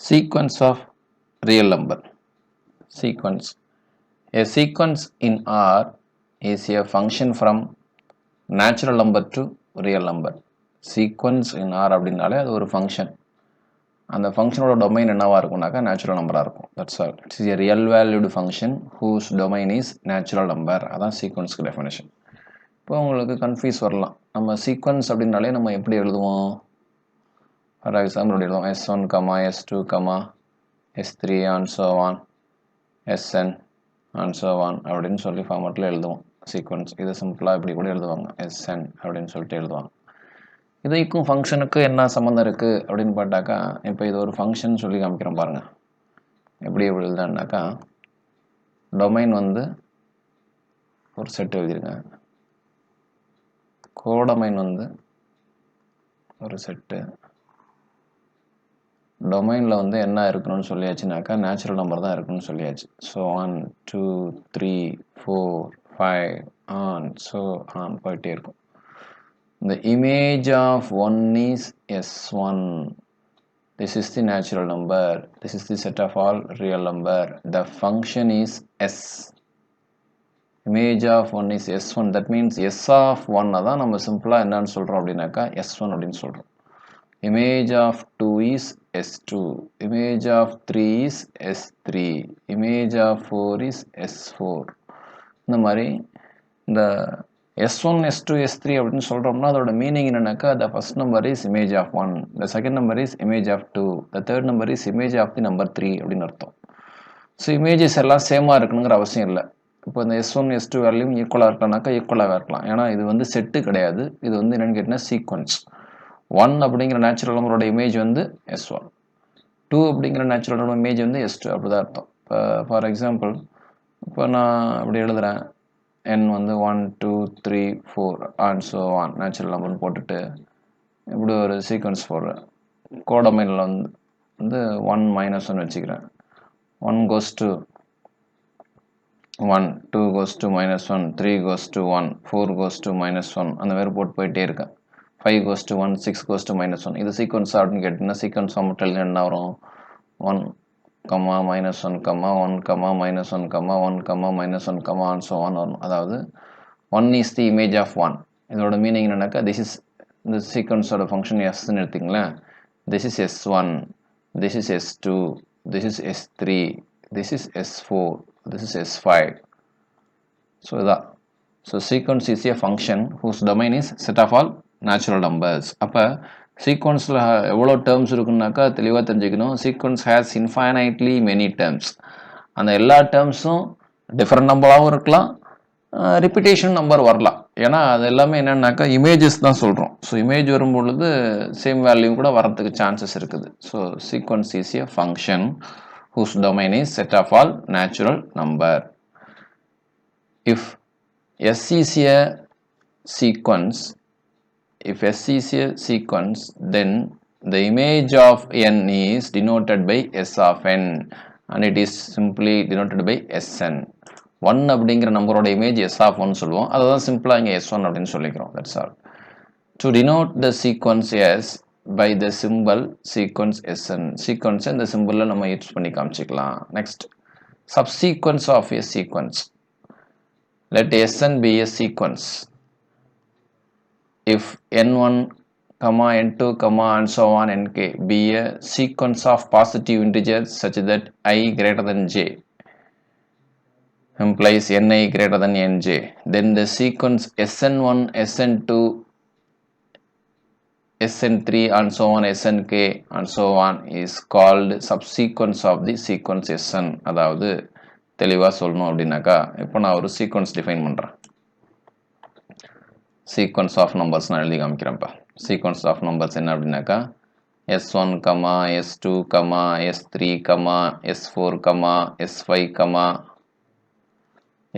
Sequence of real number. Sequence. A sequence in R is a function from natural number to real number. Sequence in R அப்படின்னாலே அது ஒரு function. அந்த ஃபங்க்ஷனோட domain என்னவா இருக்கும்னாக்கா natural நம்பராக இருக்கும். That's all. It's a real valued function whose domain is natural number. அதான் சீக்வன்ஸ்க்கு definition. இப்போ உங்களுக்கு கன்ஃபியூஸ் வரலாம். நம்ம சீக்வன்ஸ் அப்படின்னாலே நம்ம எப்படி எழுதுவோம்? ஃபார் எக்ஸாம்பிள் எப்படி எழுதுவோம்? S1, S2, S3 and so on, Sn and so on அப்படின்னு சொல்லி ஃபார்மேட்டில் எழுதுவோம் சீக்வன்ஸ். இது சிம்பிளாக இப்படி கூட எழுதுவாங்க, Sn அப்படின்னு சொல்லிட்டு எழுதுவாங்க. இதுக்கும் ஃபங்க்ஷனுக்கு என்ன சம்மந்தம் இருக்குது அப்படின்னு பார்த்தாக்கா, இப்போ இது ஒரு ஃபங்க்ஷன் சொல்லி காமிக்கிறேன் பாருங்கள். எப்படி எழுதுனாக்கா, டொமைன் வந்து ஒரு செட் எழுதிருங்க, கோடொமைன் வந்து ஒரு செட்டு, டொமைனில் வந்து என்ன இருக்கணும்னு சொல்லியாச்சுனாக்கா நேச்சுரல் நம்பர் தான் இருக்குன்னு சொல்லியாச்சு. ஸோ 1 2 3 4 5 ஆன் ஸோ ஆன் போயிட்டே இருக்கும். The image of 1 is S1. This is the natural number. This is the set of all real number. The function is S. Image of 1 is S1. That means S of 1 தான் நம்ம சிம்பிளாக என்னன்னு சொல்கிறோம் அப்படின்னாக்கா S1 அப்படின்னு சொல்கிறோம். Image of 2 is S2. Image of 3 is S3. Image of 4 is S4. இந்த மாதிரி இந்த S1, S2, S3 அப்படின்னு சொல்கிறோம்னா அதோட மீனிங் என்னன்னாக்கா, the first number is image of 1, the second number is image of 2, the third number is image of the number 3 அப்படின்னு அர்த்தம். So images எல்லாம் சேமாக இருக்கணுங்கிற அவசியம் இல்லை. இப்போ இந்த S1, S2 வேல்யூம் ஈக்குவலாக இருக்கலாம்னாக்கா ஈக்குவலாக இருக்கலாம். ஏன்னா இது வந்து செட்டு கிடையாது, இது வந்து என்னென்னு கேட்டிங்கன்னா சீக்வன்ஸ். 1 அப்படிங்கிற நேச்சுரல் நம்பரோட இமேஜ் வந்து S1, 2 அப்படிங்கிற நேச்சுரல் நம்பரோட இமேஜ் வந்து S2, அப்படிதான் அர்த்தம். இப்போ ஃபார் எக்ஸாம்பிள் இப்போ நான் இப்படி எழுதுகிறேன், n வந்து 1 2 3 4 அண்ட் ஸோ ஆன் நேச்சுரல் நம்பர்னு போட்டுட்டு இப்படி ஒரு சீக்வன்ஸ் போடுறேன். கோடொமைனில் வந்து 1 -1 வச்சுக்கிறேன். 1 goes to 1, 2 goes to -1, 3 goes to 1, 4 goes to -1 அந்த மாதிரி போயிட்டே இருக்கேன். 5 goes to 1, 6 goes to -1. இது சீக்வன்ஸ் அப்படின்னு கேட்டிங்கன்னா சீக்வன்ஸ் மட்டும் எழுதி என்ன வரும்? 1, -1, 1, -1, -1, -1, and so on வரும். அதாவது 1 is the image of 1. இதோட மீனிங் என்னன்னாக்கா, this is இந்த சீக்வன்ஸோட ஃபங்க்ஷன் எஸ்ன்னு எடுத்திங்களேன். this is S1, this is S2, this is S3, this is S4, this is S5. So இதான். So sequence is a function whose domain is set of all natural numbers. அப்போ சீக்வன்ஸில் எவ்வளோ terms இருக்குன்னாக்கா தெளிவாக தெரிஞ்சுக்கணும். Sequence has infinitely many terms. அந்த எல்லா டேர்ம்ஸும் different நம்பராகவும் இருக்கலாம், repetition number வரலாம். ஏன்னா அது எல்லாமே என்னன்னாக்கா இமேஜஸ் தான் சொல்கிறோம். ஸோ இமேஜ் வரும்பொழுது சேம் வேல்யூ கூட வரத்துக்கு சான்சஸ் இருக்குது. So sequence is a function whose domain is set of all natural number. If S is a sequence, then the image of n is denoted by S of n and it is simply denoted by Sn. 1 அப்படிங்கிற நம்பரோட image S of 1 சொல்லுவோம். அதுதான் சிம்பிளாக இங்கே S1 அப்படின்னு சொல்லிக்கிறோம். That's all. To denote the sequence S by the symbol sequence Sn. Sequence இந்த சிம்பிளில் நம்ம யூஸ் பண்ணி காமிச்சிக்கலாம். Next, subsequence of a sequence. Let Sn be a sequence. If n1, n2, and so on nk be a sequence of positive integers such that I greater than j implies ni greater than nj, then the sequence Sn1, Sn2, Sn3 and so on Snk and so on is called subsequence of the sequence Sn. அதாவது தெளிவாக சொல்லணும் அப்படின்னாக்கா, இப்போ நான் ஒரு sequence define பண்ணுறேன். Sequence of numbers நான் எழுதி காமிக்கிறேன்ப்பா. சீக்வன்ஸ் ஆஃப் நம்பர்ஸ் என்ன அப்படின்னாக்கா, S1, S2, S3, S4, S5,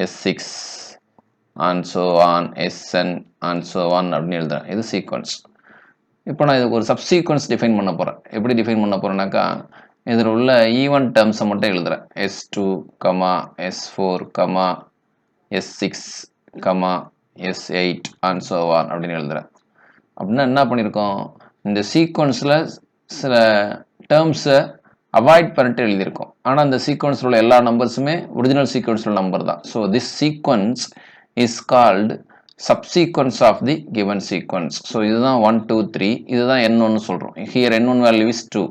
S6 and so on, Sn and so on அப்படின்னு எழுதுறேன். இது சீக்வன்ஸ். இப்போ நான் இதுக்கு ஒரு சப்சீக்வன்ஸ் டிஃபைன் பண்ண போகிறேன். எப்படி டிஃபைன் பண்ண போகிறேன்னாக்கா, இதில் உள்ள ஈவன் டேர்ம்ஸை மட்டும் எழுதுறேன். S2, S4, S6, S8 and so on அப்படின்னு எழுதுறேன். அப்படின்னா என்ன பண்ணியிருக்கோம், இந்த சீக்வன்ஸில் சில டேர்ம்ஸை அவாய்ட் பண்ணிட்டு எழுதியிருக்கோம். ஆனால் இந்த சீக்வன்ஸில் உள்ள எல்லா நம்பர்ஸுமே ஒரிஜினல் சீக்வன்ஸில் நம்பர் தான். So this sequence is called subsequence of the given sequence. So இதுதான் 1 2 3, இதுதான் n1 சொல்றோம். Here n1 value is 2,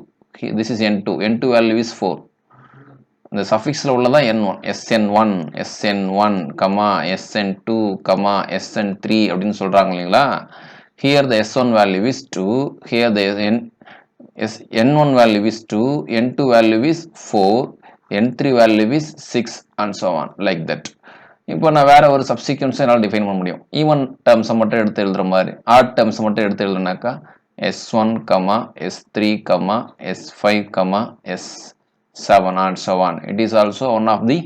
this is n2, n2 value is 4. இந்த சஃபிக்ஸில் உள்ளதான் n1, sn1, sn1, sn2, sn3 அப்படின்னு சொல்றாங்க இல்லைங்களா. Here the s1 value is 2, here the n1 value is 2, n2 value is 4, n3 value is 6 and so on like that. இப்போ நான் வேற ஒரு சப்சீக்வன்ஸை என்னால் டிஃபைன் பண்ண முடியும். ஈவன் டேர்ம்ஸை மட்டும் எடுத்து எழுதுற மாதிரி, ஆட் டேர்ம்ஸை மட்டும் எடுத்து எழுதுனாக்கா s1, s3, s5, s7 and so on. It is also one of the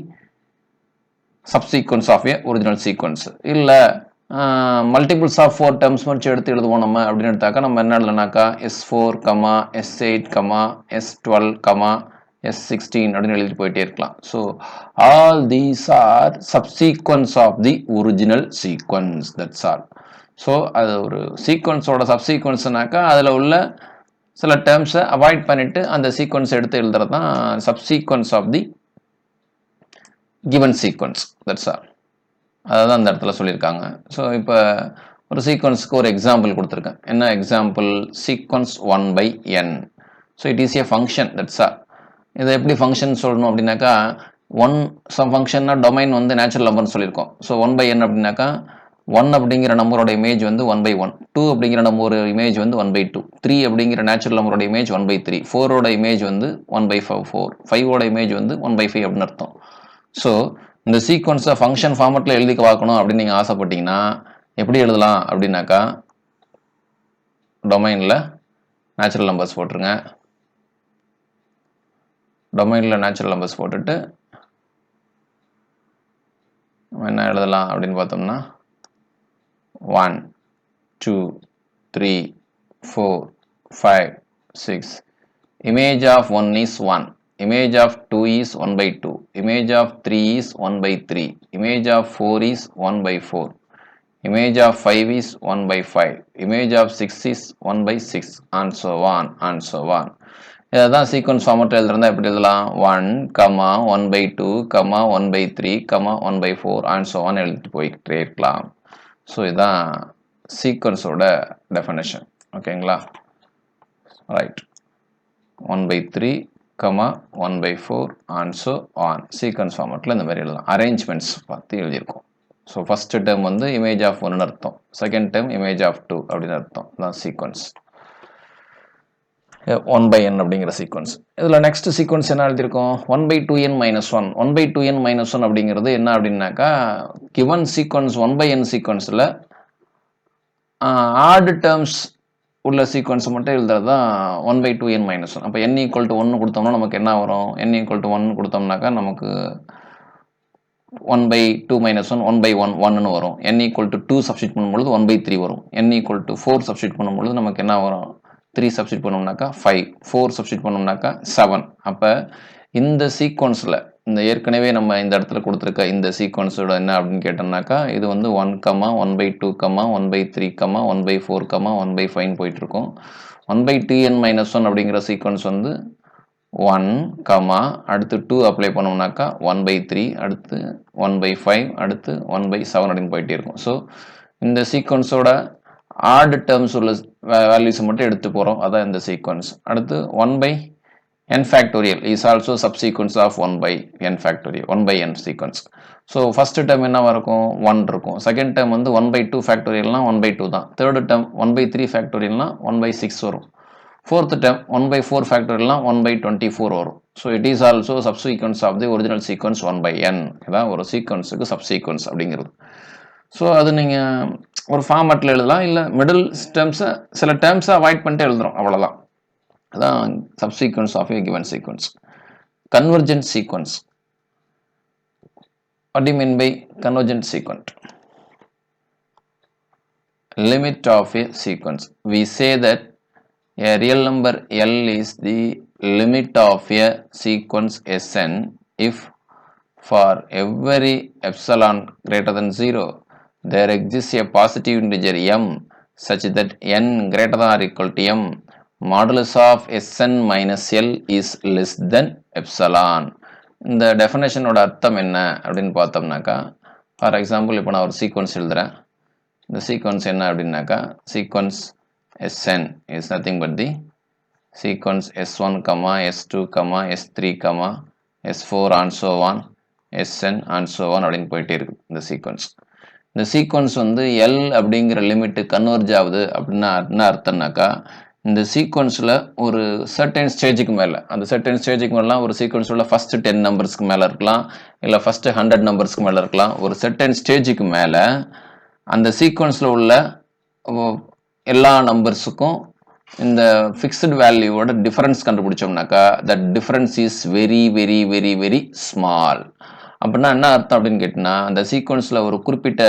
subsequence of a original sequence. இல்லை மல்டிபிள்ஸ் ஆஃப் 4 டேர்ம்ஸ் மட்டும் எடுத்து எழுதுவோம் நம்ம அப்படின்னு எடுத்தாக்கா நம்ம என்ன எழுதுனாக்கா s4, s8, s12, s16 அப்படின்னு எழுதிட்டு போயிட்டே இருக்கலாம். So all these are subsequence of the original sequence, that's all. So அது ஒரு சீக்வன்ஸோட சப்சீக்வன்ஸ்னாக்கா அதில் உள்ள சில டேர்ம்ஸை அவாய்ட் பண்ணிட்டு அந்த சீக்வன்ஸ் எடுத்து எழுதுறது தான் subsequence of the given sequence, that's all. அதை தான் அந்த இடத்துல சொல்லியிருக்காங்க. ஸோ இப்போ ஒரு சீக்வன்ஸுக்கு ஒரு எக்ஸாம்பிள் கொடுத்துருக்கேன். என்ன example? Sequence 1/n. So it is A function, that's all. இதை எப்படி ஃபங்க்ஷன் சொல்லணும் அப்படின்னாக்கா, சம் ஃபங்க்ஷன்னா டொமைன் வந்து நேச்சுரல் நம்பர்னு சொல்லியிருக்கோம். ஸோ 1/n அப்படின்னாக்கா 1 அப்படிங்கிற நம்பரோட இமேஜ் வந்து 1/1, 2 அப்படிங்கிற நம்பரோட இமேஜ் வந்து 1/2, 3 அப்படிங்கிற நேச்சுரல் நம்பரோட இமேஜ் 1/3, 4ஓட இமேஜ் வந்து 1/4, 5ஓட இமேஜ் வந்து 1/5 அப்படின்னு அர்த்தம். ஸோ இந்த சீக்வன்ஸை ஃபங்க்ஷன் ஃபார்மெட்டில் எழுதி பார்க்கணும் அப்படின்னு நீங்கள் ஆசைப்பட்டீங்கன்னா எப்படி எழுதலாம் அப்படின்னாக்கா, டொமைனில் நேச்சுரல் நம்பர்ஸ் போட்டுருங்க. டொமைனில் நேச்சுரல் நம்பர்ஸ் போட்டுட்டு என்ன எழுதலாம் அப்படின்னு பார்த்தோம்னா 1 2 3 4 5 6. Image of 1 is 1, image of 2 is 1/2, image of 3 is 1/3, image of 4 is 1/4, image of 5 is 1/5, image of 6 is 1/6 and so on and so on. இதான் சீக்வன்ஸ் ஃபார்மெட்டில் எழுதுறதா எப்படி எழுதலாம்? 1, 1/2, 1/3, 1/4 and so on எழுதிட்டு போய்கிட்டே இருக்கலாம். ஸோ இதுதான் சீக்வன்ஸோட டெஃபினேஷன். ஓகேங்களா? Right. 1/3, 1/4 and so on. Sequence ஃபார்மெட்டில் இந்த மாதிரி எழுதலாம். அரேஞ்ச்மெண்ட்ஸ் பார்த்து எழுதியிருக்கோம். ஸோ ஃபர்ஸ்ட் டேர்ம் வந்து இமேஜ் ஆஃப் 1 அர்த்தம், செகண்ட் டேர்ம் இமேஜ் ஆஃப் 2 அப்படின்னு அர்த்தம். தான் சீக்வன்ஸ் 1/n அப்படிங்கிற சீக்வன்ஸ். இதில் நெக்ஸ்ட் சீக்வன்ஸ் என்ன எழுதியிருக்கோம்? 1/2n - 1. 1/2n - 1 அப்படிங்கிறது என்ன அப்படின்னாக்கா, கிவன் சீக்வன்ஸ் 1/n சீக்வன்ஸில் ஆட் டேர்ம்ஸ் உள்ள சீக்வன்ஸை மட்டும் எழுதுறது தான் 1/2n - 1. அப்போ n = 1 கொடுத்தோம்னா நமக்கு என்ன வரும்? n = 1 கொடுத்தோம்னாக்கா நமக்கு 1/2 - 1 1/1 1ன்னு வரும். n = 2 சப்ஸ்டிட் பண்ணும்பொழுது 1/3 வரும். n = 4 சப்ஸ்டிட் பண்ணும்பொழுது நமக்கு என்ன வரும்? 3 சப்ஸ்டிட் பண்ணோம்னாக்கா 5, 4 சப்ஸ்டிட் பண்ணோம்னாக்கா 7. அப்போ இந்த சீக்வன்ஸில் இந்த ஏற்கனவே நம்ம இந்த இடத்துல கொடுத்துருக்க இந்த சீக்வன்ஸோட என்ன அப்படின்னு கேட்டோம்னாக்கா, இது வந்து 1, 1/2, 1/3, 1/4, 1/5 போயிட்டு இருக்கும். 1/2n - 1 அப்படிங்கிற சீக்வன்ஸ் வந்து 1, அடுத்து 2 அப்ளை பண்ணோம்னாக்கா 1/3, அடுத்து 1/5, அடுத்து 1/7 அப்படின்னு போயிட்டே இருக்கும். ஸோ இந்த சீக்வன்ஸோட ஆட் டேர்ம்ஸ் உள்ள வேல்யூஸ் மட்டும் எடுத்து போகிறோம். அதான் இந்த சீக்வன்ஸ். அடுத்து 1/n factorial is also subsequence of 1/n factorial, 1/n sequence. So first term என்னவா இருக்கும்? 1 இருக்கும். செகண்ட் டேர்ம் வந்து 1/2 ஃபேக்டோரியல்னா 1/2 தான். தேர்ட் டேர்ம் 1/3 ஃபேக்டோரியல்னா 1/6 வரும். ஃபோர்த் டேர்ம் 1/4 ஃபேக்டோரியல்னா 1/24 வரும். So it is also subsequence of the original sequence 1/n. இதான் ஒரு சீக்வன்ஸுக்கு சப்சீக்வன்ஸ் அப்படிங்கிறது. ஸோ அது நீங்கள் ஒரு ஃபார்மேட்டில் எழுதலாம், இல்லை மிடில் டேர்ம்ஸை சில டேர்ம்ஸை அவாய்ட் பண்ணிட்டு எழுதுறோம், அவ்வளோதான். அதான் subsequence of a given sequence. Convergent sequence. What do you mean by convergent sequence? Limit of a sequence. We say that a real number L is the limit of a sequence Sn if for every epsilon greater than 0 there exists a positive integer m such that n greater than or equal to m modulus of Sn minus L is less than epsilon. இந்த டெஃபினேஷனோட அர்த்தம் என்ன அப்படின்னு பார்த்தோம்னாக்கா, for example இப்போ நான் ஒரு sequence எழுதுறேன். இந்த சீக்வன்ஸ் என்ன அப்படின்னாக்கா, sequence Sn is nothing but the sequence S1, S2, S3, S4 and so on, Sn and so on அப்படின்னு போயிட்டே இருக்கு இந்த சீக்வன்ஸ். இந்த சீக்வன்ஸ் வந்து எல் அப்படிங்கிற லிமிட்டு கன்வர்ஜ் ஆகுது அப்படின்னா என்ன அர்த்தம்னாக்கா, இந்த சீக்வன்ஸில் ஒரு சர்டன் ஸ்டேஜுக்கு மேலே, அந்த சர்டன் ஸ்டேஜுக்கு மேலாம் ஒரு சீக்வன்ஸில் ஃபஸ்ட்டு 10 நம்பர்ஸ்க்கு மேலே இருக்கலாம், இல்லை ஃபஸ்ட்டு 100 நம்பர்ஸ்க்கு மேலே இருக்கலாம். ஒரு சர்டன் ஸ்டேஜுக்கு மேலே அந்த சீக்வன்ஸில் உள்ள எல்லா நம்பர்ஸுக்கும் இந்த ஃபிக்ஸ்டு வேல்யூவோட டிஃபரன்ஸ் கண்டுபிடிச்சோம்னாக்கா, that difference is very very very very small. அப்படின்னா என்ன அர்த்தம் அப்படின்னு கேட்டிங்கன்னா, அந்த சீக்வன்ஸில் ஒரு குறிப்பிட்ட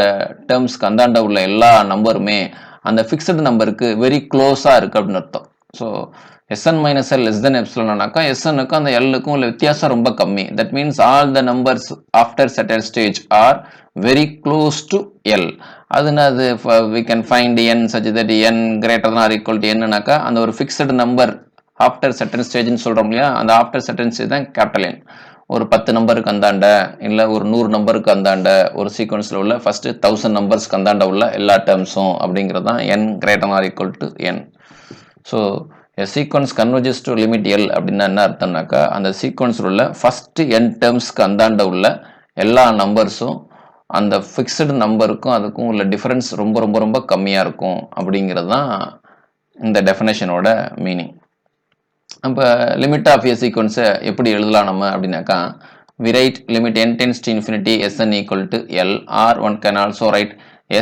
டேர்ம்ஸ்க்கு அந்தாண்ட உள்ள எல்லா நம்பருமே அந்த ஃபிக்ஸ்டு நம்பருக்கு வெரி க்ளோஸாக இருக்குது அப்படின்னு அர்த்தம். So Sn minus L less than epsilon ஆனாக்கா Snக்கும் அந்த Lக்கும் உள்ள வித்தியாசம் ரொம்ப கம்மி. That means all the numbers after certain stage are very close to L. அதுனாது we can find n such that n greater than or equal to n-னாக்கா அந்த ஒரு fixed number after certain ஸ்டேஜ்னு சொல்கிறோம் இல்லையா, அந்த ஆஃப்டர் certain ஸ்டேஜ் தான் capital N. ஒரு 10 நம்பருக்கு அந்தாண்ட இல்லை ஒரு 100 நம்பருக்கு அந்தாண்ட ஒரு சீக்வன்ஸில் உள்ள ஃபஸ்ட்டு 1000 நம்பர்ஸ்க்கு அந்தாண்ட உள்ள எல்லா டேர்ம்ஸும் அப்படிங்கிறது தான் n greater than or equal to n. So a sequence converges to limit L அப்படின்னா என்ன அர்த்தம்னாக்கா, அந்த சீக்வன்ஸில் உள்ள ஃபஸ்ட்டு n டேர்ம்ஸ்க்கு அந்தாண்ட உள்ள எல்லா நம்பர்ஸும் அந்த ஃபிக்ஸ்டு நம்பருக்கும் அதுக்கும் உள்ள டிஃபரன்ஸ் ரொம்ப ரொம்ப ரொம்ப கம்மியாக இருக்கும் அப்படிங்கிறது தான் இந்த டெஃபினேஷனோட மீனிங். அப்போ லிமிட் ஆஃப் ஏ சீக்வன்ஸை எப்படி எழுதலாம் நம்ம அப்படின்னாக்கா, we write limit n tends to infinity Sn equal to L, or one can also write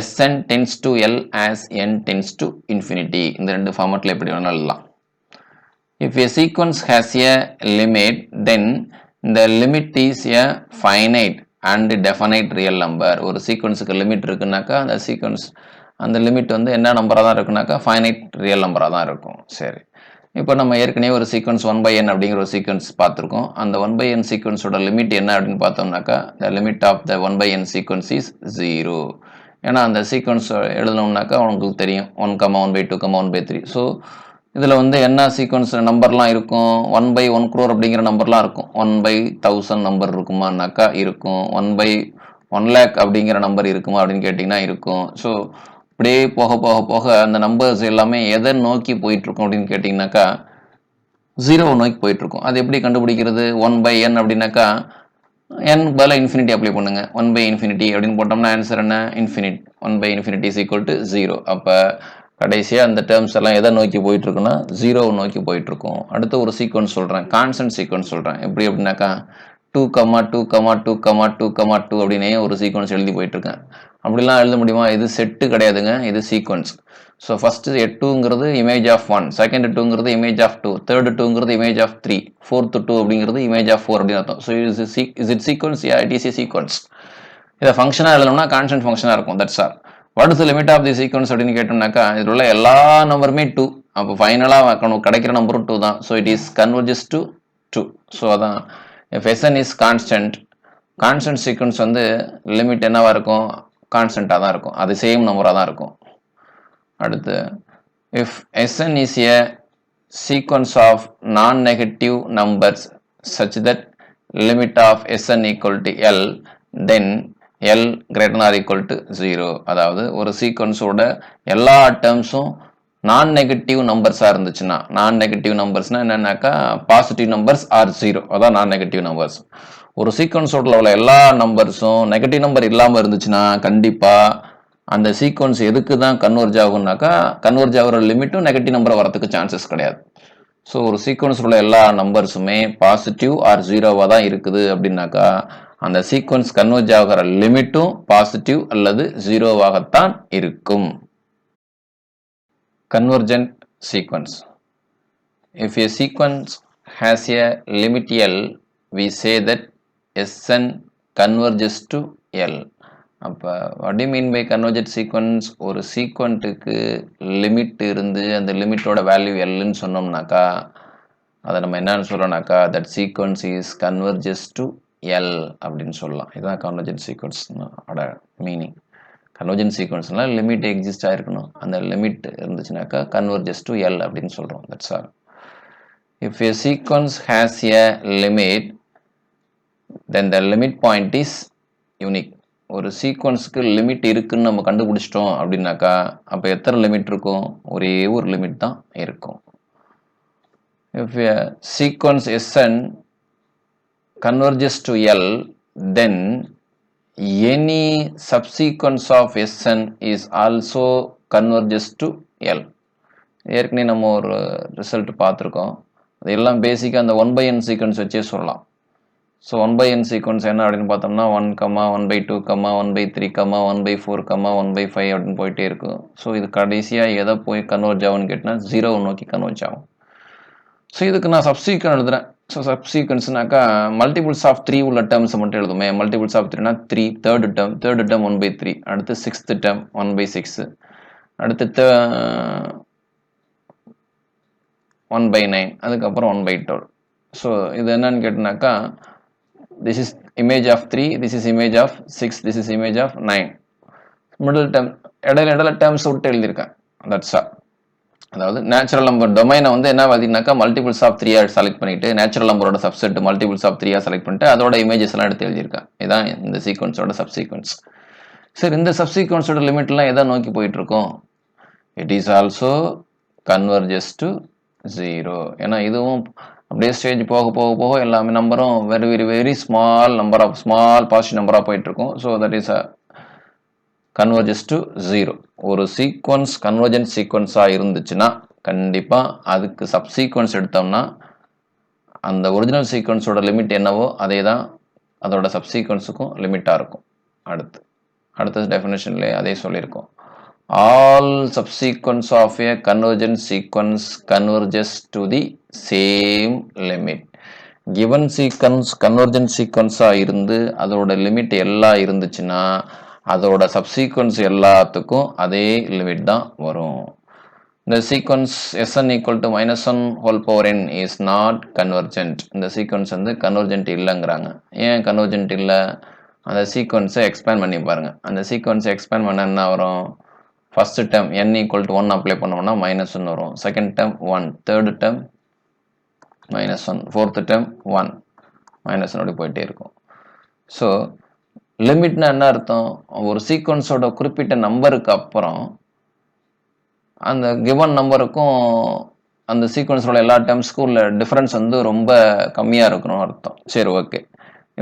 Sn tends to L as n tends to infinity. இந்த ரெண்டு ஃபார்மேட்டில் எப்படி வேணாலும் எழுதலாம். If a sequence has a limit, then the limit is a finite and definite real number. ஒரு சீக்வன்ஸுக்கு limit இருக்குனாக்கா அந்த sequence அந்த limit வந்து என்ன நம்பராக தான் இருக்குனாக்கா ஃபைனைட் ரியல் நம்பராக தான் இருக்கும். சரி, இப்போ நம்ம ஏற்கனவே ஒரு சீக்வன்ஸ் 1/n அப்படிங்கிற ஒரு சீக்வன்ஸ் பார்த்துருக்கோம். அந்த 1/n சீக்வன்ஸோட லிமிட் என்ன அப்படின்னு பார்த்தோம்னாக்கா, the limit of the 1/n sequence is 0. ஏன்னா அந்த சீக்வன்ஸ் எழுதணும்னாக்கா உங்களுக்கு தெரியும் 1,1/2, 1/3. ஸோ இதில் வந்து என்ன சீக்வன்ஸ் நம்பர்லாம் இருக்கும், 1/1 crore அப்படிங்கிற நம்பர்லாம் இருக்கும். 1/1000 நம்பர் இருக்குமானாக்கா இருக்கும். 1/1 lakh அப்படிங்கிற நம்பர் இருக்குமா அப்படின்னு கேட்டிங்கன்னா இருக்கும். ஸோ இப்படியே போக போக போக அந்த நம்பர்ஸ் எல்லாமே எதை நோக்கி போயிட்டுருக்கும் அப்படின்னு கேட்டிங்கனாக்கா 0 நோக்கி போயிட்டுருக்கும். அது எப்படி கண்டுபிடிக்கிறது? 1/n அப்படின்னாக்கா n பதில் இன்ஃபினிட்டி அப்ளை பண்ணுங்க. 1/infinity அப்படின்னு போட்டோம்னா ஆன்சர் என்ன? Infinite. 1/infinity is equal to 0. அப்போ கடைசியாக அந்த டேர்ம்ஸ் எல்லாம் எதை நோக்கி போயிட்டுருக்குன்னா 0 நோக்கி போயிட்டுருக்கும். அடுத்து ஒரு சீக்வன்ஸ் சொல்கிறேன், கான்ஸ்டன்ட் சீக்வன்ஸ் சொல்கிறேன். எப்படி அப்படின்னாக்கா 2,2,2,2,2 அப்படின்னே ஒரு சீக்வன்ஸ் எழுதி போயிட்டுருக்கேன். அப்படிலாம் எழுத முடியுமா? இது செட்டு கிடையாதுங்க, இது சீக்வன்ஸ். ஸோ ஃபஸ்ட்டு 2ங்கிறது இமேஜ் ஆஃப் 1, செகண்ட் 2ங்கிறது இமேஜ் ஆஃப் 2, தேர்டு 2ங்கிறது இமேஜ் ஆஃப் 3, ஃபோர்த்து 2 அப்படிங்கிறது இமேஜ் ஆஃப் 4 அப்படின்னு அர்த்தம். So is it sequence? Yeah, it is a sequence. இதை ஃபங்க்ஷனாக எழுதணும்னா கான்ஸ்டன்ட் ஃபங்க்ஷனாக இருக்கும். That's all. What is the limit of the sequence அப்படின்னு கேட்டோம்னாக்கா, இதில் உள்ள எல்லா நம்பருமே 2. அப்போ ஃபைனலாக கிடைக்கிற நம்பரும் 2 தான். So it is converges to 2. So அதான் if Sn is constant, constant sequence வந்து லிமிட் என்னவாக இருக்கும்? கான்ஸ்டன்ட்டாக தான் இருக்கும், அது சேம் நம்பராக தான் இருக்கும். அடுத்து if Sn is a sequence of non negative numbers such that limit of Sn equal to L, then L greater than or equal to 0. அதாவது ஒரு சீக்வன்ஸோட எல்லா டேர்ம்ஸும் நான் நெகட்டிவ் நம்பர்ஸாக இருந்துச்சுன்னா, நான் நெகட்டிவ் நம்பர்ஸ்னால் என்னன்னாக்கா பாசிட்டிவ் நம்பர்ஸ் ஆர் 0, அதான் நான் நெகட்டிவ் நம்பர்ஸ். ஒரு சீக்வன்ஸோட உள்ள எல்லா நம்பர்ஸும் நெகட்டிவ் நம்பர் இல்லாமல் இருந்துச்சுன்னா கண்டிப்பாக அந்த சீக்வன்ஸ் எதுக்கு தான் கன்வர்ஜ் ஆகும்னாக்கா, கன்வர்ஜ் ஆகிற லிமிட்டும் நெகட்டிவ் நம்பர் வரதுக்கு சான்சஸ் கிடையாது. ஸோ ஒரு சீக்வன்ஸில் உள்ள எல்லா நம்பர்ஸுமே பாசிட்டிவ் ஆர் 0வாக தான் இருக்குது அப்படின்னாக்கா அந்த சீக்வன்ஸ் கன்வர்ஜ் ஆகிற லிமிட்டும் பாசிட்டிவ் அல்லது 0வாகத்தான் இருக்கும். Convergent sequence. If a sequence has a limit L, we say that Sn converges to L. அப்போ what do you mean by convergent sequence? ஒரு சீக்வெண்ட்டுக்கு லிமிட் இருந்து அந்த லிமிட்டோட வேல்யூ Lன்னு சொன்னோம்னாக்கா அதை நம்ம என்னன்னு சொல்கிறோம்னாக்கா that sequence is converges to L அப்படின்னு சொல்லலாம். இதுதான் convergent sequence ஓட மீனிங். கன்வர்ஜென்ட் சீக்வன்ஸ்னால் லிமிட் எக்ஸிஸ்ட் ஆயிருக்கணும். அந்த லிமிட் இருந்துச்சுனாக்கா கன்வர்ஜஸ் டு எல் அப்படின்னு சொல்கிறோம். That's all. If a sequence has a limit then the limit point is unique. ஒரு சீக்வன்ஸுக்கு லிமிட் இருக்குன்னு நம்ம கண்டுபிடிச்சிட்டோம் அப்படின்னாக்கா அப்போ எத்தனை லிமிட் இருக்கும்? ஒரே ஒரு லிமிட் தான் இருக்கும். If a sequence Sn converges to L, then any subsequence of Sn is also converges to L. ஏற்கனவே நம்ம ஒரு ரிசல்ட் பார்த்துருக்கோம். அது எல்லாம் பேசிக்காக அந்த 1/n சீக்வன்ஸ் வச்சே சொல்லலாம். ஸோ 1/n சீக்வன்ஸ் என்ன அப்படின்னு பார்த்தோம்னா 1, 1/2, 1/3, 1/4, 1/5 அப்படின்னு போயிட்டே இருக்கும். ஸோ இது கடைசியாக எதை போய் கன்வெர்ஜ் ஆகும்னு கேட்டால் 0 நோக்கி கன்வெர்ஜ் ஆகும். ஸோ இதுக்கு நான் சப்சீக்வன்ஸ் எழுதுறேன். ஸோ சப்சீக்வன்ஸ்னாக்கா மல்டிபிள்ஸ் ஆஃப் 3 உள்ள டேர்ம்ஸை மட்டும் எழுதுமே. மல்டிபிள்ஸ் ஆஃப் 3னா 3 தேர்டு டேர்ம் 1/3, அடுத்து 6th டேர்ம் 1/6, அடுத்து 1/9, அதுக்கப்புறம் 1/12. ஸோ இது என்னன்னு கேட்டினாக்கா this is image of 3, this is image of 6, this is image of 9. Middle term இடையில டேர்ம்ஸ் விட்டு எழுதியிருக்கேன். That's all. அதாவது நேச்சுரல் நம்பர் டொமைனை வந்து என்ன எழுதினாக்கா மல்டிபிள்ஸ் ஆஃப் 3 செலக்ட் பண்ணிட்டு நேச்சுரல் நம்பரோட சப்செட் மல்டிபிள்ஸ் ஆஃப் 3 செலக்ட் பண்ணிட்டு அதோட இமேஜஸ் எல்லாம் எடுத்து எழுதியிருக்கேன். இதுதான் இந்த சீக்வன்ஸோட சப்சீக்வன்ஸ். சரி, இந்த சப்சீக்வன்ஸோட லிமிட்லாம் எதை நோக்கி போயிட்டு இருக்கோம்? It is also converges to 0. ஏன்னா இதுவும் அப்படியே ஸ்டேஜ் போக எல்லாமே நம்பரும் very very very small number of small positive நம்பராக போயிட்டு இருக்கும். So that is a converges to 0. ஒரு சீக்வன்ஸ் கன்வர்ஜென்ட் சீக்வன்ஸாக இருந்துச்சுன்னா கண்டிப்பாக அதுக்கு சப்சீக்வன்ஸ் எடுத்தோம்னா அந்த ஒரிஜினல் சீக்வன்ஸோட லிமிட் என்னவோ அதே தான் அதோட சப்சீக்வன்ஸுக்கும் லிமிட்டாக இருக்கும். அடுத்த டெஃபினேஷன்லேயே அதே சொல்லியிருக்கோம். All subsequence of a convergent sequence converges to the same limit. Given sequence convergent sequence இருந்து அதோட லிமிட் எல்லாம் இருந்துச்சுன்னா அதோட சப்சீக்வன்ஸ் எல்லாத்துக்கும் அதே லிமிட் தான் வரும். இந்த sequence Sn equal to -1 whole power n is not convergent. இந்த சீக்வன்ஸ் வந்து கன்வர்ஜென்ட் இல்லைங்கிறாங்க. ஏன் கன்வர்ஜென்ட் இல்லை? அந்த சீக்வன்ஸை எக்ஸ்பேண்ட் பண்ணி பாருங்க. அந்த சீக்வன்ஸை எக்ஸ்பேண்ட் பண்ண என்ன வரும்? First term n equal to 1 apply பண்ணோம்னா -1 வரும். Second term 1, third term -1, fourth term 1, -1 அப்படி போயிட்டே இருக்கும். ஸோ லிமிட்னா என்ன அர்த்தம்? ஒரு சீக்வன்ஸோட குறிப்பிட்ட நம்பருக்கு அப்புறம் அந்த கிவன் நம்பருக்கும் அந்த சீக்வன்ஸோட எல்லா டேர்ம்ஸ்க்கும் உள்ள டிஃப்ரென்ஸ் வந்து ரொம்ப கம்மியாக இருக்கணும் அர்த்தம். சரி, ஓகே.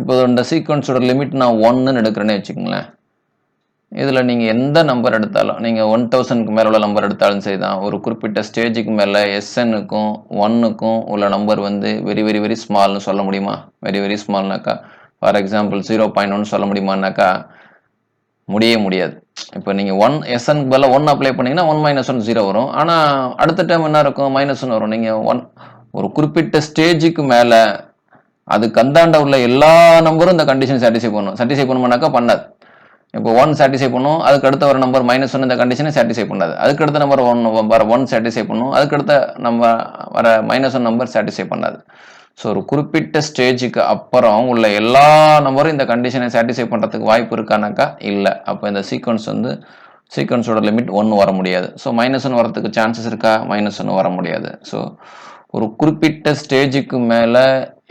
இப்போ இந்த சீக்வன்ஸோட லிமிட் நான் 1ன்னு எடுக்கிறேன்னே வச்சுக்கோங்களேன். இதில் நீங்கள் எந்த நம்பர் எடுத்தாலும், நீங்கள் 1000க்கு மேலே உள்ள நம்பர் எடுத்தாலும் சரி தான், ஒரு குறிப்பிட்ட ஸ்டேஜுக்கு மேலே Snக்கும் 1க்கும் உள்ள நம்பர் வந்து வெரி வெரி வெரி ஸ்மால்னு சொல்ல முடியுமா? வெரி வெரி ஸ்மால்னாக்கா ஃபார் எக்ஸாம்பிள் 0.1 சொல்ல முடியுமானாக்கா முடியாது. இப்போ நீங்கள் Snக்கு மேலே 1 அப்ளை பண்ணிங்கன்னா 1 - 1 0 வரும். ஆனால் அடுத்த டைம் என்ன இருக்கும்? -1 வரும். நீங்கள் ஒரு குறிப்பிட்ட ஸ்டேஜுக்கு மேலே அதுக்கு அந்தாண்ட உள்ள எல்லா நம்பரும் இந்த கண்டிஷன் சாட்டிஸ்ஃபை பண்ணுமானாக்கா பண்ணாது. இப்போ 1 சாட்டிஸ்ஃபை பண்ணும், அதுக்கு அடுத்த வர நம்பர் -1 இந்த கண்டிஷனை சாட்டிஸ்ஃபை பண்ணாது. அதுக்கு அடுத்த நம்பர் 1 சாட்டிஸ்ஃபை பண்ணும், அதுக்கு அடுத்த நம்ம வர -1 நம்பர் சாட்டிஸ்ஃபை பண்ணாது. ஸோ ஒரு குறிப்பிட்ட ஸ்டேஜுக்கு அப்புறம் உள்ள எல்லா நம்பரும் இந்த கண்டிஷனை சாட்டிஸ்ஃபை பண்ணுறதுக்கு வாய்ப்பு இருக்கானாக்கா இல்லை. அப்போ இந்த சீக்வன்ஸோட லிமிட் 1 வர முடியாது. ஸோ -1 வரதுக்கு சான்சஸ் இருக்கா? -1 வர முடியாது. ஸோ ஒரு குறிப்பிட்ட ஸ்டேஜுக்கு மேலே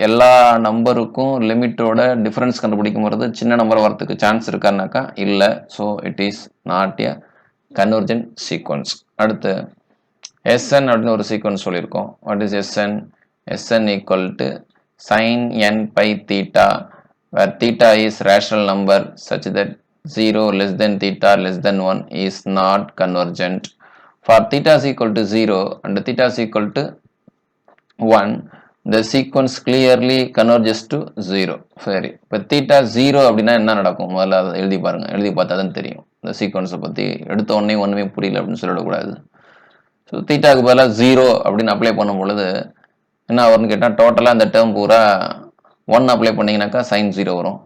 எல்லா நம்பருக்கும் லிமிட்டோட டிஃப்ரென்ஸ் கண்டுபிடிக்கும் போது சின்ன நம்பர் வரதுக்கு சான்ஸ் இருக்கானாக்கா இல்லை. So it is not a convergent sequence. அடுத்து Sn அப்படின்னு ஒரு சீக்வன்ஸ் சொல்லியிருக்கோம். What is Sn? Sn equal to sin n pi theta where theta is rational number such that 0 less than theta less than 1 is not convergent. For theta is equal to 0 and theta is equal to 1, the sequence clearly converges to 0. சரி, இப்போ theta 0 அப்படின்னா என்ன நடக்கும்? முதல்ல அதை எழுதி பாருங்க. எழுதி பார்த்தா தான் தெரியும். இந்த சீக்வன்ஸை பற்றி எடுத்த உடனே ஒன்றுமே புரியல அப்படின்னு சொல்லிடக்கூடாது. ஸோ தீட்டாவுக்கு பதிலாக 0 அப்படின்னு அப்ளை பண்ணும் பொழுது என்ன வரும்னு கேட்டால் டோட்டலாக இந்த டேர்ம் பூரா 1 அப்ளை பண்ணிங்கனாக்கா sin 0 வரும்.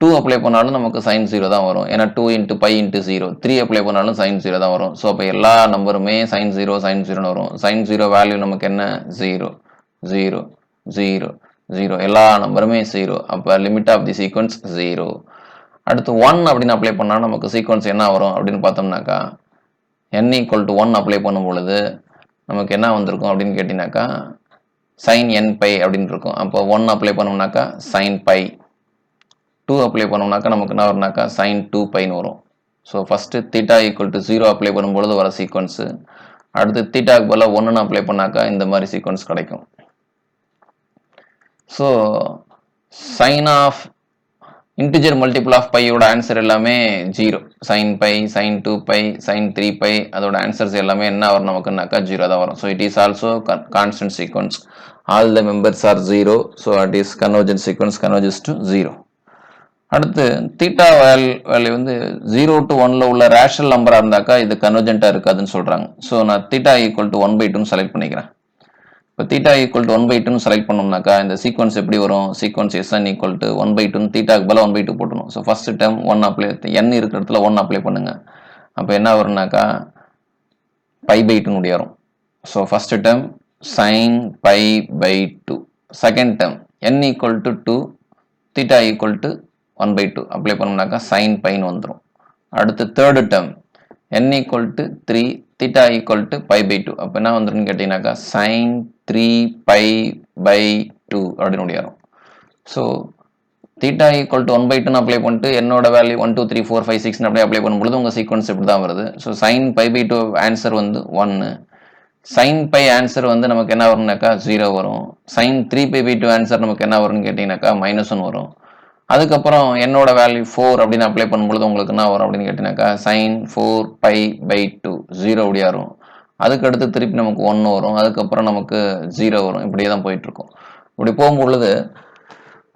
2 அப்ளை பண்ணாலும் நமக்கு sin 0 தான் வரும். ஏன்னா 2 × π × 0. 3 அப்ளை பண்ணாலும் sin 0 தான் வரும். ஸோ அப்போ எல்லா நம்பருமே sin 0 வரும். sin 0 வேல்யூ நமக்கு என்ன? 0 0 0 0. எல்லா நம்பருமே 0. அப்போ லிமிட் ஆஃப் தி சீக்வன்ஸ் 0. அடுத்து 1 அப்படின்னு அப்ளை பண்ணால் நமக்கு சீக்வன்ஸ் என்ன வரும் அப்படின்னு பார்த்தோம்னாக்கா n = 1 அப்ளை பண்ணும் பொழுது நமக்கு என்ன வந்திருக்கும் அப்படின்னு கேட்டிங்கனாக்கா sin n pi அப்படின்னு இருக்கும். அப்போ 1 அப்ளை பண்ணோம்னாக்கா sin pi, 2 அப்ளை பண்ணோம்னாக்கா நமக்கு என்ன வரும்னாக்கா sin 2 piன்னு வரும். ஸோ ஃபஸ்ட்டு தீட்டா = 0 அப்ளை பண்ணும்பொழுது வர சீக்வன்ஸு, அடுத்து தீட்டாக்கு பதிலாக 1ன்னு அப்ளை பண்ணாக்கா இந்த மாதிரி சீக்வன்ஸ் கிடைக்கும். So sine of integer multiple of பையோட ஆன்சர் எல்லாமே 0. sin pi, sin 2 pi, sin 3 pi அதோட ஆன்சர்ஸ் எல்லாமே என்ன வரும் நமக்குனாக்கா 0 தான் வரும். So it is also constant sequence. All the members are 0. So it is convergent sequence, converges to 0. அடுத்து தீட்டா வேல்யூ வந்து 0 to 1ல உள்ள ரேஷனல் நம்பராக இருந்தாக்கா இது கன்வர்ஜென்ட்டாக இருக்காதுன்னு சொல்கிறாங்க. ஸோ நான் தீட்டா = 1/2ன்னு செலக்ட் பண்ணிக்கிறேன். இப்போ தீட்டா = 1/2ன்னு செலக்ட் பண்ணோம்னாக்கா இந்த சீக்வன்ஸ் எப்படி வரும்? சீக்வன்ஸ் Sn = 1/2ன்னு தீட்டாக்கு பதிலாக 1/2 போட்டணும். So first time 1 apply, n இருக்கிற இடத்துல 1 அப்ளை பண்ணுங்க. அப்போ என்ன வரும்னாக்கா π/2 வரும். So first time sin π/2, second time n = 2, theta = 1/2 apply பண்ணோம்னாக்கா sin πன்னு வந்துடும். அடுத்து தேர்டு டைம் n = 3, தீட்டா = π/2 அப்போ என்ன வந்துருன்னு கேட்டிங்கனாக்கா sin 3π/2 அப்படின்னு வரும். ஸோ தீட்டா = 1/2ன்னு அப்ளை பண்ணிட்டு என்னோட வேல்யூ 1 2 3 4 5 6ன்னு அப்படியே அப்ளை பண்ணும்பொழுது உங்கள் சீக்வன்ஸ் இப்படி தான் வருது. ஸோ sin π/2 ஆன்சர் வந்து 1, sin π ஆன்சர் வந்து நமக்கு என்ன வரும்னாக்கா 0 வரும். sin 3π/2 ஆன்சர் நமக்கு என்ன வரும்னு கேட்டிங்கனாக்கா -1 வரும். அதுக்கப்புறம் என்னோட வேல்யூ 4 அப்படின்னு அப்ளை பண்ணும்பொழுது உங்களுக்கு என்ன வரும் அப்படின்னு கேட்டிங்கனாக்கா sin 4π/2 0 அப்படியே வரும். அதுக்கு அடுத்து திருப்பி நமக்கு 1 வரும், அதுக்கப்புறம் நமக்கு 0 வரும். இப்படியே தான் போயிட்டுருக்கும். இப்படி போகும்பொழுது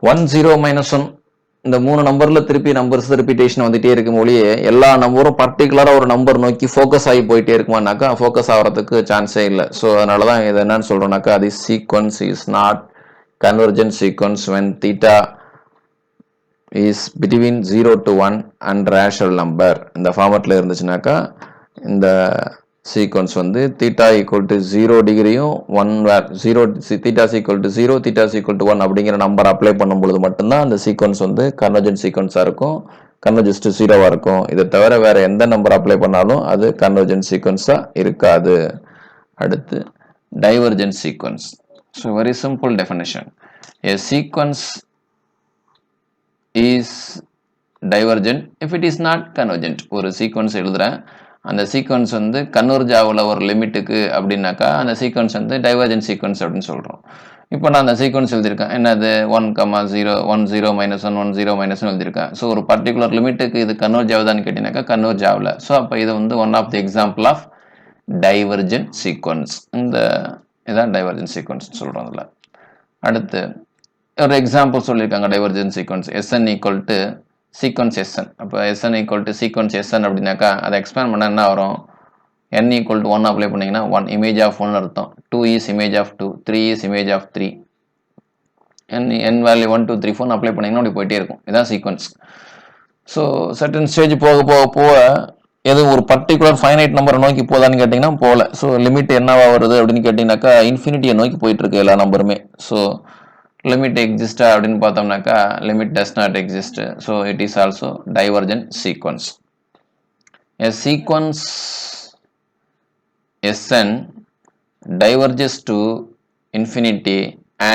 1 0 -1 இந்த 3 நம்பரில் திருப்பி நம்பர்ஸ் ரிப்பீட்டேஷன் வந்துகிட்டே இருக்கும் ஒழிய எல்லா நம்பரும் பர்டிகுலராக ஒரு நம்பர் நோக்கி ஃபோக்கஸ் ஆகி போயிட்டே இருக்குமானாக்கா ஃபோக்கஸ் ஆகிறதுக்கு சான்ஸே இல்லை. ஸோ அதனால தான் இது என்னன்னு சொல்கிறோம்னாக்கா அது sequence is not convergent sequence when theta is between 0 to 1 and rational number. இந்த ஃபார்மட்ல இருந்துச்சுனாக்கா இந்த சீக்வன்ஸ் வந்து தீட்டா = 0 டிகிரியும் 0 தீட்டா = 0 தீட்டா = 1 அப்படிங்கிற நம்பர் அப்ளை பண்ணும்பொழுது மட்டும்தான் அந்த சீக்வன்ஸ் வந்து கன்வர்ஜென்ட் சீக்வன்ஸாக இருக்கும், கன்வர்ஜஸ் டு 0வாக இருக்கும். இதை தவிர வேற எந்த நம்பர் அப்ளை பண்ணாலும் அது கன்வர்ஜென்ட் சீக்வன்ஸாக இருக்காது. அடுத்து divergent sequence. So very simple definition. A sequence is divergent if it is not convergent. ஒரு சீக்வன்ஸ் எழுதுறேன், அந்த சீக்வன்ஸ் வந்து கன்வர்ஜ் ஆகல ஒரு லிமிட்டுக்கு அப்படின்னாக்கா அந்த சீக்வன்ஸ் வந்து டைவர்ஜென்ட் சீக்வன்ஸ் அப்படின்னு சொல்கிறோம். இப்போ நான் அந்த சீக்வன்ஸ் எழுதியிருக்கேன், என்னது 1, 0 1 0 -1 1 0 -1 எழுதியிருக்கேன். ஸோ ஒரு பர்டிகுலர் லிமிட்டுக்கு இது கன்வர்ஜ் ஆகுதான்னு கேட்டிங்கனாக்கா கன்வர்ஜ் ஆகல. ஸோ அப்போ இது வந்து one of the example of divergent sequence. இதான் டைவர்ஜென்ட் சீக்வன்ஸ் சொல்கிறோம். அதில் அடுத்து ஒரு எக்ஸாம்பிள் சொல்லியிருக்காங்க divergent sequence. Sn = sequence Sn. அப்போ Sn = சீக்வன்ஸ் Sn அப்படின்னாக்கா அதை எக்ஸ்பேண்ட் பண்ணால் என்ன வரும்? n = 1 அப்ளை பண்ணிங்கன்னா 1 இமேஜ் ஆஃப் 1 அர்த்தம், 2 is image of 2, 3 is image of 3, n value 1 2 3 4 apply பண்ணிங்கன்னா அப்படி போயிட்டே இருக்கும். இதுதான் சீக்வன்ஸ். ஸோ சர்டன் ஸ்டேஜ் போக எது ஒரு பர்டிகுலர் ஃபைனைட் நம்பரை நோக்கி போதான்னு கேட்டிங்கன்னா போகல. ஸோ லிமிட் என்னவா வருது அப்படின்னு கேட்டிங்கனாக்கா இன்ஃபினிட்டியை நோக்கி போயிட்டு இருக்கு எல்லா நம்பருமே. ஸோ லிமிட் எக்ஸிஸ்டா அப்படின்னு பார்த்தோம்னாக்கா limit does not exist. So it is also divergent sequence. A sequence Sn diverges to infinity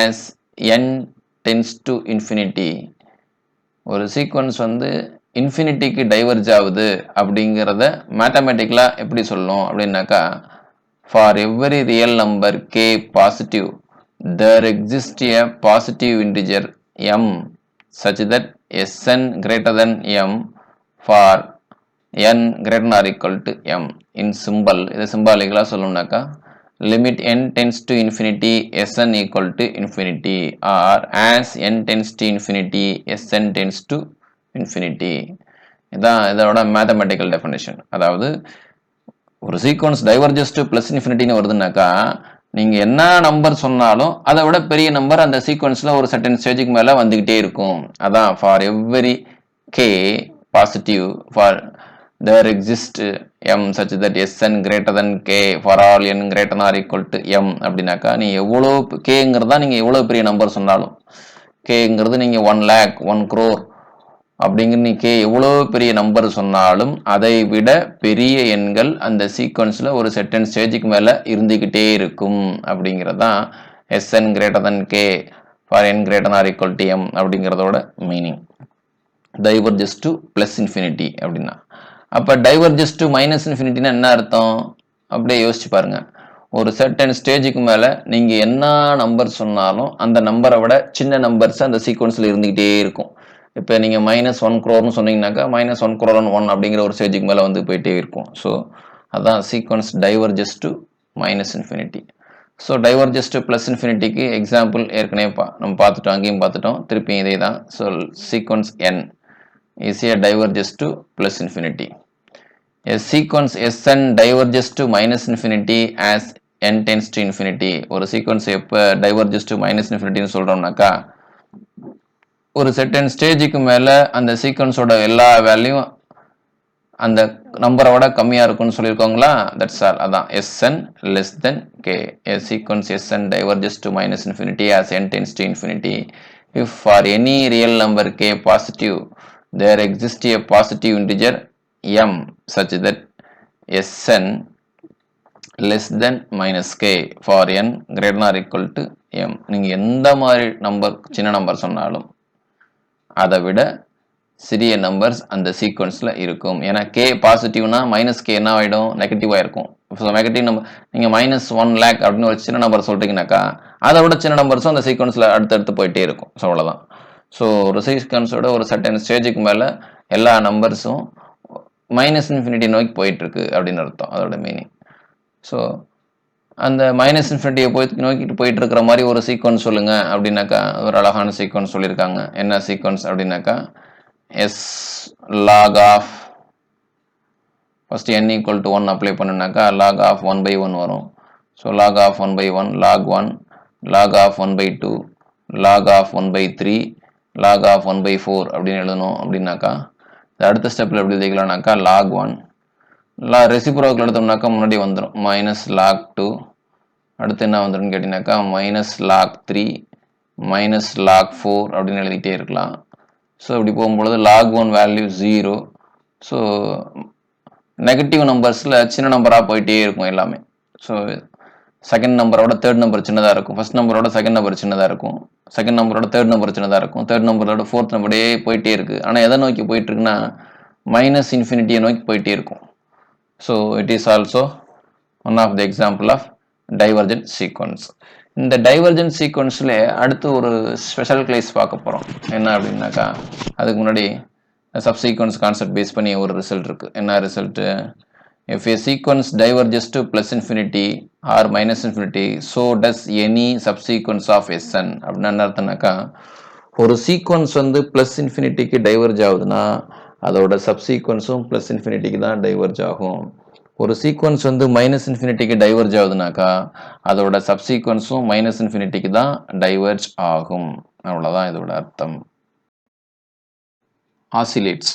as n tends to infinity. ஒரு சீக்வன்ஸ் வந்து இன்ஃபினிட்டிக்கு டைவர்ஜ் ஆகுது அப்படிங்கிறத மேத்தமெட்டிக்கலாக எப்படி சொல்லணும் அப்படின்னாக்கா for every real number k positive there exists a positive integer m such that Sn greater than m for n greater than or equal to m. in symbol இதை சிம்பாலிக்கலாக சொல்லணும்னாக்கா limit n tends to infinity Sn equal to infinity or as n tends to infinity Sn tends to infinity. இதான் இதோட mathematical definition. அதாவது ஒரு sequence diverges to plus இன்ஃபினிட்டின்னு வருதுன்னாக்கா நீங்கள் என்ன number சொன்னாலும் அதை விட பெரிய நம்பர் அந்த சீக்வன்ஸில் ஒரு சர்டன் ஸ்டேஜுக்கு மேலே வந்துக்கிட்டே இருக்கும். அதான் for every K positive for there exist M such that Sn greater than K for all n greater or equal to M அப்படின்னாக்கா நீ எவ்வளோ கேங்கிறதா நீங்கள் எவ்வளோ பெரிய நம்பர் சொன்னாலும் கேங்கிறது நீங்கள் 1 lakh 1 crore அப்படிங்கிற நீ கே எவ்வளோ பெரிய நம்பர் சொன்னாலும் அதை விட பெரிய எண்கள் அந்த சீக்வன்ஸில் ஒரு செட்டன் ஸ்டேஜுக்கு மேலே இருந்துக்கிட்டே இருக்கும் அப்படிங்கிறதான் SN greater than K for N greater or equal to M அப்படிங்கிறதோட meaning. Diverges to plus infinity அப்படின்னா அப்போ டைவர்ஜஸ் டு மைனஸ் இன்ஃபினிட்டினா என்ன அர்த்தம்? அப்படியே யோசிச்சு பாருங்க. ஒரு செர்டன் ஸ்டேஜுக்கு மேலே நீங்கள் என்ன நம்பர் சொன்னாலும் அந்த நம்பரை விட சின்ன நம்பர்ஸ் அந்த சீக்வன்ஸில் இருந்துக்கிட்டே இருக்கும். இப்போ நீங்கள் -1 crore சொன்னீங்கன்னாக்கா -1 crore 1 அப்படிங்கிற ஒரு ஸ்டேஜுக்கு மேலே வந்து போயிட்டே இருக்கும். ஸோ அதான் sequence diverges to minus infinity. So diverges to plus இன்ஃபினிட்டிக்கு எக்ஸாம்பிள் ஏற்கனவே நம்ம பார்த்துட்டோம், அங்கேயும் பார்த்துட்டோம், திருப்பி இதே தான். So sequence n is a diverges to plus infinity. A sequence Sn diverges to minus infinity as n tends to infinity. ஒரு சீக்வன்ஸ் எப்போ டைவர்ஜஸ் டு மைனஸ் இன்ஃபினிட்டின்னு சொல்கிறோம்னாக்கா ஒரு செர்டன் ஸ்டேஜுக்கு மேலே அந்த சீக்வன்ஸோட எல்லா வேல்யூம் அந்த நம்பரை விட கம்மியாக இருக்கும்னு சொல்லியிருக்கோங்களா? That's all. அதான் Sn less than k. A sequence Sn diverges to minus infinity as n tends to infinity. If for any real number k positive, there exists a positive integer m such that Sn less than minus k for n greater than or equal to m. நீங்கள் எந்த மாதிரி number சின்ன number சொன்னாலும் அதை விட சிறிய numbers அந்த சீக்வன்ஸில் இருக்கும். ஏன்னா கே பாசிட்டிவ்னா மைனஸ் கே என்ன ஆகிடும்? நெகட்டிவாக இருக்கும். ஸோ நெகட்டிவ் நம்பர் நீங்கள் -1 lakh அப்படின்னு ஒரு சின்ன நம்பர் சொல்கிறீங்கனாக்கா அதை விட சின்ன நம்பர்ஸும் அந்த சீக்வன்ஸில் அடுத்தடுத்து போயிட்டே இருக்கும். ஸோ அவ்வளோதான். ஸோ ஒரு சீக்வன்ஸோட ஒரு சர்டன் ஸ்டேஜுக்கு மேலே எல்லா நம்பர்ஸும் மைனஸ் இன்ஃபினிட்டி நோக்கி போயிட்டுருக்கு அப்படின்னு அர்த்தம், அதோட மீனிங். ஸோ அந்த மைனஸ் இன்ஃபினிட்டியை நோக்கிட்டு போயிட்டு இருக்கிற மாதிரி ஒரு சீக்வன்ஸ் சொல்லுங்க அப்படின்னாக்கா ஒரு அழகான சீக்வன்ஸ் சொல்லியிருக்காங்க. என்ன சீக்வன்ஸ் அப்படின்னாக்கா S log of first n equal to 1 apply பண்ணுனாக்கா லாக் ஆஃப் 1/1 வரும். So log of 1/1 log 1 log of 1/2 log of 1/3 log of 1/4 அப்படின்னு எழுதணும். அப்படின்னாக்கா அடுத்த ஸ்டெப்பில் எப்படி எழுதிக்கலாம்னாக்கா லாக் 1 ரெசிப்ரோக்கல் எடுத்தோம்னாக்கா முன்னாடி வந்துடும் -log 2. அடுத்து என்ன வந்துடும் கேட்டிங்கனாக்கா -log 3 -log 4 அப்படின்னு எழுதிட்டே இருக்கலாம். ஸோ இப்படி போகும்பொழுது log 1 வேல்யூ 0. ஸோ நெகட்டிவ் நம்பர்ஸில் சின்ன நம்பராக போயிட்டே இருக்கும் எல்லாமே. ஸோ செகண்ட் நம்பரோட தேர்ட் நம்பர் சின்னதாக இருக்கும், ஃபர்ஸ்ட் நம்பரோட செகண்ட் நம்பர் சின்னதாக இருக்கும், செகண்ட் நம்பரோட தேர்ட் நம்பர் சின்னதாக இருக்கும், தேர்ட் நம்பரோட ஃபோர்த் நம்பரே போயிட்டே இருக்குது. ஆனால் எதை நோக்கி போயிட்டு இருக்குன்னா மைனஸ் இன்ஃபினிட்டியை நோக்கி போயிட்டே இருக்கும். So it is also one of the example of divergent sequence. இந்த டைவர்ஜென்ட் சீக்வன்ஸில் அடுத்து ஒரு ஸ்பெஷல் கிளேஸ் பார்க்க போகிறோம். என்ன அப்படின்னாக்கா அதுக்கு முன்னாடி சப்சீக்வன்ஸ் கான்செப்ட் பேஸ் பண்ணி ஒரு ரிசல்ட் இருக்குது. என்ன result? If a sequence diverges to plus infinity or minus infinity, so does any subsequence of Sn. அப்படின்னா என்ன அர்த்தம்னாக்கா ஒரு சீக்வன்ஸ் வந்து பிளஸ் இன்ஃபினிட்டிக்கு டைவர்ஜ் ஆகுதுன்னா அதோட சப்சீக்வன்ஸும் பிளஸ் இன்ஃபினிட்டிக்கு தான் டைவர்ஜ் ஆகும். ஒரு சீக்வன்ஸ் வந்து மைனஸ் இன்ஃபினிட்டிக்கு டைவர்ஜ் ஆகுதுனாக்கா அதோட சப்சீக்வன்ஸும் மைனஸ் இன்ஃபினிட்டிக்கு தான் டைவர்ஜ் ஆகும். அவ்வளோதான் இதோட அர்த்தம். ஆசிலேட்ஸ்,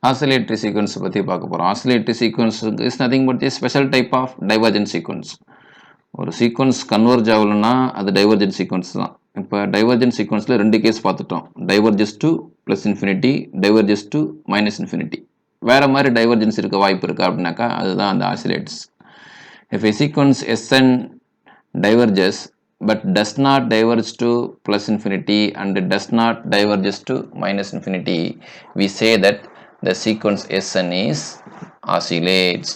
ஆசிலேட்டரி சீக்வன்ஸ் பற்றி பார்க்க போகிறோம். Oscillatory sequence is nothing but a special type of divergent sequence. ஒரு சீக்வன்ஸ் கன்வர்ஜ் ஆகலைன்னா அது டைவர்ஜென்ட் சீக்வன்ஸ் தான். இப்போ டைவர்ஜென்ட் சீக்வன்ஸில் 2 கேஸ் பார்த்துட்டோம். Diverges to plus infinity, diverges to minus infinity. வேறு மாதிரி டைவர்ஜென்ஸ் இருக்க வாய்ப்பு இருக்கா அப்படின்னாக்கா அதுதான் அந்த oscillates. If a sequence Sn diverges but does not diverge to plus infinity and does not diverges to minus infinity, we say that the sequence Sn is oscillates.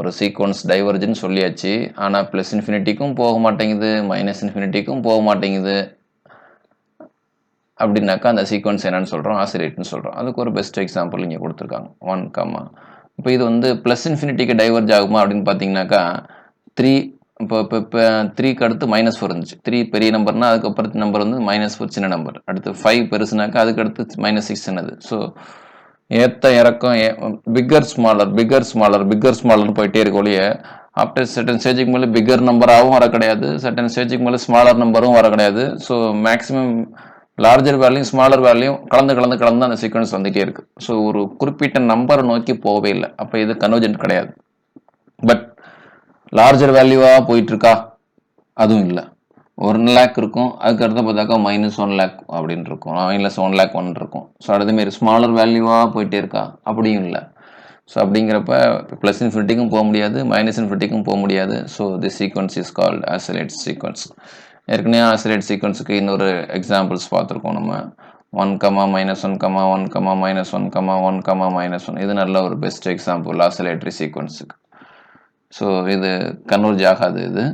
ஒரு sequence divergence சொல்லியாச்சு, ஆனால் plus இன்ஃபினிட்டிக்கும் போக மாட்டேங்குது, minus இன்ஃபினிட்டிக்கும் போக மாட்டேங்குது அப்படின்னாக்கா அந்த sequence என்னன்னு சொல்கிறோம்? ஆசிலேட்னு சொல்கிறோம். அதுக்கு ஒரு பெஸ்ட் எக்ஸாம்பிள் இங்கே கொடுத்துருக்காங்க 1, இப்போ இது வந்து ப்ளஸ் இன்ஃபினிட்டிக்கு டைவர்ஜ் ஆகுமா அப்படின்னு பார்த்தீங்கன்னாக்கா 3 இப்போ 3க்கு அடுத்து -4 இருந்துச்சு. 3 பெரிய நம்பர்னா அதுக்கப்புறம் நம்பர் வந்து -4 சின்ன நம்பர். அடுத்து 5 பெருசுனாக்கா அதுக்கு அடுத்து -6 சின்னது. ஸோ ஏற்ற இறக்கம் bigger smaller bigger smaller bigger ஸ்மாலர்னு போயிட்டே இருக்க ஒழிய ஆஃப்டர் சர்டன் ஸ்டேஜுக்கு மேலே பிக்கர் நம்பராகவும் வர கிடையாது, சர்டன் ஸ்டேஜுக்கு மேலே ஸ்மாலர் நம்பரும் வர கிடையாது. So maximum larger value smaller value கலந்து அந்த சீக்வன்ஸ் வந்துகிட்டே இருக்கு. ஸோ ஒரு குறிப்பிட்ட நம்பரை நோக்கி போகவே இல்லை. அப்போ இது கன்வர்ஜென்ட் கிடையாது. பட் லார்ஜர் வேல்யூவாக போயிட்டு இருக்கா? அதுவும் இல்லை. 1 lakh இருக்கும். அதுக்கு அடுத்து பார்த்தாக்கா -1 lakh அப்படின்னு இருக்கும். -1 lakh 1 இருக்கும். ஸோ அதுமாரி ஸ்மாலர் வேல்யூவாக போயிட்டே இருக்கா? அப்படியும் இல்லை. ஸோ அப்படிங்கிறப்ப ப்ளஸ் இன்ஃபினிட்டிக்கும் போக முடியாது, மைனஸ் இன்ஃபினிட்டிக்கும் போக முடியாது. So the sequence is called oscillate sequence. ஏற்கனவே ஆசிலேட் சீக்வன்ஸுக்கு இன்னொரு எக்ஸாம்பிள்ஸ் பார்த்துருக்கோம் நம்ம. 1, -1, 1, -1, 1, -1. இது நல்ல ஒரு பெஸ்ட் எக்ஸாம்பிள் ஆசிலேட்டரி சீக்வன்ஸுக்கு. ஸோ இது கன்வர்ஜ் ஆகாது. இது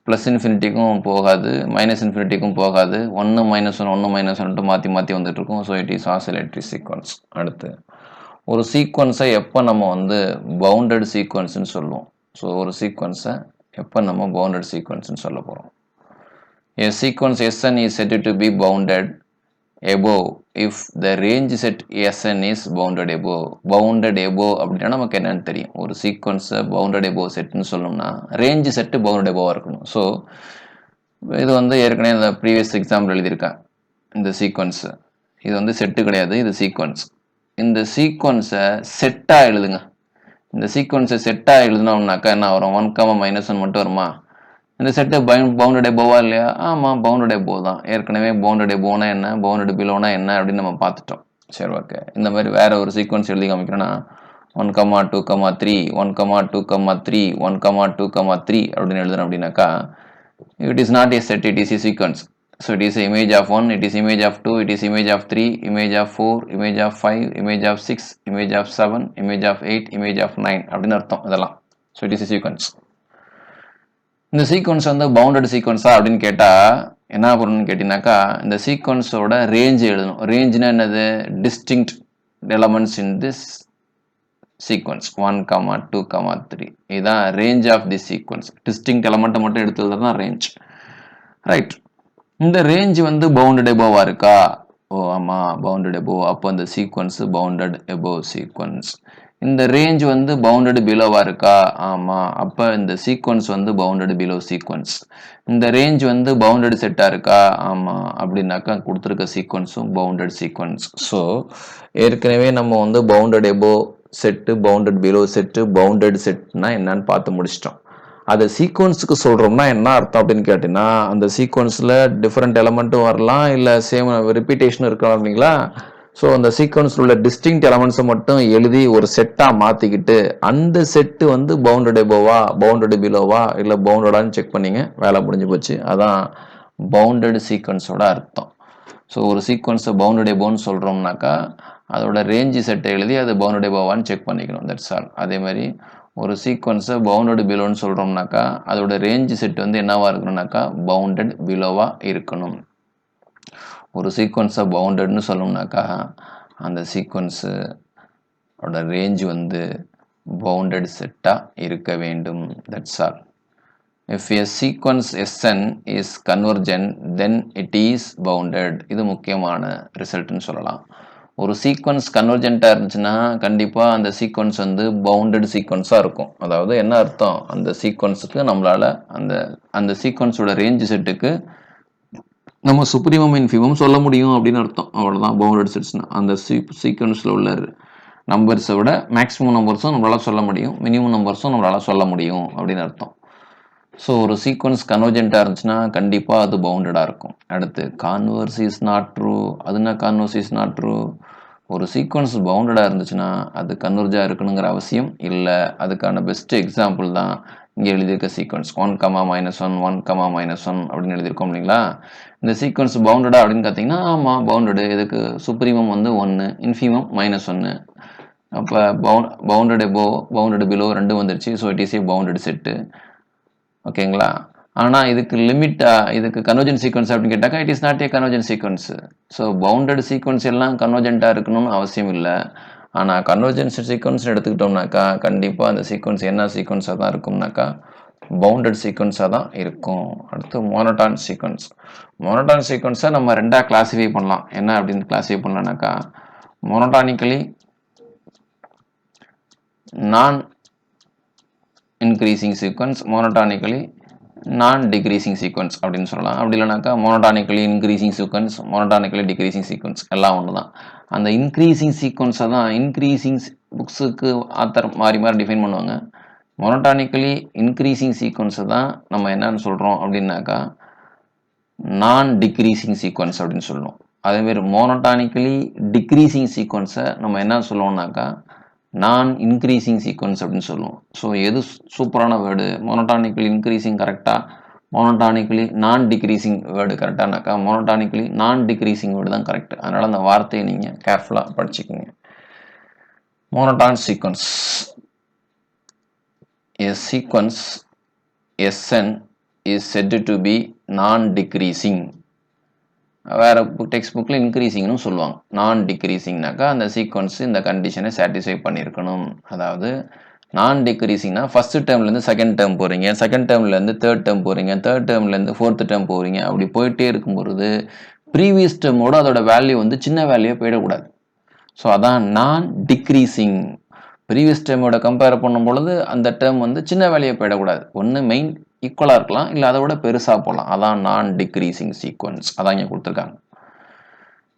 ப்ளஸ் இன்ஃபினிட்டிக்கும் போகாது, மைனஸ் இன்ஃபினிட்டிக்கும் போகாது. 1 -1 1 -1 மாற்றி மாற்றி வந்துட்டு இருக்கும். So it is oscillatory sequence. அடுத்து ஒரு சீக்வன்ஸை எப்போ நம்ம வந்து பவுண்டட் சீக்வன்ஸ்னு சொல்லுவோம். ஸோ ஒரு சீக்வன்ஸை எப்போ நம்ம பவுண்டட் சீக்வன்ஸ்னு சொல்ல போகிறோம். A sequence Sn is said to be bounded above if the range set Sn is bounded above. Bounded above அப்படின்னா நமக்கு என்னன்னு தெரியும். ஒரு சீக்வன்ஸை பவுண்டட் above செட்னு சொல்லணும்னா ரேஞ்ச் செட்டு பவுண்டட் above இருக்கணும். ஸோ இது வந்து ஏற்கனவே இந்த ப்ரீவியஸ் எக்ஸாம்பிள் எழுதியிருக்கேன். இந்த சீக்வன்ஸ் இது வந்து செட்டு கிடையாது, இது சீக்வன்ஸ். இந்த சீக்வன்ஸை செட்டாக எழுதுங்க. இந்த சீக்வன்ஸை செட்டாக எழுதினோம்னாக்கா என்ன வரும்? 1, -1 மட்டும் வருமா? இந்த செட்டு பவுண்டட் எபோவா இல்லையா? ஆமாம், பவுண்டட் எபோ தான். ஏற்கனவே பவுண்டட் எபோனா என்ன, பவுண்டட் பிலோனா என்ன அப்படின்னு நம்ம பார்த்துட்டோம். சரி, ஓகே. இந்த மாதிரி வேற ஒரு சீக்வன்ஸ் எழுதி காமிக்கிறோன்னா 1, 2, 3, 1, 2, 3, 1, 2, 3 அப்படின்னு எழுதுறோம். அப்படின்னாக்கா it is not a set, it is a sequence. So it is image of 1, it is image of 2, it is image of 3, image of 4, image of 5, image of 6, image of 7, image of 8, image of 9 அப்படின்னு அர்த்தம் இதெல்லாம். So it is a sequence. இந்த sequence வந்து bounded சீக்வன்ஸா அப்படின்னு கேட்டால் என்ன பண்ணணும்னு கேட்டிங்கனாக்கா இந்த சீக்வன்ஸோட ரேஞ்ச் எழுதணும். ரேஞ்சுனா என்னது? Distinct elements in this sequence 1, 2, 3. இதுதான் range of the sequence. Distinct எலமெண்ட்டை மட்டும் எடுத்துக்கிறது தான் ரேஞ்ச். ரைட். இந்த ரேஞ்ச் வந்து பவுண்டட் எபோவா இருக்கா? ஓ ஆமாம், பவுண்டட் எபோவ். அப்போ இந்த சீக்வன்ஸ் பவுண்டட் எபோவ் சீக்வன்ஸ். இந்த ரேஞ்ச் வந்து பவுண்டட் பிலோவா இருக்கா? ஆமாம், அப்போ இந்த சீக்வன்ஸ் வந்து பவுண்டட் பிலோ சீக்வன்ஸ். இந்த ரேஞ்ச் வந்து பவுண்டட் செட்டாக இருக்கா? ஆமாம், அப்படின்னாக்கா கொடுத்துருக்க சீக்வன்ஸும் பவுண்டட் சீக்வன்ஸ். ஸோ ஏற்கனவே நம்ம வந்து bounded above set, bounded below set, bounded செட்னா என்னன்னு பார்த்து முடிச்சிட்டோம். அதை சீக்வன்ஸுக்கு சொல்கிறோம்னா என்ன அர்த்தம் அப்படின்னு கேட்டிங்கன்னா அந்த சீக்வன்ஸில் டிஃப்ரெண்ட் எலமெண்ட்டும் வரலாம், இல்லை சேம் ரிப்பீட்டேஷனும் இருக்கலாம் இல்லைங்களா? ஸோ அந்த சீக்வன்ஸில் உள்ள டிஸ்டிங்க்ட் எலமெண்ட்ஸை மட்டும் எழுதி ஒரு செட்டாக மாற்றிக்கிட்டு அந்த செட்டு வந்து பவுண்டட் எபோவா, பவுண்டட் பிலோவா, இல்லை பவுண்டடான்னு செக் பண்ணிங்க, வேலை முடிஞ்சு போச்சு. அதான் பவுண்டட் சீக்வன்ஸோட அர்த்தம். ஸோ ஒரு சீக்வன்ஸை பவுண்டட் எபோன்னு சொல்கிறோம்னாக்கா அதோட ரேஞ்சு செட்டை எழுதி அது பவுண்டட் எபோவான்னு செக் பண்ணிக்கணும். That's all. அதே மாதிரி ஒரு சீக்வன்ஸை பவுண்டட் பிலோன்னு சொல்கிறோம்னாக்கா அதோட ரேஞ்சு செட் வந்து என்னவா இருக்கணும்னாக்கா பவுண்டட் பிலோவா இருக்கணும். ஒரு சீக்வன்ஸை பவுண்டட்னு சொல்லணும்னாக்கா அந்த சீக்வன்ஸோட ரேஞ்ச் வந்து பவுண்டட் செட்டாக இருக்க வேண்டும். That's all. If a sequence Sn is convergent, then it is bounded. இது முக்கியமான ரிசல்ட்னு சொல்லலாம். ஒரு சீக்வன்ஸ் கன்வர்ஜென்ட்டாக இருந்துச்சுன்னா கண்டிப்பாக அந்த சீக்வன்ஸ் வந்து பவுண்டட் சீக்வன்ஸாக இருக்கும். அதாவது என்ன அர்த்தம்? அந்த சீக்வன்ஸுக்கு நம்மளால் அந்த சீக்வன்ஸோட ரேஞ்ச் செட்டுக்கு நம்ம சுப்ரீமம் இன்ஃபீமம் சொல்ல முடியும் அப்படின்னு அர்த்தம். அவ்வளோதான் பவுண்டட் செட்ஸ்னால். அந்த சீக்வன்ஸில் உள்ள நம்பர்ஸை விட மேக்ஸிமம் நம்பர்ஸும் நம்மளால் சொல்ல முடியும், மினிமம் நம்பர்ஸும் நம்மளால் சொல்ல முடியும் அப்படின்னு அர்த்தம். ஸோ ஒரு சீக்வன்ஸ் கன்வர்ஜென்ட்டாக இருந்துச்சுன்னா கண்டிப்பாக அது பவுண்டடாக இருக்கும். அடுத்து கான்வர்ஸ் இஸ் நாட் ட்ரூ. அதுனா கான்வர்ஸ் இஸ் நாட் ட்ரூ. ஒரு சீக்வன்ஸ் பவுண்டடாக இருந்துச்சுன்னா அது கன்வர்ஜாக இருக்கணுங்கிற அவசியம் இல்லை. அதுக்கான பெஸ்ட் எக்ஸாம்பிள் தான் இங்கே எழுதியிருக்க சீக்வன்ஸ் 1, -1, 1, -1 அப்படின்னு எழுதியிருக்கோம் இல்லைங்களா? இந்த சீக்வன்ஸ் பவுண்டடா அப்படின்னு பார்த்தீங்கன்னா ஆமாம் பவுண்டடு. இதுக்கு சுப்ரீமம் வந்து 1, இன்ஃபீமம் -1. அப்போ பவுண்டட் எபோ, பவுண்டட் பிலோ ரெண்டும் வந்துருச்சு. So it is A bounded set. ஓகேங்களா? ஆனால் இதுக்கு இதுக்கு கன்வர்ஜென்ட் சீக்வன்ஸ் அப்படின்னு கேட்டாக்கா it is not A convergent sequence. So bounded sequence எல்லாம் கன்வர்ஜென்ட்டாக இருக்கணும்னு அவசியம் இல்லை. ஆனால் கன்வர்ஜென்ட் சீக்வன்ஸ் எடுத்துக்கிட்டோம்னாக்கா கண்டிப்பாக அந்த சீக்வன்ஸ் என்ன சீக்வன்ஸாக தான் இருக்கும்னாக்கா பவுண்டட் சீக்வன்ஸாக தான் இருக்கும். அடுத்து மோனோட்டான் சீக்வன்ஸ். மோனோட்டான் சீக்வன்ஸை நம்ம ரெண்டாக கிளாஸிஃபை பண்ணலாம். என்ன அப்படின்னு கிளாஸிஃபை பண்ணலாம்னாக்கா மோனோட்டானிக்கலி நான் இன்க்ரீசிங் சீக்வன்ஸ், மோனோட்டானிக்கலி நான் டிக்ரீசிங் சீக்வன்ஸ் அப்படின்னு சொல்லலாம். அப்படி இல்லைனாக்கா மோனோட்டானிக்கலி இன்க்ரீசிங் சீக்வன்ஸ், மோனோட்டானிக்கலி டிக்ரீசிங் சீக்வன்ஸ் எல்லாம் ஒன்று தான். அந்த இன்க்ரீசிங் சீக்வன்ஸை தான் இன்க்ரீசிங் புக்ஸுக்கு ஆத்தர் மாறி மாறி டிஃபைன் பண்ணுவாங்க. மோனோடானிக்கலி இன்க்ரீசிங் சீக்வன்ஸை தான் நம்ம என்னன்னு சொல்கிறோம் அப்படின்னாக்கா நான் டிக்ரீசிங் சீக்வன்ஸ் அப்படின்னு சொல்லணும். அதேமாரி மோனோடானிக்கலி டிக்ரீசிங் சீக்வன்ஸை நம்ம என்ன சொல்லுவோம்னாக்கா நான் இன்க்ரீசிங் சீக்வன்ஸ் அப்படின்னு சொல்லுவோம். ஸோ எது சூப்பரான வேர்டு? மோனோடானிக்கலி இன்க்ரீசிங் கரெக்டாக, மோனோடானிக்கலி நான் டிக்ரீசிங் வேர்டு கரெக்டானாக்கா மோனோடானிக்கலி நான் டிக்ரீசிங் வேர்டு தான் கரெக்ட். அதனால் அந்த வார்த்தையை நீங்கள் கேர்ஃபுல்லாக படிச்சுக்கோங்க. Monotone sequence, a sequence Sn is said to be non-decreasing. வேறு டெக்ஸ்ட் புக்கில் இன்க்ரீசிங்னு சொல்லுவாங்க. நான் டிக்ரீசிங்னாக்கா அந்த சீக்வன்ஸ் இந்த கண்டிஷனை சாட்டிஸ்ஃபை பண்ணியிருக்கணும். அதாவது நான் டிக்ரீசிங்னா ஃபஸ்ட்டு டேர்ம்லேருந்து செகண்ட் டேர்ம் போகிறீங்க, செகண்ட் டேர்ம்லேருந்து தேர்ட் டேர்ம் போகிறீங்க, தேர்ட் டேர்ம்லேருந்து ஃபோர்த்து டேர்ம் போகிறீங்க. அப்படி போயிட்டே இருக்கும்பொழுது ப்ரீவியஸ் டேர்மோட அதோட வேல்யூ வந்து சின்ன வேல்யூவே போயிடக்கூடாது. ஸோ அதான் நான் டிக்ரீசிங். ப்ரீவியஸ் டேர்மோட கம்பேர் பண்ணும் பொழுது அந்த டேர்ம் வந்து சின்ன வேல்யூ போயிடக்கூடாது. ஒன்று மெயின் ஈக்குவலாக இருக்கலாம், இல்லை அதை விட பெருசாக போகலாம். அதான் நான் டிக்ரீசிங் சீக்வன்ஸ். அதான் இங்கே கொடுத்துருக்காங்க.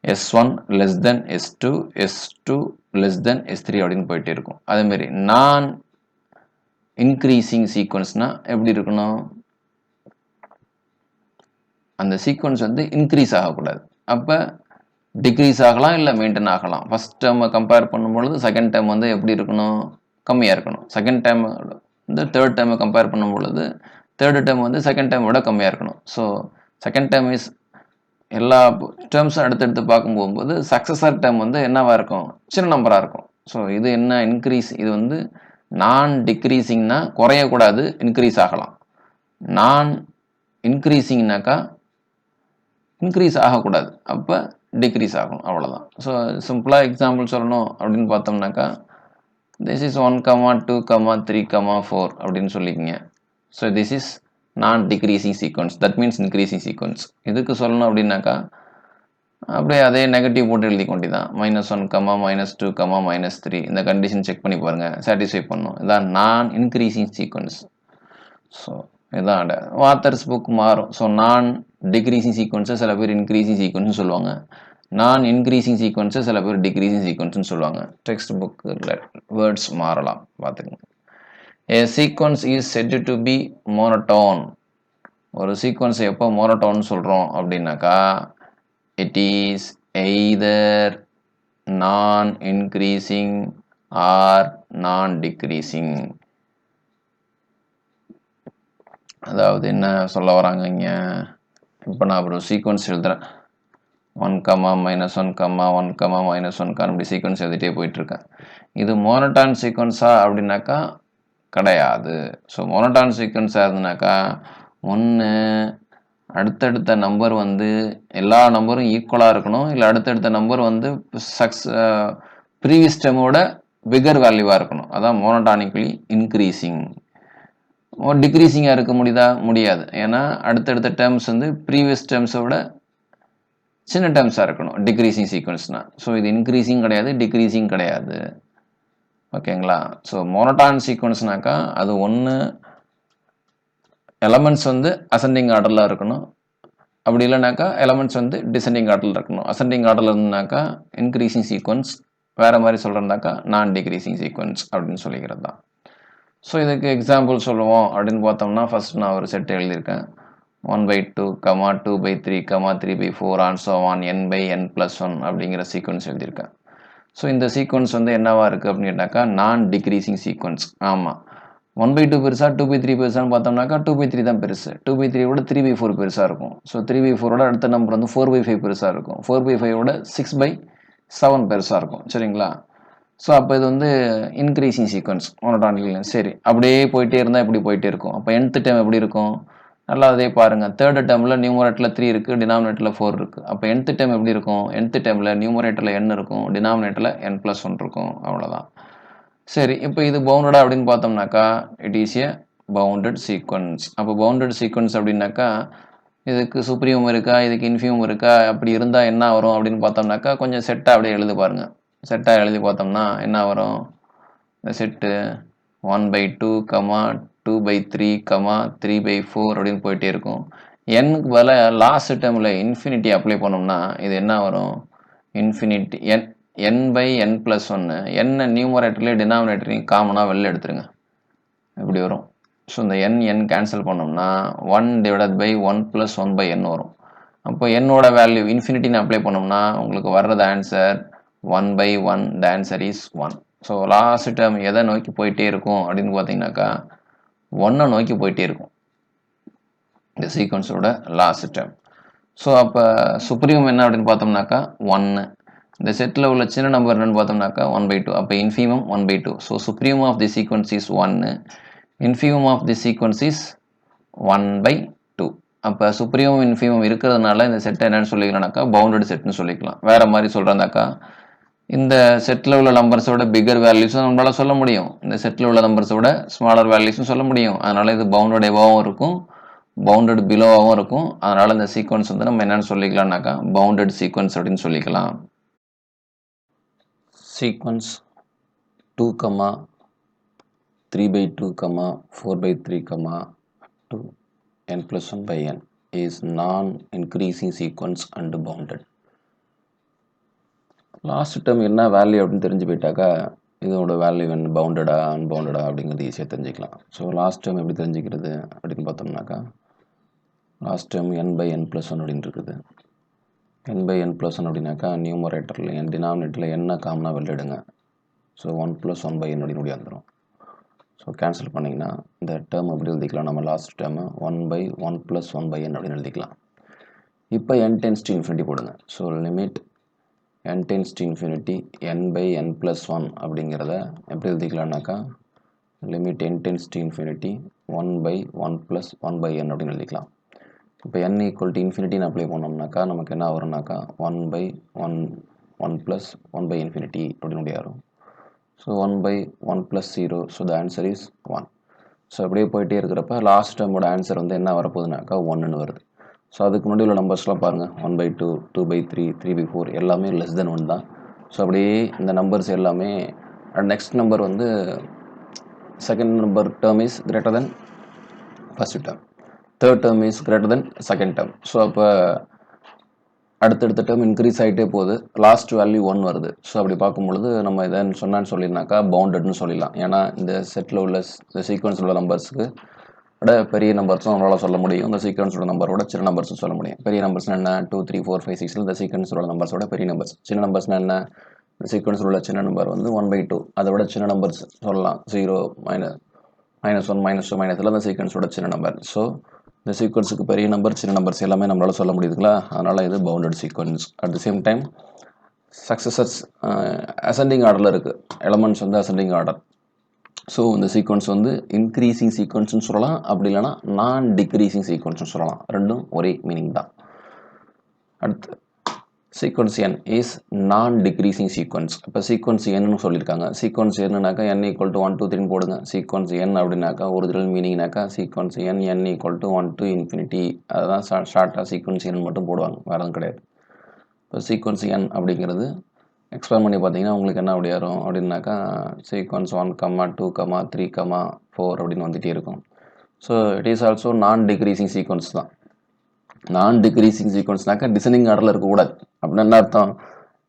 S1 less than S2, S2 less than S3 அப்படின்னு போயிட்டே இருக்கும். அதேமாரி நான் இன்க்ரீசிங் சீக்வன்ஸ்னால் எப்படி இருக்கணும்? அந்த சீக்வன்ஸ் வந்து இன்க்ரீஸ் ஆகக்கூடாது. அப்போ டிக்ரீஸ் ஆகலாம், இல்லை மெயின்டைன் ஆகலாம். ஃபஸ்ட் டேர்மை கம்பேர் பண்ணும்பொழுது செகண்ட் டேர்ம் வந்து எப்படி இருக்கணும்? கம்மியாக இருக்கணும். செகண்ட் டேர்ம் வந்து தேர்ட் டேர்மை கம்பேர் பண்ணும் பொழுது தேர்டு டேர்ம் வந்து செகண்ட் டேர்ம் விட கம்மியாக இருக்கணும். ஸோ செகண்ட் டேர்ம் இஸ் எல்லா டேர்ம்ஸும் அடுத்தடுத்து பார்க்கும் போகும்போது சக்ஸஸர் டேர்ம் வந்து என்னவாக இருக்கும்? சின்ன நம்பராக இருக்கும். ஸோ இது என்ன இன்க்ரீஸ்? இது வந்து நான் டிக்ரீசிங்னா குறையக்கூடாது, இன்க்ரீஸ் ஆகலாம். நான் இன்க்ரீசிங்னாக்கா இன்க்ரீஸ் ஆகக்கூடாது, அப்போ டிக்ரீஸ் ஆகும், அவ்வளோதான். ஸோ சிம்பிளாக எக்ஸாம்பிள் சொல்லணும் அப்படின்னு பார்த்தோம்னாக்கா திஸ் இஸ் 1, 2, 3, 4 அப்படின்னு சொல்லிக்கிங்க. So this is non decreasing sequence, that means increasing sequence. இதுக்கு சொல்லணும் அப்படின்னாக்கா அப்படியே அதே நெகட்டிவ் போட்டு எழுதி கொண்டிதான். -1, -2, -3 இந்த கண்டிஷன் செக் பண்ணி பாருங்கள், சாட்டிஸ்ஃபை பண்ணும். இதான் நான் இன்க்ரீசிங் சீக்வன்ஸ். ஸோ இதான் ஆத்தர்ஸ் புக் மாறும். ஸோ நான் டிக்ரீசிங் சீக்வன்ஸை சில பேர் இன்க்ரீசிங் சீக்வன்ஸ்னு சொல்லுவாங்க, நான் இன்க்ரீசிங் சீக்வன்ஸை சில பேர் டிக்ரீசிங் சீக்வன்ஸ்னு சொல்லுவாங்க. டெக்ஸ்ட் புக்கில் வேர்ட்ஸ் மாறலாம், பார்த்துக்கங்க. A sequence is said to be monotone. ஒரு சீக்வன்ஸை எப்போ மோனோட்டோன் சொல்கிறோம் அப்படின்னாக்கா இட் இஸ் எய்தர் நான் இன்க்ரீசிங் ஆர் நான் டிக்ரீசிங். அதாவது என்ன சொல்ல வராங்க இங்கே? இப்போ நான் ஒரு சீக்வன்ஸ் எழுதுகிறேன், 1, -1, 1, -1 அப்படி சீக்வன்ஸ் எழுதிட்டே போயிட்டுருக்கேன். இது மோனோட்டான் சீக்வன்ஸா அப்படின்னாக்கா கிடையாது. ஸோ மோனோட்டான் சீக்வன்ஸாக இருந்ததுனாக்கா ஒன்று அடுத்தடுத்த நம்பர் வந்து எல்லா நம்பரும் ஈக்குவலாக இருக்கணும், இல்லை அடுத்தடுத்த நம்பர் வந்து ப்ரீவியஸ் டேர்மோட பிகர் வேல்யூவாக இருக்கணும். அதான் மோனோடானிக்கலி இன்க்ரீசிங். டிக்ரீசிங்காக இருக்க முடியாது. ஏன்னா அடுத்தடுத்த டேர்ம்ஸ் வந்து ப்ரீவியஸ் டேர்ம்ஸோட சின்ன டேர்ம்ஸாக இருக்கணும் டிக்ரீசிங் சீக்வன்ஸ்னால். ஸோ இது இன்க்ரீசிங் கிடையாது, டிக்ரீசிங் கிடையாது. ஓகேங்களா? ஸோ மோனோட்டான் சீக்வன்ஸ்னாக்கா அது ஒன்று எலமெண்ட்ஸ் வந்து அசெண்டிங் ஆர்டரில் இருக்கணும், அப்படி இல்லைனாக்கா எலமெண்ட்ஸ் வந்து டிசெண்டிங் ஆர்டரில் இருக்கணும். அசெண்டிங் ஆர்டரில் இருந்தனாக்கா இன்க்ரீசிங் சீக்வன்ஸ், வேறு மாதிரி சொல்கிறதுனாக்கா நான் டிக்ரீசிங் சீக்வன்ஸ் அப்படின்னு சொல்லிக்கிறது தான். ஸோ இதுக்கு எக்ஸாம்பிள் சொல்லுவோம் அப்படின்னு பார்த்தோம்னா ஃபஸ்ட் நான் ஒரு செட் எழுதியிருக்கேன். 1/2, 2/3, 3/4 and so on n/n+1 அப்படிங்கிற சீக்வன்ஸ் எழுதியிருக்கேன். ஸோ இந்த சீக்வன்ஸ் வந்து என்னவா இருக்குது அப்படின்னு கேட்டாக்கா நான் டிக்ரீசிங் சீக்வன்ஸ். ஆமாம், 1/2 பெருசா 2/3 பெருசான்னு பார்த்தோம்னாக்கா 2/3 தான் பெருசு. 2/3 விட 3/4 பெருசாக இருக்கும். ஸோ 3/4 அடுத்த நம்பர் வந்து 4/5 பெருசாக இருக்கும். 4/5 6/7 பெருசாக இருக்கும். சரிங்களா? ஸோ அப்போ இது வந்து இன்க்ரீசிங் சீக்வன்ஸ் மோனோடானிக்கலி. சரி, அப்படியே போயிட்டே இருந்தால் எப்படி போயிட்டே இருக்கும்? அப்போ nth டேர்ம் எப்படி இருக்கும்? நல்லா அதே பாருங்கள். தேர்ட் டேர்மில் நியூமரேட்டரில் 3 இருக்குது, டினாமினேட்டரில் 4 இருக்குது. அப்போ nth டேர்ம் எப்படி இருக்கும்? nth டேர்மில் நியூமரேட்டரில் n இருக்கும், டினாமினேட்டரில் n+1 இருக்கும். அவ்வளோதான். சரி, இப்போ இது பவுண்டடா அப்படின்னு பார்த்தோம்னாக்கா it is A bounded sequence. அப்போ பவுண்டட் சீக்வன்ஸ் அப்படின்னாக்கா இதுக்கு சுப்ரீமம் இருக்கா, இதுக்கு இன்ஃபியூம் இருக்கா, அப்படி இருந்தால் என்ன வரும் அப்படின்னு பார்த்தோம்னாக்கா கொஞ்சம் செட்டாக அப்படியே எழுதி பாருங்கள். செட்டாக எழுதி பார்த்தோம்னா என்ன வரும்? இந்த செட்டு 1/2, 2/3, 3/4 அப்படின்னு போயிட்டே இருக்கும். எண்ணுக்கு பதில் லாஸ்ட் டேர்மில் இன்ஃபினிட்டி அப்ளை பண்ணோம்னா இது என்ன வரும்? Infinity n/n+1. n நியூமரேட்டர்லேயே டினாமினேட்டரையும் காமனாக வெளில எடுத்துருங்க. இப்படி வரும். ஸோ இந்த n கேன்சல் பண்ணோம்னா 1 divided by 1 plus 1 by n வரும். அப்போ என்னோட வேல்யூ இன்ஃபினிட்டின்னு அப்ளை பண்ணோம்னா உங்களுக்கு வர்றது answer 1 by 1, the answer is 1. So last term எதை நோக்கி போயிட்டே இருக்கும் அப்படின்னு பார்த்தீங்கன்னாக்கா 1 நோக்கி போயிட்டே இருக்கும் இந்த சீக்வன்ஸோட லாஸ்ட் டேர்ம். ஸோ அப்போ சுப்ரீம் என்ன அப்படின்னு பார்த்தோம்னாக்கா 1. இந்த செட்டில் உள்ள சின்ன நம்பர் என்னன்னு பார்த்தோம்னாக்கா 1/2. அப்போ infimum 1/2. So supreme of the sequence is 1. Infimum of the sequence is 1/2. அப்போ சுப்ரீமம் இன்ஃபீமம் இருக்கிறதுனால இந்த செட்டை என்னன்னு சொல்லிக்கலாம்னாக்கா பவுண்டட் செட்னு சொல்லிக்கலாம். வேற மாதிரி சொல்கிறதாக்கா இந்த செட்டில் உள்ள நம்பர்ஸோட பிகர் வேல்யூஸும் நம்மளால சொல்ல முடியும், இந்த செட்டில் உள்ள நம்பர்ஸோட ஸ்மாலர் வேல்யூஸும் சொல்ல முடியும். அதனால இது பவுண்டட் எவாவும் இருக்கும், பவுண்டட் பிலோவாகவும் இருக்கும். அதனால இந்த சீக்வன்ஸ் வந்து நம்ம என்னன்னு சொல்லிக்கலாம்னாக்கா பவுண்டட் சீக்வன்ஸ் அப்படின்னு சொல்லிக்கலாம். Sequence 2, 3/2, 4/3, 2, n plus 1 by n is non-increasing sequence and bounded. Last term என்ன வேல்யூ அப்படின்னு தெரிஞ்சு போயிட்டாக்கா இதோட வேல்யூ என்ன பவுண்டடா அன்பவுண்டடா அப்படிங்கிறது ஈஸியாக தெரிஞ்சுக்கலாம். ஸோ லாஸ்ட் டேர்ம் எப்படி தெரிஞ்சுக்கிறது அப்படின்னு பார்த்தோம்னாக்கா லாஸ்ட் டேர்ம் n/n + 1 அப்படின்னு இருக்குது. n/n + 1 அப்படின்னாக்கா நியூமரேட்டரில் என் டினாமினேட்டரில் என்ன காமனாக வெளியிடுங்க. ஸோ 1 + 1/n அப்படின்னு வந்துடும். ஸோ கேன்சல் பண்ணிங்கன்னா இந்த டேர்ம் எப்படி எழுதிக்கலாம், நம்ம லாஸ்ட் டேர்மு 1/1 + 1/n அப்படின்னு எழுதிக்கலாம். இப்போ n tends to infinity போடுங்க. So limit n tends to infinity n/n + 1 அப்படிங்கிறத எப்படி எழுதிக்கலாம்னாக்கா limit n tends to infinity 1/1 + 1/n அப்படின்னு எழுதிக்கலாம். இப்போ n = இன்ஃபினிட்டின்னு அப்ளை பண்ணோம்னாக்கா நமக்கு என்ன வரும்னாக்கா 1/1 + 1/∞ அப்படின்னு வரும். So 1/1 + 0, so the answer is 1. So அப்படியே போயிட்டே இருக்கிறப்ப லாஸ்ட் டேர்மோட ஆன்சர் வந்து என்ன வரப்போகுதுனாக்கா 1ன்னு வருது. ஸோ அதுக்கு முன்னாடி உள்ள நம்பர்ஸ்லாம் பாருங்கள், 1/2, 2/3, 3/4 எல்லாமே லெஸ் தென் 1 தான். ஸோ அப்படியே இந்த நம்பர்ஸ் எல்லாமே நெக்ஸ்ட் நம்பர் வந்து second number term is greater than first term, third term is greater then second term. So அப்போ அடுத்தடுத்த டேர்ம் இன்க்ரீஸ் ஆகிட்டே போகுது, லாஸ்ட் வேல்யூ 1 வருது. ஸோ அப்படி பார்க்கும்பொழுது நம்ம இதை சொன்னான்னு சொல்லியிருந்தாக்கா பவுண்டட்னு சொல்லிடலாம். ஏன்னா இந்த செட்டில் உள்ள இந்த சீக்வன்ஸில் உள்ள நம்பர்ஸுக்கு விட பெரிய நம்பர்ஸும் நம்மளால் சொல்ல முடியும், இந்த சீக்வன்ஸோட நம்பரோட சின்ன நம்பர்ஸும் சொல்ல முடியும். பெரிய நம்பர்ஸ்னா என்ன 2, 3, 4, 5, 6 இந்த சீக்வன்ஸோட நம்பர்ஸோட பெரிய நம்பர்ஸ். சின்ன நம்பர்ஸ்னா என்ன, இந்த சீக்வன்ஸில் உள்ள சின்ன நம்பர் வந்து 1/2, அதை விட சின்ன நம்பர்ஸ் சொல்லலாம் 0, -1, -2, -3 இந்த சீக்வன்ஸோட சின்ன நம்பர். ஸோ இந்த சீக்வன்ஸுக்கு பெரிய நம்பர் சின்ன நம்பர்ஸ் எல்லாமே நம்மளால் சொல்ல முடியுதுங்களா, அதனால் இது bounded sequence. At the same time successors ascending ஆர்டரில் இருக்குது, எலமெண்ட்ஸ் வந்து அசெண்டிங் ஆர்டர். ஸோ இந்த சீக்வன்ஸ் வந்து இன்க்ரீசிங் சீக்வன்ஸ்னு சொல்லலாம், அப்படி இல்லைனா நான் டிக்ரீசிங் சீக்வன்ஸ்னு சொல்லலாம். ரெண்டும் ஒரே மீனிங் தான். அடுத்து sequence n is non decreasing sequence. இப்போ சீக்வன்ஸ் என்னன்னு சொல்லியிருக்காங்க. சீக்வன்ஸ் என்னன்னாக்கா n = 1, 2, 3 போடுங்க. சீக்வன்ஸ் n அப்படின்னாக்கா original மீனிங்னாக்கா sequence n = 1 to infinity, அதுதான் ஷார்ட்டாக சீக்வன்ஸ் n மட்டும் போடுவாங்க, வேறு எதுவும் கிடையாது. இப்போ சீக்வன்ஸ் n அப்படிங்கிறது எக்ஸ்பேண்ட் பண்ணி பார்த்தீங்கன்னா உங்களுக்கு என்ன அப்படி வரும் அப்படின்னாக்கா சீக்வன்ஸ் 1, 2, 3, 4 அப்படின்னு வந்துகிட்டே இருக்கும். So it is also non decreasing sequence தான். நான் டிக்ரீசிங் சீக்வன்ஸ்னாக்கா டிசெண்டிங் ஆர்டரில் இருக்கக்கூடாது. அப்படின்னா என்ன அர்த்தம்,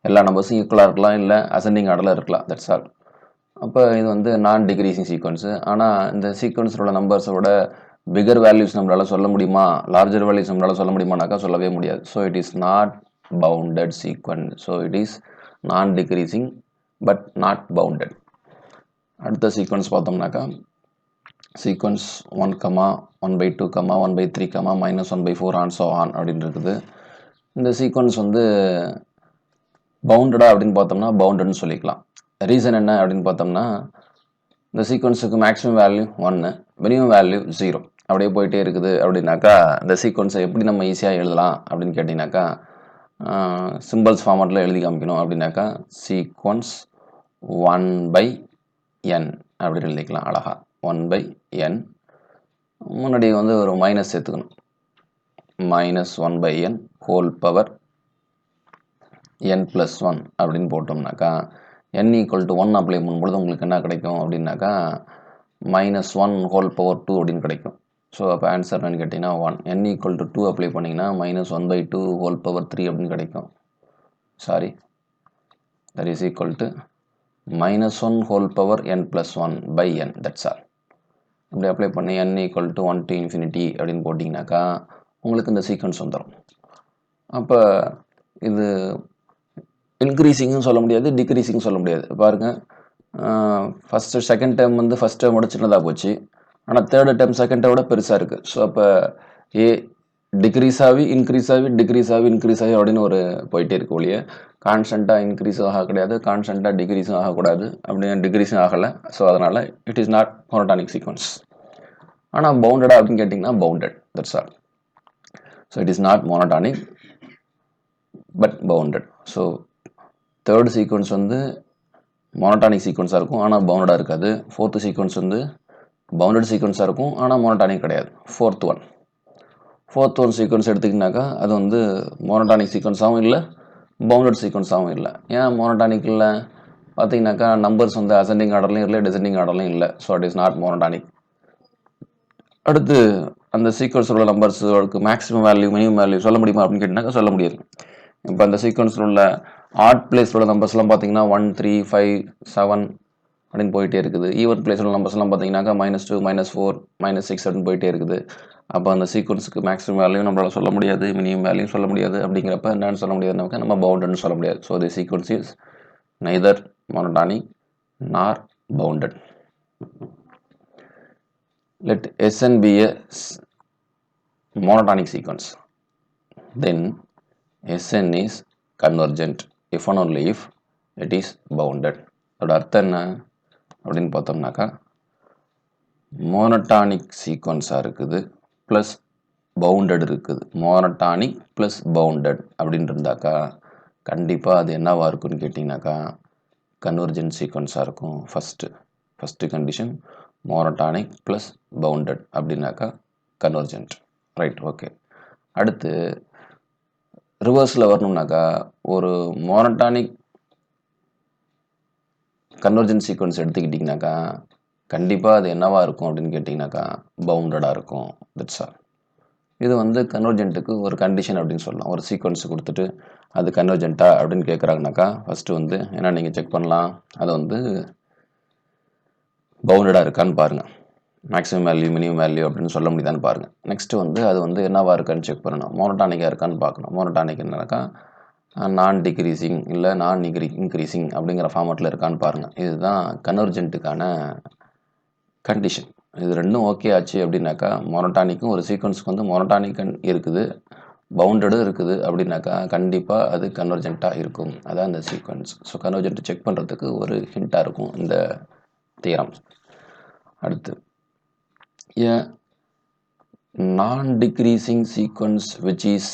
எல்லா நம்பர்ஸும் ஈக்குவலாக இருக்கலாம், இல்லை அசெண்டிங் ஆர்டரில் இருக்கலாம், தட்ஸ் ஆல். அப்போ இது வந்து நான் டிக்ரீசிங் சீக்வன்ஸு. ஆனால் இந்த சீக்வன்ஸில் உள்ள நம்பர்ஸோட பிகர் வேல்யூஸ் நம்மளால் சொல்ல முடியுமா, லார்ஜர் வேல்யூஸ் நம்மளால் சொல்ல முடியுமானாக்கா சொல்லவே முடியாது. So it is not bounded sequence. So it is non decreasing but not bounded. அடுத்த சீக்வன்ஸ் பார்த்தோம்னாக்கா சீக்வன்ஸ் 1, 1/2, 1/3, -1/4 and so on அப்படின்னு இருக்குது. இந்த சீக்வன்ஸ் வந்து பவுண்டடா அப்படின்னு பார்த்தோம்னா பவுண்டட்னு சொல்லிக்கலாம். ரீசன் என்ன அப்படின்னு பார்த்தோம்னா இந்த சீக்வன்ஸுக்கு மேக்ஸிமம் வேல்யூ 1, மினிமம் வேல்யூ 0 அப்படியே போயிட்டே இருக்குது. அப்படின்னாக்கா இந்த சீக்வன்ஸை எப்படி நம்ம ஈஸியாக எழுதலாம் அப்படின்னு கேட்டிங்கனாக்கா சிம்பிள்ஸ் ஃபார்மேட்டில் எழுதி காமிக்கணும். அப்படின்னாக்கா சீக்வன்ஸ் 1/n அப்படின்னு எழுதிக்கலாம் அழகா. 1/n முன்னாடி வந்து ஒரு மைனஸ் சேர்த்துக்கணும், -1/n ஹோல் பவர் n + 1 அப்படின்னு போட்டோம்னாக்கா n = 1 அப்ளை பண்ணும்பொழுது உங்களுக்கு என்ன கிடைக்கும் அப்படின்னாக்கா -1 ஹோல் பவர் 2 அப்படின்னு கிடைக்கும். ஸோ அப்போ ஆன்சர் என்னன்னு கேட்டிங்கன்னா 1. n = 2 அப்ளை பண்ணிங்கன்னா -1/2 ஹோல் பவர் 3 அப்படின்னு கிடைக்கும். Sorry, that is equal to -1 whole power n + 1/n, that's all. இப்படி அப்ளை பண்ணி n equal to 1 to infinity அப்படின்னு போட்டிங்கனாக்கா உங்களுக்கு இந்த சீக்வன்ஸ் வந்துடும். அப்போ இது இன்க்ரீஸிங்கும் சொல்ல முடியாது, டிக்ரீஸிங்கும் சொல்ல முடியாது. பாருங்கள், ஃபஸ்ட்டு செகண்ட் டேர்ம் வந்து ஃபஸ்ட் டேர்மோட சின்னதாக போச்சு, ஆனால் தேர்டு டேர்ம் செகண்ட் டேர்மோட பெருசாக இருக்குது. ஸோ அப்போ ஏ டிக்ரீஸ் ஆகி இன்க்ரீஸ் ஆகி டிக்ரீஸ் ஆகி இன்க்ரீஸ் ஆகி அப்படின்னு ஒரு போயிட்டே இருக்கு ஒழிய கான்ஸ்டண்ட்டாக இன்க்ரீஸும் ஆக கிடையாது, கான்ஸ்டண்ட்டாக டிக்ரீஸும் ஆகக்கூடாது, அப்படின்னு டிக்ரீஸும் ஆகலை. ஸோ அதனால் it is not monotonic sequence. ஆனால் பவுண்டடா அப்படின்னு கேட்டிங்கன்னா bounded, that's all. So it is not monotonic but bounded. So third sequence வந்து மோனோடானிக் சீக்வன்ஸாக இருக்கும் ஆனால் பவுண்டடாக இருக்காது. ஃபோர்த்து சீக்வன்ஸ் வந்து பவுண்டட் சீக்வன்ஸாக இருக்கும் ஆனால் மோனோடானிக் கிடையாது. ஃபோர்த் ஒன் சீக்வன்ஸ் எடுத்திங்கனாக்கா அது வந்து மோனோடானிக் சீக்வன்ஸாகவும் இல்லை, பவுண்டட் சீக்வன்ஸாகவும் இல்லை. ஏன் மோனோடானிக்கில் பார்த்தீங்கன்னாக்கா நம்பர்ஸ் வந்து அசெண்டிங் ஆர்டர்லையும் இல்லை, டிசெண்டிங் ஆர்டர்லையும் இல்லை. So it is not monotonic. அடுத்து அந்த சீக்வன்ஸில் உள்ள நம்பர்ஸுக்கு மேக்ஸிமம் வேல்யூ மினிமம் வேல்யூ சொல்ல முடியுமா அப்படின்னு கேட்டிங்கனாக்கா சொல்ல முடியாது. இப்போ அந்த சீக்வன்ஸில் உள்ள ஆட் பிளேஸில் உள்ள நம்பர்ஸ்லாம் பார்த்தீங்கன்னா 1, 3, 5, 7 அப்படின்னு போயிட்டே இருக்குது. ஈவன் பிளேஸில் உள்ள நம்பர்ஸ்லாம் பார்த்தீங்கன்னாக்கா -2, -4, -6 அப்படின்னு போயிட்டே இருக்குது. அப்போ அந்த சீக்வன்ஸுக்கு மேக்ஸிமம் வேல்யூ நம்மளால் சொல்ல முடியாது, மினிமம் வேல்யூ சொல்ல முடியாது. அப்படிங்கிறப்ப என்னன்னு சொல்ல முடியாதுனாக்கா நம்ம பவுண்டட்னு சொல்ல முடியாது. So the sequence is neither monotonic நார் bounded. Let Sn be a monotonic sequence. Then Sn is convergent if and only if it is bounded. அதோட அர்த்தம் என்ன அப்படின்னு பார்த்தோம்னாக்கா, மோனோடானிக் சீக்வன்ஸாக இருக்குது ப்ளஸ் பவுண்டட் இருக்குது. மோனோடானிக் ப்ளஸ் பவுண்டட் அப்படின்னு இருந்தாக்கா கண்டிப்பாக அது என்னவா இருக்குன்னு கேட்டிங்கனாக்கா கன்வர்ஜென்ட் சீக்வன்ஸாக இருக்கும். First condition monotonic plus bounded அப்படின்னாக்கா கன்வர்ஜென்ட். Right, okay. அடுத்து ரிவர்ஸில் வரணும்னாக்கா ஒரு மோனோடானிக் கன்வர்ஜென்ட் சீக்வன்ஸ் எடுத்துக்கிட்டிங்கனாக்கா கண்டிப்பாக அது என்னவாக இருக்கும் அப்படின்னு கேட்டிங்கனாக்கா பவுண்டடாக இருக்கும். That's all. இது வந்து கன்வர்ஜென்ட்டுக்கு ஒரு கண்டிஷன் அப்படின்னு சொல்லலாம். ஒரு சீக்வன்ஸ் கொடுத்துட்டு அது கன்வர்ஜென்ட்டா அப்படின்னு கேட்குறாங்கனாக்கா ஃபஸ்ட்டு வந்து என்ன நீங்கள் செக் பண்ணலாம், அது வந்து பவுண்டடாக இருக்கான்னு பாருங்கள். மேக்ஸிமம் வேல்யூ மினிமம் வேல்யூ அப்படின்னு சொல்ல முடியுதான்னு பாருங்கள். நெக்ஸ்ட்டு வந்து அது வந்து என்னவாக இருக்கான்னு செக் பண்ணணும். மோனோடானிக்காக இருக்கான்னு பார்க்கணும். மோனோடானிக் என்னன்னாக்கா நான் டிக்ரீசிங் இல்லை நான் இன்க்ரீசிங் அப்படிங்கிற ஃபார்மேட்டில் இருக்கான்னு பாருங்கள். இதுதான் கன்வர்ஜென்ட்டுக்கான கண்டிஷன். இது ரெண்டும் ஓகே ஆச்சு அப்படின்னாக்கா மோனோடானிக்கும் ஒரு சீக்வன்ஸுக்கு வந்து மோனோடானிக் இருக்குது, பவுண்டடும் இருக்குது அப்படின்னாக்கா கண்டிப்பாக அது கன்வர்ஜென்ட்டாக இருக்கும். அதான் இந்த சீக்வன்ஸ். ஸோ கன்வர்ஜென்ட் செக் பண்ணுறதுக்கு ஒரு ஹிண்ட்டாக இருக்கும் இந்த தியரம். அடுத்து a non-decreasing sequence which is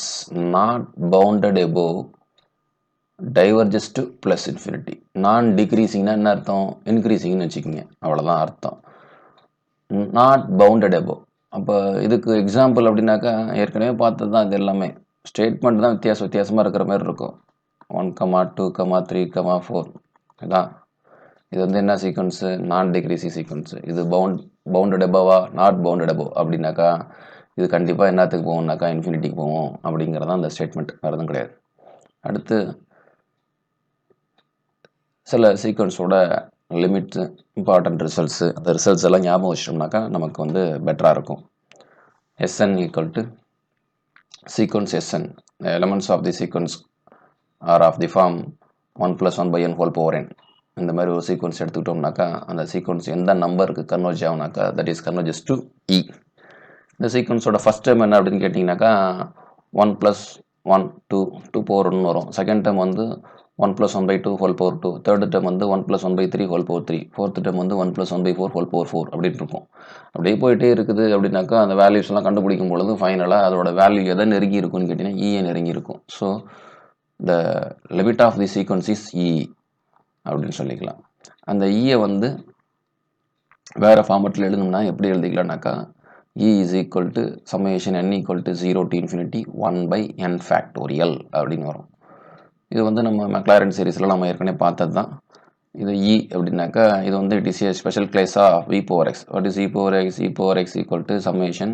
not bounded above diverges to plus infinity. non-decreasingனா என்ன அர்த்தம்? இன்க்ரீசிங்னு வச்சுக்கோங்க, அவ்வளோதான் அர்த்தம். Not bounded above. அப்போ இதுக்கு எக்ஸாம்பிள் அப்படின்னாக்கா ஏற்கனவே பார்த்தது தான். இது எல்லாமே ஸ்டேட்மெண்ட் தான் வித்தியாசமாக இருக்கிற மாதிரி இருக்கும். 1, 2, 3, 4 இதான். இது வந்து என்ன சீக்வன்ஸு? நான் டிக்ரீசிங் சீக்வன்ஸு. இது பவுண்டட் எபோவா நாட் பவுண்டட் எபோவ் அப்படின்னாக்கா இது கண்டிப்பாக என்னத்துக்கு போகும்னாக்கா இன்ஃபினிட்டிக்கு போகும் அப்படிங்கிறதான் அந்த ஸ்டேட்மெண்ட், வேறு எதுவும் கிடையாது. அடுத்து சில சீக்வன்ஸோட லிமிட்ஸு, இம்பார்ட்டன்ட் ரிசல்ட்ஸு, அந்த ரிசல்ட்ஸ் எல்லாம் ஞாபகம் வச்சிட்டோம்னாக்கா நமக்கு வந்து பெட்டராக இருக்கும். Sn equal to sequence Sn, the elements of the sequence are of the form 1 + 1 / n whole power n. இந்த மாதிரி ஒரு சீக்வன்ஸ் எடுத்துக்கிட்டோம்னாக்கா அந்த சீக்வன்ஸ் எந்த நம்பருக்கு கன்வர்ஜ் ஆகுனாக்கா that is converges to E. இந்த சீக்வன்ஸோட ஃபஸ்ட் டேர்ம் என்ன அப்படின்னு கேட்டிங்கனாக்கா 1 + 1 2 power 1 வரும். செகண்ட் டேர்ம் வந்து 1 + 1/2 whole power 2. தேர்டு டேர்ம் வந்து 1 + 1/3 whole power 3. ஃபோர்த்து டேர்ம் வந்து 1 + 1/4 whole power 4 அப்படின்னு இருக்கும். அப்படியே போயிட்டே இருக்குது அப்படின்னாக்கா அந்த வேல்யூஸ் எல்லாம் கண்டுபிடிக்கும் பொழுது ஃபைனலாக அதோட வேல்யூ எதை நெருங்கி இருக்கும்னு கேட்டிங்கன்னா ஈயை நெருங்கி இருக்கும். So the limit of the sequence is E அப்படின்னு சொல்லிக்கலாம். அந்த ஈயை வந்து வேறு ஃபார்மெட்டில் எழுதணும்னா எப்படி எழுதிக்கலாம்னாக்கா E is equal to summation n equal to 0 to infinity 1/n factorial அப்படின்னு வரும். இது வந்து நம்ம மெக்லாரன் சீரீஸில் நம்ம ஏற்கனவே பார்த்தது தான். இது E அப்படின்னாக்கா இது வந்து it is a special class of e power x. What is e power x? e power x equal to summation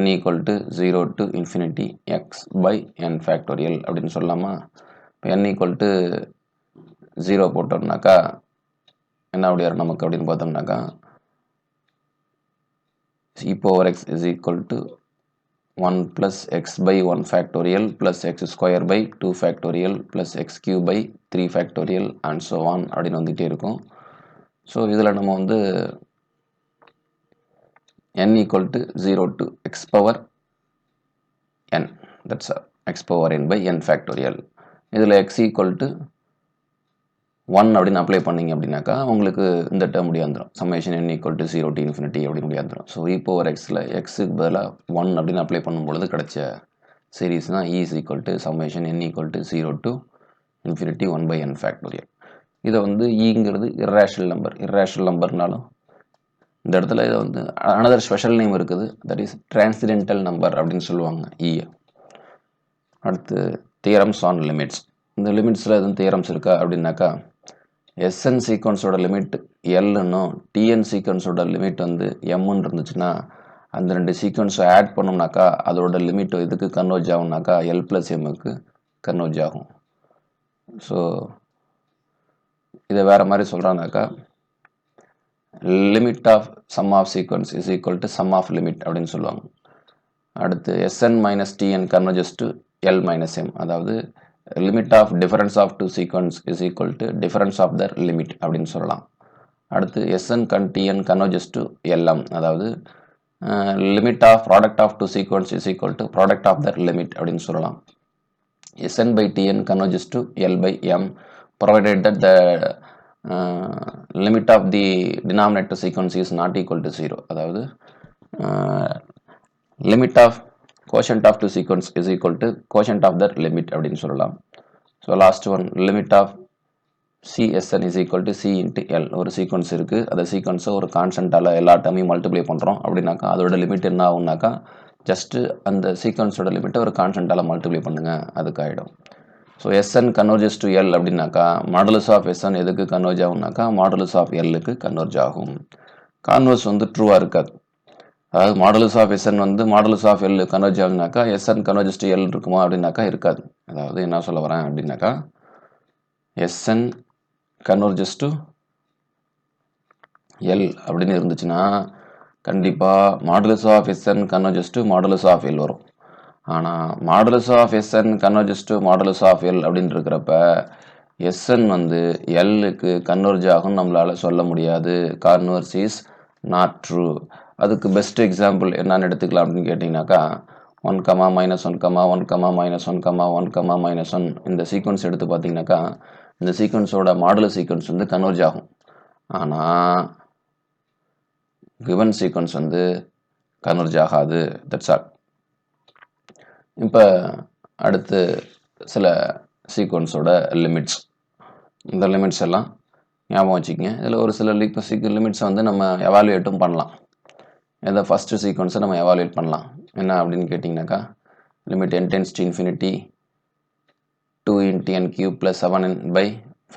n equal to 0 to infinity x/n factorial அப்படின்னு சொல்லலாமா? இப்போ n equal to 0 போட்டோம்னாக்கா என்ன அப்படியாரு நமக்கு அப்படின்னு பார்த்தோம்னாக்கா e power x is equal to 1 plus x by 1 factorial plus x square by 2 factorial plus x cube by 3 factorial and so on அப்படின்னு வந்துகிட்டே இருக்கும். ஸோ இதில் நம்ம வந்து n equal to 0 to x power n, that's x power n by n factorial. இதில் x equal to 1 அப்படின்னு apply பண்ணிங்க அப்படின்னாக்கா உங்களுக்கு இந்த டேர்ம் முடியாந்துடும். Summation n equal to 0 to infinity அப்படி முடியாந்துடும். ஸோ e power xல xக்கு பதிலாக 1 அப்படின்னு அப்ளை பண்ணும்பொழுது கிடைச்ச சீரீஸ் தான் e is equal to summation n equal to 0 to infinity 1 by n factorial. இதை வந்து ஈங்கிறது irrational நம்பர்னாலும் இந்த இடத்துல இதை வந்து another ஸ்பெஷல் நேம் இருக்குது, தட் இஸ் டிரான்சிடென்டல் நம்பர் அப்படின்னு சொல்லுவாங்க e. அடுத்து தியரம்ஸ் ஆன் லிமிட்ஸ். இந்த லிமிட்ஸில் எதுவும் தியரம்ஸ் இருக்கா அப்படின்னாக்கா SN சீக்வன்ஸோட லிமிட் Lன்னும் TN சீக்வன்ஸோட லிமிட் வந்து Mன்னு இருந்துச்சுன்னா அந்த ரெண்டு சீக்வன்ஸை ஆட் பண்ணோம்னாக்கா அதோட லிமிட் இதுக்கு கன்வர்ஜ் ஆகும்னாக்கா L plus Mக்கு கன்வர்ஜ் ஆகும். ஸோ இதை வேறு மாதிரி சொல்கிறாங்கனாக்கா limit of sum of sequence is equal to sum of limit அப்படின்னு சொல்லுவாங்க. அடுத்து SN minus TN converges to L minus M, அதாவது limit of difference of two sequence is equal to difference of their limit அப்படின்னு சொல்லலாம். அடுத்து SN TN converges to LM, அதாவது limit of product of two sequence is equal to product of their limit அப்படின்னு சொல்லலாம். SN by TN converges to L by M provided that the limit of the denominator sequence is not equal to 0, அதாவது limit of quotient of two sequence is equal to quotient of their limit அப்படின்னு சொல்லலாம். So last one limit of CSN is equal to C into L. ஒரு sequence இருக்குது, அந்த சீக்வன்ஸை ஒரு கான்ஸ்டன்ட்டால் எல்லா டைமையும் multiply பண்ணுறோம் அப்படின்னாக்கா அதோட லிமிட் என்ன ஆகும்னாக்கா ஜஸ்ட்டு அந்த சீக்வன்ஸோட லிமிட்டை ஒரு கான்ஸ்டன்ட்டால் மல்டிப்ளை பண்ணுங்க, அதுக்கு ஆகிடும். So SN converges to L அப்படின்னாக்கா மாடுலஸ் ஆஃப் SN எதுக்கு கன்வர்ஜ் ஆகும்னாக்கா மாடுலஸ் ஆஃப் Lக்கு கன்வர்ஜ் ஆகும். கான்வர்ஸ் வந்து ட்ரூவாக இருக்காது, அதாவது மாடுலஸ் ஆஃப் SN வந்து மாடுலஸ் ஆஃப் L கன்வர்ஜ் ஆகுனாக்கா SN கன்வர்ஜஸ் டு L இருக்குமா அப்படின்னாக்கா இருக்காது. அதாவது என்ன சொல்ல வரேன் அப்படின்னாக்கா SN கன்வர்ஜஸ் டு L அப்படின்னு இருந்துச்சுன்னா கண்டிப்பாக modulus of SN converges to modulus of L வரும். ஆனால் modulus of SN converges to modulus of L அப்படின்னு இருக்கிறப்ப SN வந்து Lக்கு கன்வர்ஜ் ஆகும் நம்மளால் சொல்ல முடியாது. Converse is not true. அதுக்கு பெஸ்ட் எக்ஸாம்பிள் என்னன்னு எடுத்துக்கலாம் அப்படின்னு கேட்டிங்கனாக்கா 1, -1, 1, -1, 1, -1 இந்த சீக்வன்ஸ் எடுத்து பார்த்தீங்கன்னாக்கா இந்த சீக்வன்ஸோட மாடுலஸ் சீக்வன்ஸ் வந்து கன்வர்ஜ் ஆகும். ஆனால் கிவன் சீக்வன்ஸ் வந்து கன்வர்ஜ் ஆகாது. That's all. இப்போ அடுத்து சில சீக்வன்ஸோட லிமிட்ஸ். இந்த லிமிட்ஸ் எல்லாம் ஞாபகம் வச்சுக்கோங்க. இதில் ஒரு சில லிமிட்ஸை வந்து நம்ம எவாலுவேட்டும் பண்ணலாம். இந்த ஃபஸ்ட்டு சீக்வன்ஸை நம்ம எவாலுவேட் பண்ணலாம். என்ன அப்படின்னு கேட்டிங்கனாக்கா limit n tends to infinity 2 into n cube plus 7n by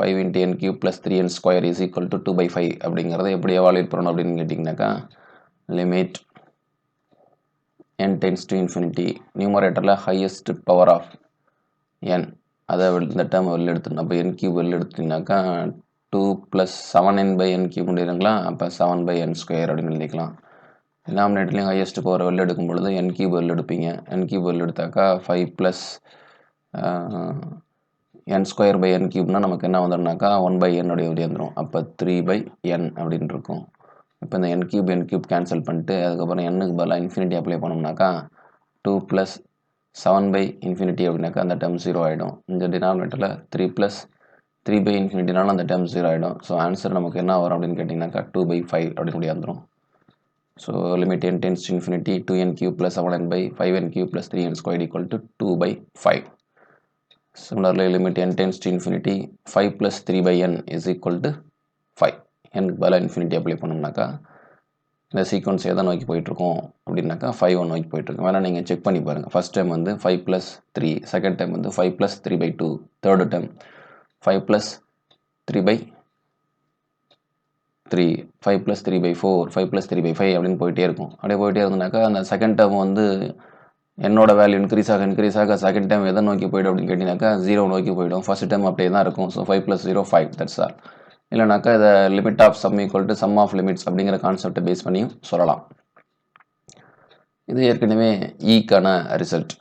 5 into n cube plus 3n square is equal to 2 by 5 அப்படிங்கிறத எப்படி எவாலுவேட் பண்ணணும் அப்படின்னு கேட்டிங்கனாக்கா limit n tends to infinity நியூமரேட்டரில் ஹையஸ்ட் பவர் ஆஃப் n அதை இந்த term வெளில எடுத்துடணும். அப்போ n cube வெளில எடுத்திங்கனாக்கா 2 plus 7n by n cube முடியுதுங்களா, அப்போ 7 by n square அப்படின்னு எழுதிக்கலாம். டினாமினேட்டர்லையும் ஹையஸ்ட் பவர் வெளில எடுக்கும் பொழுது n cube வெளில எடுப்பீங்க. n cube வெளில எடுத்தாக்கா 5 plus n square by n cubeனா நமக்கு என்ன வந்துடும்னாக்கா 1 by n உடைய வெளியே வந்துடும். அப்போ 3 by n அப்படின்னு இருக்கும். இப்போ இந்த n cube கேன்சல் பண்ணிட்டு அதுக்கப்புறம் n-க்கு பதிலாக infinity apply பண்ணோம்னாக்கா 2 plus 7 by infinity அப்படின்னாக்கா அந்த டேர்ம் 0 ஆகிடும். இந்த டினாமினேட்டரில் 3 plus 3 by infinity-னாலும் அந்த டேர்ம் 0 ஆகிடும். ஸோ ஆன்சர் நமக்கு என்ன வரும் அப்படின்னு கேட்டிங்கனாக்கா 2 by 5 அப்படின்னு முடிய வந்துடும். So limit n tends to infinity 2n cube plus 7n by 5n cube plus 3n squared equal to 2 by 5. Similarly, limit n tends to infinity 5 plus 3 by n is equal to 5. n-க்கு பதிலாக infinity apply பண்ணோம்னாக்கா இந்த sequence எதை நோக்கி போயிட்டுருக்கோம் அப்படின்னாக்கா 5 நோக்கி போயிட்டுருக்கோம். வேணால் நீங்கள் செக் பண்ணி பாருங்கள். ஃபஸ்ட் டைம் வந்து 5 plus 3, செகண்ட் டைம் வந்து 5 plus 3 by 2, third time 5 plus 3 by 3, 5 plus 3 by 4, 5 plus 3 by 5 அப்படின்னு போயிட்டே இருக்கும். அப்படியே போயிட்டே இருந்தனாக்கா அந்த செகண்ட் டைம் வந்து என்னோட வேல்யூ இன்க்ரீஸ் ஆக செகண்ட் டைம் எதை நோக்கி போய்டும் அப்படின்னு கேட்டிங்கனாக்கா 0 நோக்கி போய்டும். ஃபர்ஸ்ட் டைம் அப்படியே தான் இருக்கும். So 5 plus 0 5, that's all. இல்லைனாக்கா இதை limit of sum equal to sum of limits அப்படிங்கிற கான்செப்டை பேஸ் பண்ணியும் சொல்லலாம். இது ஏற்கனவே ஈக்கான result.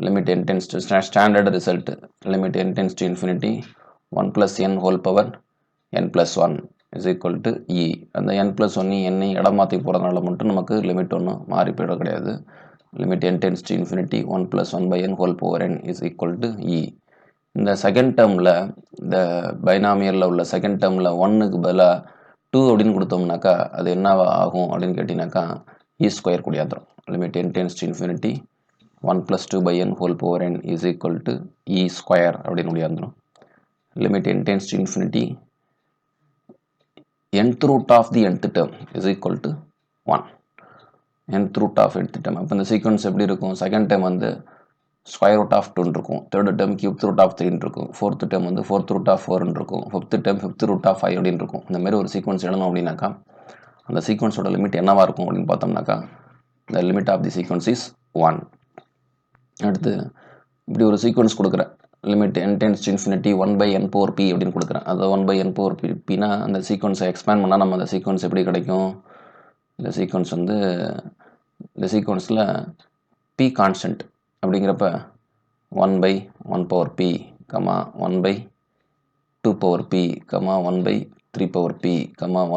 Limit n tends to standard result. Limit n tends to infinity 1 plus n whole power n plus 1 is equal to e. அந்த n plus 1 n இடம் மாற்றி போகிறதுனால மட்டும் நமக்கு லிமிட் ஒன்றும் மாறி போயிட கிடையாது. Limit n tends to infinity 1 plus 1 by n whole power n is equal to e. இந்த செகண்ட் டேர்மில் இந்த பைனாமியலில் உள்ள செகண்ட் டேர்மில் 1க்கு பதிலாக 2 அப்படின்னு கொடுத்தோம்னாக்கா அது என்ன ஆகும் அப்படின்னு கேட்டிங்கனாக்கா e ஸ்கொயர் கூடியாதுரும். Limit n tends to infinity 1 plus 2 by n whole power n is equal to e square அப்படின்னு கூடியாதுரும். limit n tends to infinity nth root of the nth term is equal to 1. nth root of nth term. அப்போ இந்த sequence எப்படி இருக்கும்? Second term வந்து square root of 2 இருக்கும், third term cube root of 3 இருக்கும், fourth term வந்து fourth root of 4 இருக்கும், fifth term fifth root of 5 அப்படின்னு இருக்கும். இந்த மாதிரி ஒரு சீக்வன்ஸ் எழுதணும் அப்படின்னாக்கா அந்த சீக்வன்ஸோட லிமிட் என்னவா இருக்கும் அப்படின்னு பார்த்தோம்னாக்கா the limit of the sequence is 1. அடுத்து இப்படி ஒரு சீக்வன்ஸ் கொடுக்குறேன். Limit n tends to infinity 1 by n power p அப்படின்னு கொடுக்குறேன். அது 1 by n power pனா அந்த சீக்வன்ஸை எக்ஸ்பேண்ட் பண்ணால் நம்ம அந்த சீக்வன்ஸ் எப்படி கிடைக்கும்? இந்த சீக்வன்ஸ் வந்து இந்த சீக்வன்ஸில் p கான்ஸ்டன்ட் அப்படிங்கிறப்ப 1 by 1 power p, 1 by 2 power p, 1 by 3 power p,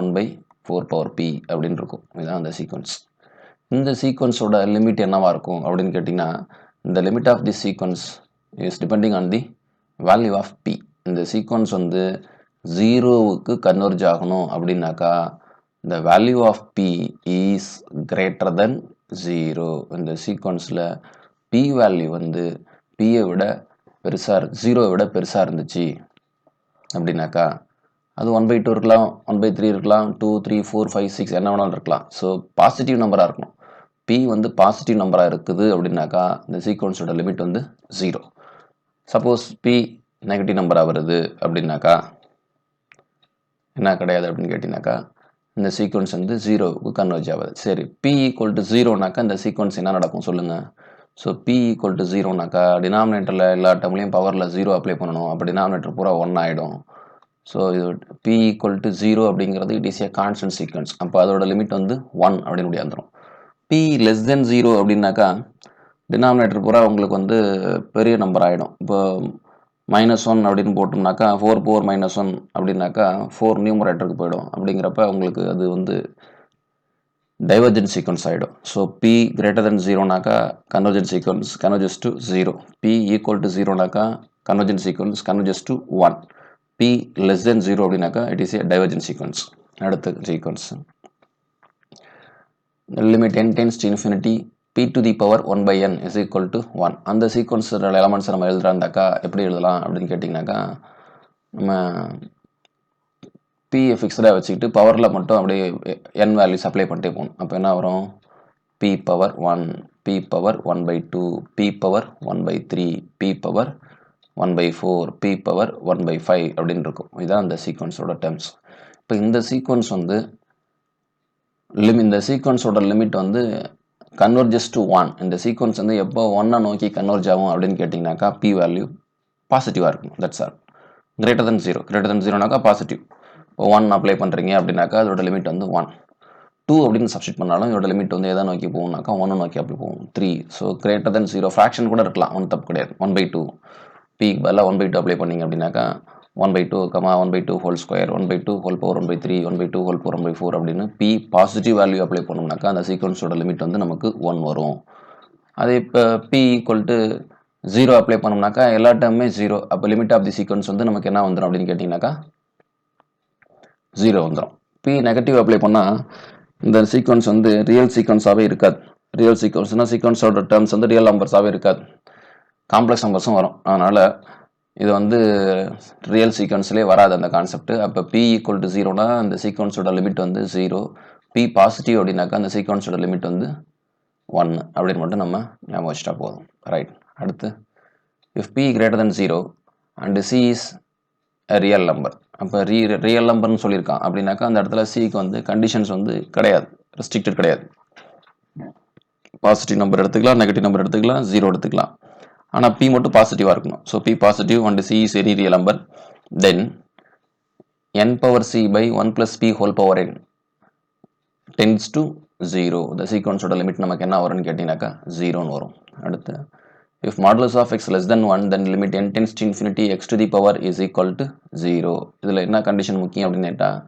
1 by 4 power p அப்படின்னு இருக்கும். இதுதான் அந்த சீக்வன்ஸ். இந்த சீக்வன்ஸோட லிமிட் என்னவா இருக்கும் அப்படின்னு கேட்டிங்கன்னா இந்த limit of the sequence is depending on the value of p. இந்த சீக்வன்ஸ் வந்து 0க்கு கன்வர்ஜ் ஆகணும் அப்படின்னாக்கா the value of p is greater than 0. இந்த சீக்வன்ஸில் p வேல்யூ வந்து pயை விட பெருசாக 0வை விட பெருசாக இருந்துச்சு அப்படின்னாக்கா அது 1/2 இருக்கலாம், 1/3 இருக்கலாம், 2, 3, 4, 5, 6 என்ன வேணாலும் இருக்கலாம். ஸோ பாசிட்டிவ் நம்பராக இருக்கணும். p வந்து பாசிட்டிவ் நம்பராக இருக்குது அப்படின்னாக்கா இந்த சீக்வன்ஸோட லிமிட் வந்து 0. சப்போஸ் p நெகட்டிவ் நம்பராக வருது அப்படின்னாக்கா என்ன கிடையாது அப்படின்னு கேட்டிங்கனாக்கா இந்த சீக்வன்ஸ் வந்து 0க்கு கன்வர்ஜ் ஆகுது. சரி, p ஈக்குவல் டு 0நாக்கா இந்த சீக்வன்ஸ் என்ன நடக்கும் சொல்லுங்கள். ஸோ p ஈக்குவல் டு 0நாக்கா டினாமினேட்டரில் எல்லா டேர்ம்லையும் பவரில் 0 அப்ளை பண்ணணும். அப்போ டினாமினேட்டர் பூரா 1 ஆகிடும். ஸோ இது p ஈக்குவல் டு 0 அப்படிங்கிறது it is A constant sequence. அப்போ அதோட லிமிட் வந்து 1 அப்படின்னு முடியாந்துடும். p லெஸ் தென் 0 அப்படின்னாக்கா டினாமினேட்டர் பூரா உங்களுக்கு வந்து பெரிய நம்பர் ஆகிடும். இப்போ -1 அப்படின்னு போட்டோம்னாக்கா 4 power -1 அப்படின்னாக்கா 4 நியூமரேட்டருக்கு போயிடும். அப்படிங்கிறப்ப உங்களுக்கு அது வந்து டைவர்ஜென்ட் சீக்வன்ஸ் ஆகிடும். ஸோ p கிரேட்டர் தென் 0நாக்கா convergent sequence converges to 0. p equal to 0நாக்கா convergent sequence converges to 1. p less than 0 அப்படின்னாக்கா it is a divergent sequence. அடுத்த sequence limit n tends to infinity p to the power 1 by n is equal to 1. அந்த sequence elements நம்ம எழுதுறாந்தாக்கா எப்படி எழுதலாம் அப்படின்னு கேட்டிங்கனாக்கா நம்ம p ஃபிக்ஸ்டாக வச்சுக்கிட்டு பவரில் மட்டும் அப்படியே n வேல்யூஸ் அப்ளை பண்ணிட்டே போகணும். அப்போ என்ன வரும்? p power 1, p power 1 by 2, p power 1 by 3, p power 1 by 4, p power 1 by 5 அப்படின்னு இருக்கும். இதுதான் அந்த சீக்வன்ஸோட டேர்ம்ஸ். இப்போ இந்த சீக்வன்ஸ் வந்து இந்த சீக்வன்ஸோட லிமிட் வந்து கன்வர்ஜஸ் டு 1. இந்த சீக்வன்ஸ் வந்து எப்போ 1 நோக்கி கன்வர்ஜ் ஆகும் அப்படின்னு கேட்டிங்கனாக்கா p வேல்யூ பாசிட்டிவாக இருக்கும். That's all. Greater than 0. Greater than 0நாக்கா பாசிட்டிவ். இப்போ 1 அப்ளை பண்ணுறீங்க அப்படின்னாக்கா அதோட லிமிட் வந்து 1. 2 அப்படின்னு சப்ஸ்டிட் பண்ணாலும் இதோட லிமிட் வந்து எதை நோக்கி போகும்னாக்கா 1 நோக்கி அப்படி போகும். 3. ஸோ கிரேட்டர் தென் 0 ஃப்ராக்ஷன் கூட இருக்கலாம், ஒன்றும் தப்பு கிடையாது. 1/2 p பதிலாக 1/2 அப்ளை பண்ணிங்க அப்படின்னாக்கா 1/2, 1/2 whole square, 1/2 whole power 1/3, 1/2 whole power 1/4 அப்படின்னு p பாசிட்டிவ் வேல்யூ அப்ளை பண்ணோம்னாக்கா அந்த சீக்வன்ஸோட லிமிட் வந்து நமக்கு 1 வரும். அதே இப்போ p ஈக்குவல் டு 0 அப்ளை பண்ணோம்னாக்கா எல்லா டேர்மே 0. அப்போ லிமிட் ஆஃப் தி சீக்வன்ஸ் வந்து நமக்கு என்ன வந்துடும் அப்படின்னு கேட்டிங்கனாக்கா 0 வந்துடும். p நெகட்டிவ் அப்ளை பண்ணால் இந்த சீக்வன்ஸ் வந்து ரியல் சீக்வன்ஸாகவே இருக்காது. ரியல் சீக்வன்ஸ்னால் சீக்வன்ஸோட டேர்ம்ஸ் வந்து ரியல் நம்பர்ஸாகவே இருக்காது, காம்ப்ளெக்ஸ் நம்பர்ஸும் வரும். அதனால் இது வந்து ரியல் சீக்வன்ஸ்லேயே வராது அந்த கான்செப்ட். அப்போ p ஈக்குவல் டு 0னா அந்த சீக்வன்ஸோட லிமிட் வந்து 0. p பாசிட்டிவ் அப்படின்னாக்கா அந்த சீக்வன்ஸோட லிமிட் வந்து 1 அப்படின்னு மட்டும் நம்ம ஞாபகம் வச்சுட்டா போதும். ரைட். அடுத்து if p greater than 0 and c is a real number. அப்போ ரியல் நம்பர்னு சொல்லியிருக்கான் அப்படின்னாக்கா அந்த இடத்துல சிக்கு வந்து கண்டிஷன்ஸ் வந்து கிடையாது, ரெஸ்ட்ரிக்டட் கிடையாது. பாசிட்டிவ் நம்பர் எடுத்துக்கலாம், நெகட்டிவ் நம்பர் எடுத்துக்கலாம், 0 எடுத்துக்கலாம். ஆனால் p மட்டும் பாசிட்டிவாக இருக்கணும். So p positive and c is any real number. Then n power c by 1 plus p whole power n tends to 0. இந்த சீக்வன்ஸோட லிமிட் நமக்கு என்ன வரும்னு கேட்டிங்கனாக்கா 0ன்னு வரும். அடுத்து if modulus of x less than 1 then limit n tends to infinity x to the power is equal to 0. இதில் என்ன கண்டிஷன் முக்கியம் அப்படின்னு கேட்டால்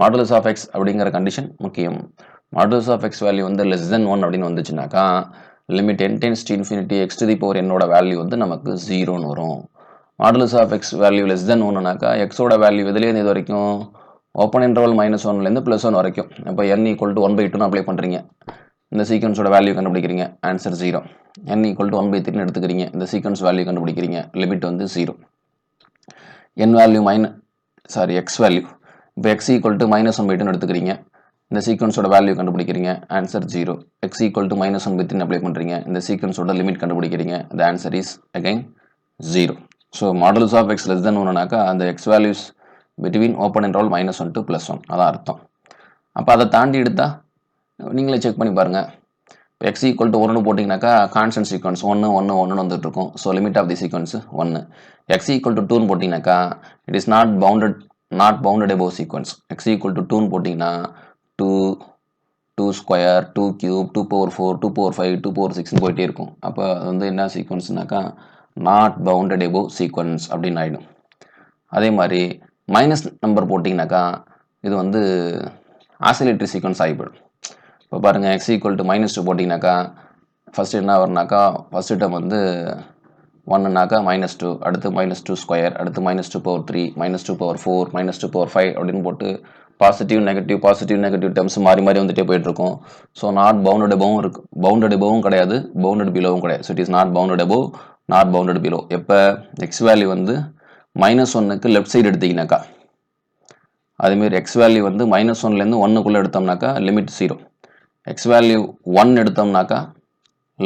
modulus of x அப்படிங்கிற கண்டிஷன் முக்கியம். modulus of x வேல்யூ வந்து less than 1 அப்படின்னு வந்துச்சுனாக்கா limit n tends to infinity x to the power என்னோட வேல்யூ வந்து நமக்கு 0ன்னு வரும். modulus of x value less than 1னாக்கா xோட வேல்யூ எதுலேருந்து இது வரைக்கும் ஓப்பன் இன்டர்வல் -1லேருந்து +1 வரைக்கும். இப்போ n ஈக்குவல் டு 1/2ன்னு அப்ளை பண்ணுறீங்க. இந்த சீக்வன்ஸோட வேல்யூ கண்டுபிடிக்கிறீங்க, ஆன்சர் 0. n ஈக்குவல் டு 1/3ன்னு எடுத்துக்கிறீங்க, இந்த சீக்வன்ஸ் வேல்யூ கண்டுபிடிக்கிறீங்க, லிமிட் வந்து 0. n வேல்யூ x வேல்யூ இப்போ x ஈக்குவல் டு -1/2ன்னு எடுத்துக்கிறீங்க, இந்த சீக்வன்ஸோட வேல்யூ கண்டுபிடிக்கிறீங்க, ஆன்சர் 0. x ஈக்குவல் டு -1/3ன்னு அப்ளை பண்ணுறீங்க, இந்த சீக்வன்ஸோட லிமிட் கண்டுபிடிக்கிறீங்க, the answer is again 0. ஸோ modulus of x less than 1னாக்கா அந்த x values between open interval -1 to +1 அதான் அர்த்தம். அப்போ அதை தாண்டி எடுத்தால் நீங்களே செக் பண்ணி பாருங்கள். இப்போ x ஈக்குவல் டு 1ன்னு போட்டிங்கனாக்கா கான்ஸ்டன்ட் சீக்வன்ஸ் 1 1 1ன்னு வந்துட்டு இருக்கும். So limit of the sequence 1. x equal to 2ன்னு போட்டிங்கனாக்கா it is not bounded above sequence. x equal to 2ன்னு போட்டிங்கன்னா 2 2 square 2 cube 2 power 4 2 power 5 2 power 6ன்னு போயிட்டே இருக்கும். அப்போ அது வந்து என்ன சீக்வன்ஸ்னாக்கா நாட் பவுண்டட் above சீக்வன்ஸ் அப்படின்னு ஆகிடும். அதே மாதிரி மைனஸ் நம்பர் போட்டிங்கனாக்கா இது வந்து ஆசிலேட்டரி சீக்வன்ஸ் ஆகிப்படும். இப்போ பாருங்கள் x ஈக்குவல் டு -2 போட்டிங்கனாக்கா ஃபஸ்ட்டு என்ன வரும்னாக்கா ஃபஸ்ட்டு டேர்ம் வந்து 1னாக்கா -2, அடுத்து -2 ஸ்கொயர், அடுத்து -2 பவர் 3 -2 பவர் 4 -2 பவர் 5 அப்படின்னு போட்டு பாசிட்டிவ் நெகட்டிவ் டேர்ம்ஸ் மாறி மாறி வந்துட்டே போயிட்டுருக்கும். ஸோ நாட் பவுண்டட் above இருக்குது, பவுண்டட் above கிடையாது, பவுண்டட் பிலோவும் கிடையாது. So it is not bounded above, not bounded below. எப்போ எக்ஸ் வேல்யூ வந்து -1க்கு லெஃப்ட் சைடு எடுத்தீங்கனாக்கா, அதேமாரி எக்ஸ் வேல்யூ வந்து -1லேருந்து 1க்குள்ளே எடுத்தோம்னாக்கா லிமிட் 0. எக்ஸ் வேல்யூ 1 எடுத்தோம்னாக்கா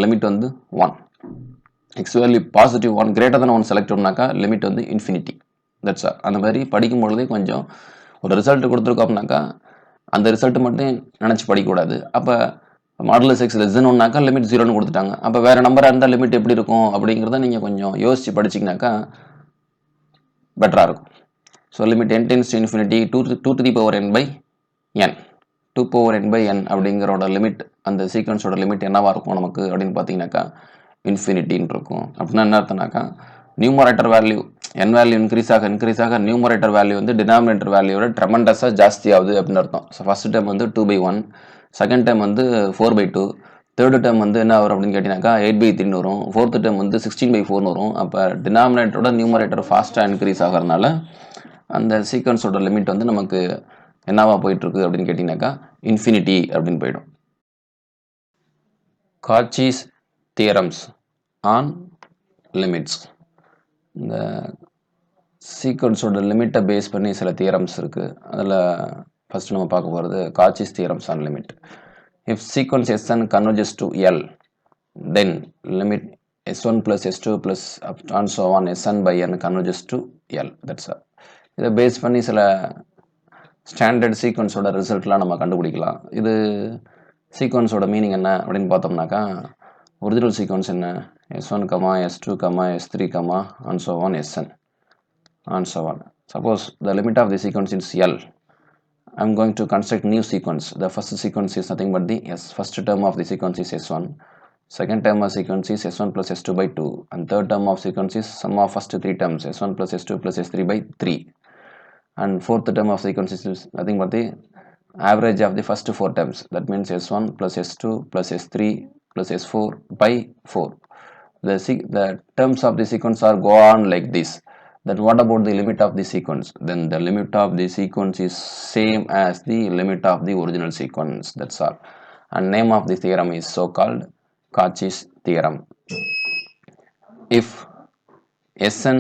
லிமிட் வந்து 1. X value positive 1 greater than 1 select பண்ணாக்கா லிமிட் வந்து இன்ஃபினிட்டி. That's all. அந்த மாதிரி படிக்கும் பொழுதே கொஞ்சம் ஒரு ரிசல்ட் கொடுத்துருக்கோம் அப்படின்னாக்கா அந்த ரிசல்ட் மட்டும் நினச்சி படிக்கக்கூடாது. அப்போ மாடுலஸ் எக்ஸ் லெஸ் தென் 1னாக்கா லிமிட் 0ன்னு கொடுத்துட்டாங்க. அப்போ வேறு நம்பராக இருந்தால் லிமிட் எப்படி இருக்கும் அப்படிங்கிறத நீங்கள் கொஞ்சம் யோசித்து படிச்சிங்கனாக்கா பெட்டராக இருக்கும். So limit n tends to infinity 2 to the power n by n 2 power n by n அப்படிங்கிறோட லிமிட், அந்த சீக்வன்ஸோட லிமிட் என்னவாக இருக்கும் நமக்கு அப்படின்னு பார்த்தீங்கன்னாக்கா இன்ஃபினிட்டின்னு இருக்கும். அப்படின்னா என்ன அர்த்தம்னாக்கா numerator value n value increase ஆக நியூமரேட்டர் வேல்யூ வந்து டினாமினேட்டர் வேல்யூவோட ட்ரெமெண்டஸாக ஜாஸ்தி ஆகுது அப்படின்னு அர்த்தம். ஸோ ஃபஸ்ட் டைம் வந்து 2/1, செகண்ட் டைம் வந்து 4/2, தேர்டு டைம் வந்து என்ன வரும் அப்படின்னு கேட்டிங்கனாக்கா 8/3ன்னு வரும், ஃபோர்த்து டைம் வந்து 16/4ன்னு வரும். அப்போ டினாமினேட்டரோட நியூமரேட்டர் ஃபாஸ்ட்டாக இன்க்ரீஸ் ஆகிறதுனால அந்த சீக்வன்ஸோட லிமிட் வந்து நமக்கு என்னவா போயிட்டுருக்கு அப்படின்னு கேட்டிங்கனாக்கா இன்ஃபினிட்டி அப்படின்னு போயிடும். Cauchy's theorems on limits. இந்த சீக்வன்ஸோட லிமிட்டை பேஸ் பண்ணி சில தியரம்ஸ் இருக்குது. அதில் ஃபஸ்ட்டு நம்ம பார்க்க போகிறது Cauchy's theorems on limit. If sequence Sn converges to L, then limit S1 plus S2 plus and so on Sn by n converges to L. That's all. இதை பேஸ் பண்ணி சில ஸ்டாண்டர்ட் சீக்வன்ஸோட ரிசல்ட்லாம் நம்ம கண்டுபிடிக்கலாம். இது சீக்வன்ஸோட மீனிங் என்ன அப்படின்னு பார்த்தோம்னாக்கா ஒரிஜினல் சீக்வன்ஸ் என்ன S1, S2, S3, and so on Sn and so on. Suppose the limit of the sequence is L. I am going to construct new sequence. The first sequence is nothing but the first term of the sequence is S1. Second term of sequence is S1 plus S2 by 2. And third term of sequence is sum of first three terms S1 plus S2 plus S3 by 3. And fourth term of sequence is nothing but the average of the first four terms. That means S1 plus S2 plus S3 plus S4 by 4. The terms of the sequence are go on like this. Then what about the limit of the sequence? Then the limit of the sequence is same as the limit of the original sequence. That's all. And name of the theorem is so called Cauchy's theorem. If Sn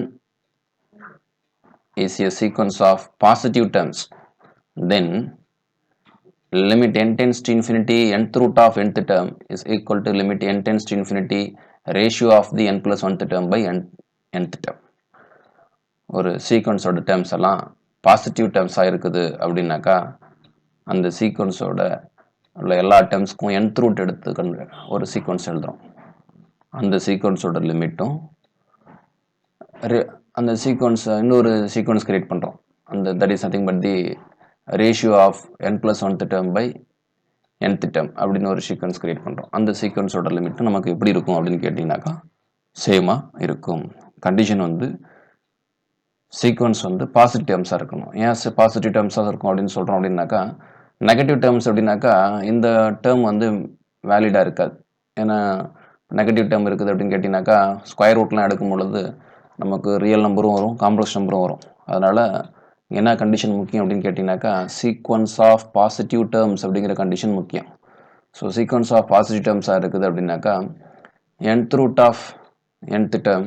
is a sequence of positive terms, then limit n tends to infinity nth root of nth term is equal to limit n tends to infinity ratio of the n plus 1th term by nth term. ஒரு சீக்வன்ஸோட terms எல்லாம் positive டேர்ம்ஸாக இருக்குது அப்படின்னாக்கா அந்த சீக்வன்ஸோட உள்ள எல்லா டேர்ம்ஸ்க்கும் nth root எடுத்து ஒரு sequence எழுதுகிறோம். அந்த சீக்வன்ஸோட லிமிட்டும் அந்த சீக்வன்ஸ் இன்னொரு சீக்வன்ஸ் கிரியேட் பண்ணுறோம். அந்த that is nothing but the ratio of n plus 1th term by nth term அப்படின்னு ஒரு சீக்வன்ஸ் கிரியேட் பண்ணுறோம். அந்த சீக்வன்ஸோட லிமிட் நமக்கு எப்படி இருக்கும் அப்படின்னு கேட்டிங்கனாக்கா சேமாக இருக்கும். கண்டிஷன் வந்து சீக்வன்ஸ் வந்து பாசிட்டிவ் டேர்ம்ஸாக இருக்கணும். ஏன் பாசிட்டிவ் டேர்ம்ஸாக இருக்கும் அப்படின்னு சொல்கிறோம் அப்படின்னாக்கா, நெகட்டிவ் டேர்ம்ஸ் அப்படின்னாக்கா இந்த டேர்ம் வந்து வேலிடாக இருக்காது. ஏன்னா நெகட்டிவ் டேர்ம் இருக்குது அப்படின்னு கேட்டிங்கனாக்கா ஸ்கொயர் ரூட்லாம் எடுக்கும் பொழுது நமக்கு ரியல் நம்பரும் வரும், காம்ப்ளெக்ஸ் நம்பரும் வரும். அதனால் என்ன கண்டிஷன் முக்கியம் அப்படின்னு கேட்டிங்கனாக்கா சீக்வன்ஸ் ஆஃப் பாசிட்டிவ் டேர்ம்ஸ் அப்படிங்கிற கண்டிஷன் முக்கியம். ஸோ சீக்வன்ஸ் ஆஃப் பாசிட்டிவ் டேர்ம்ஸாக இருக்குது அப்படின்னாக்கா nth root of nth term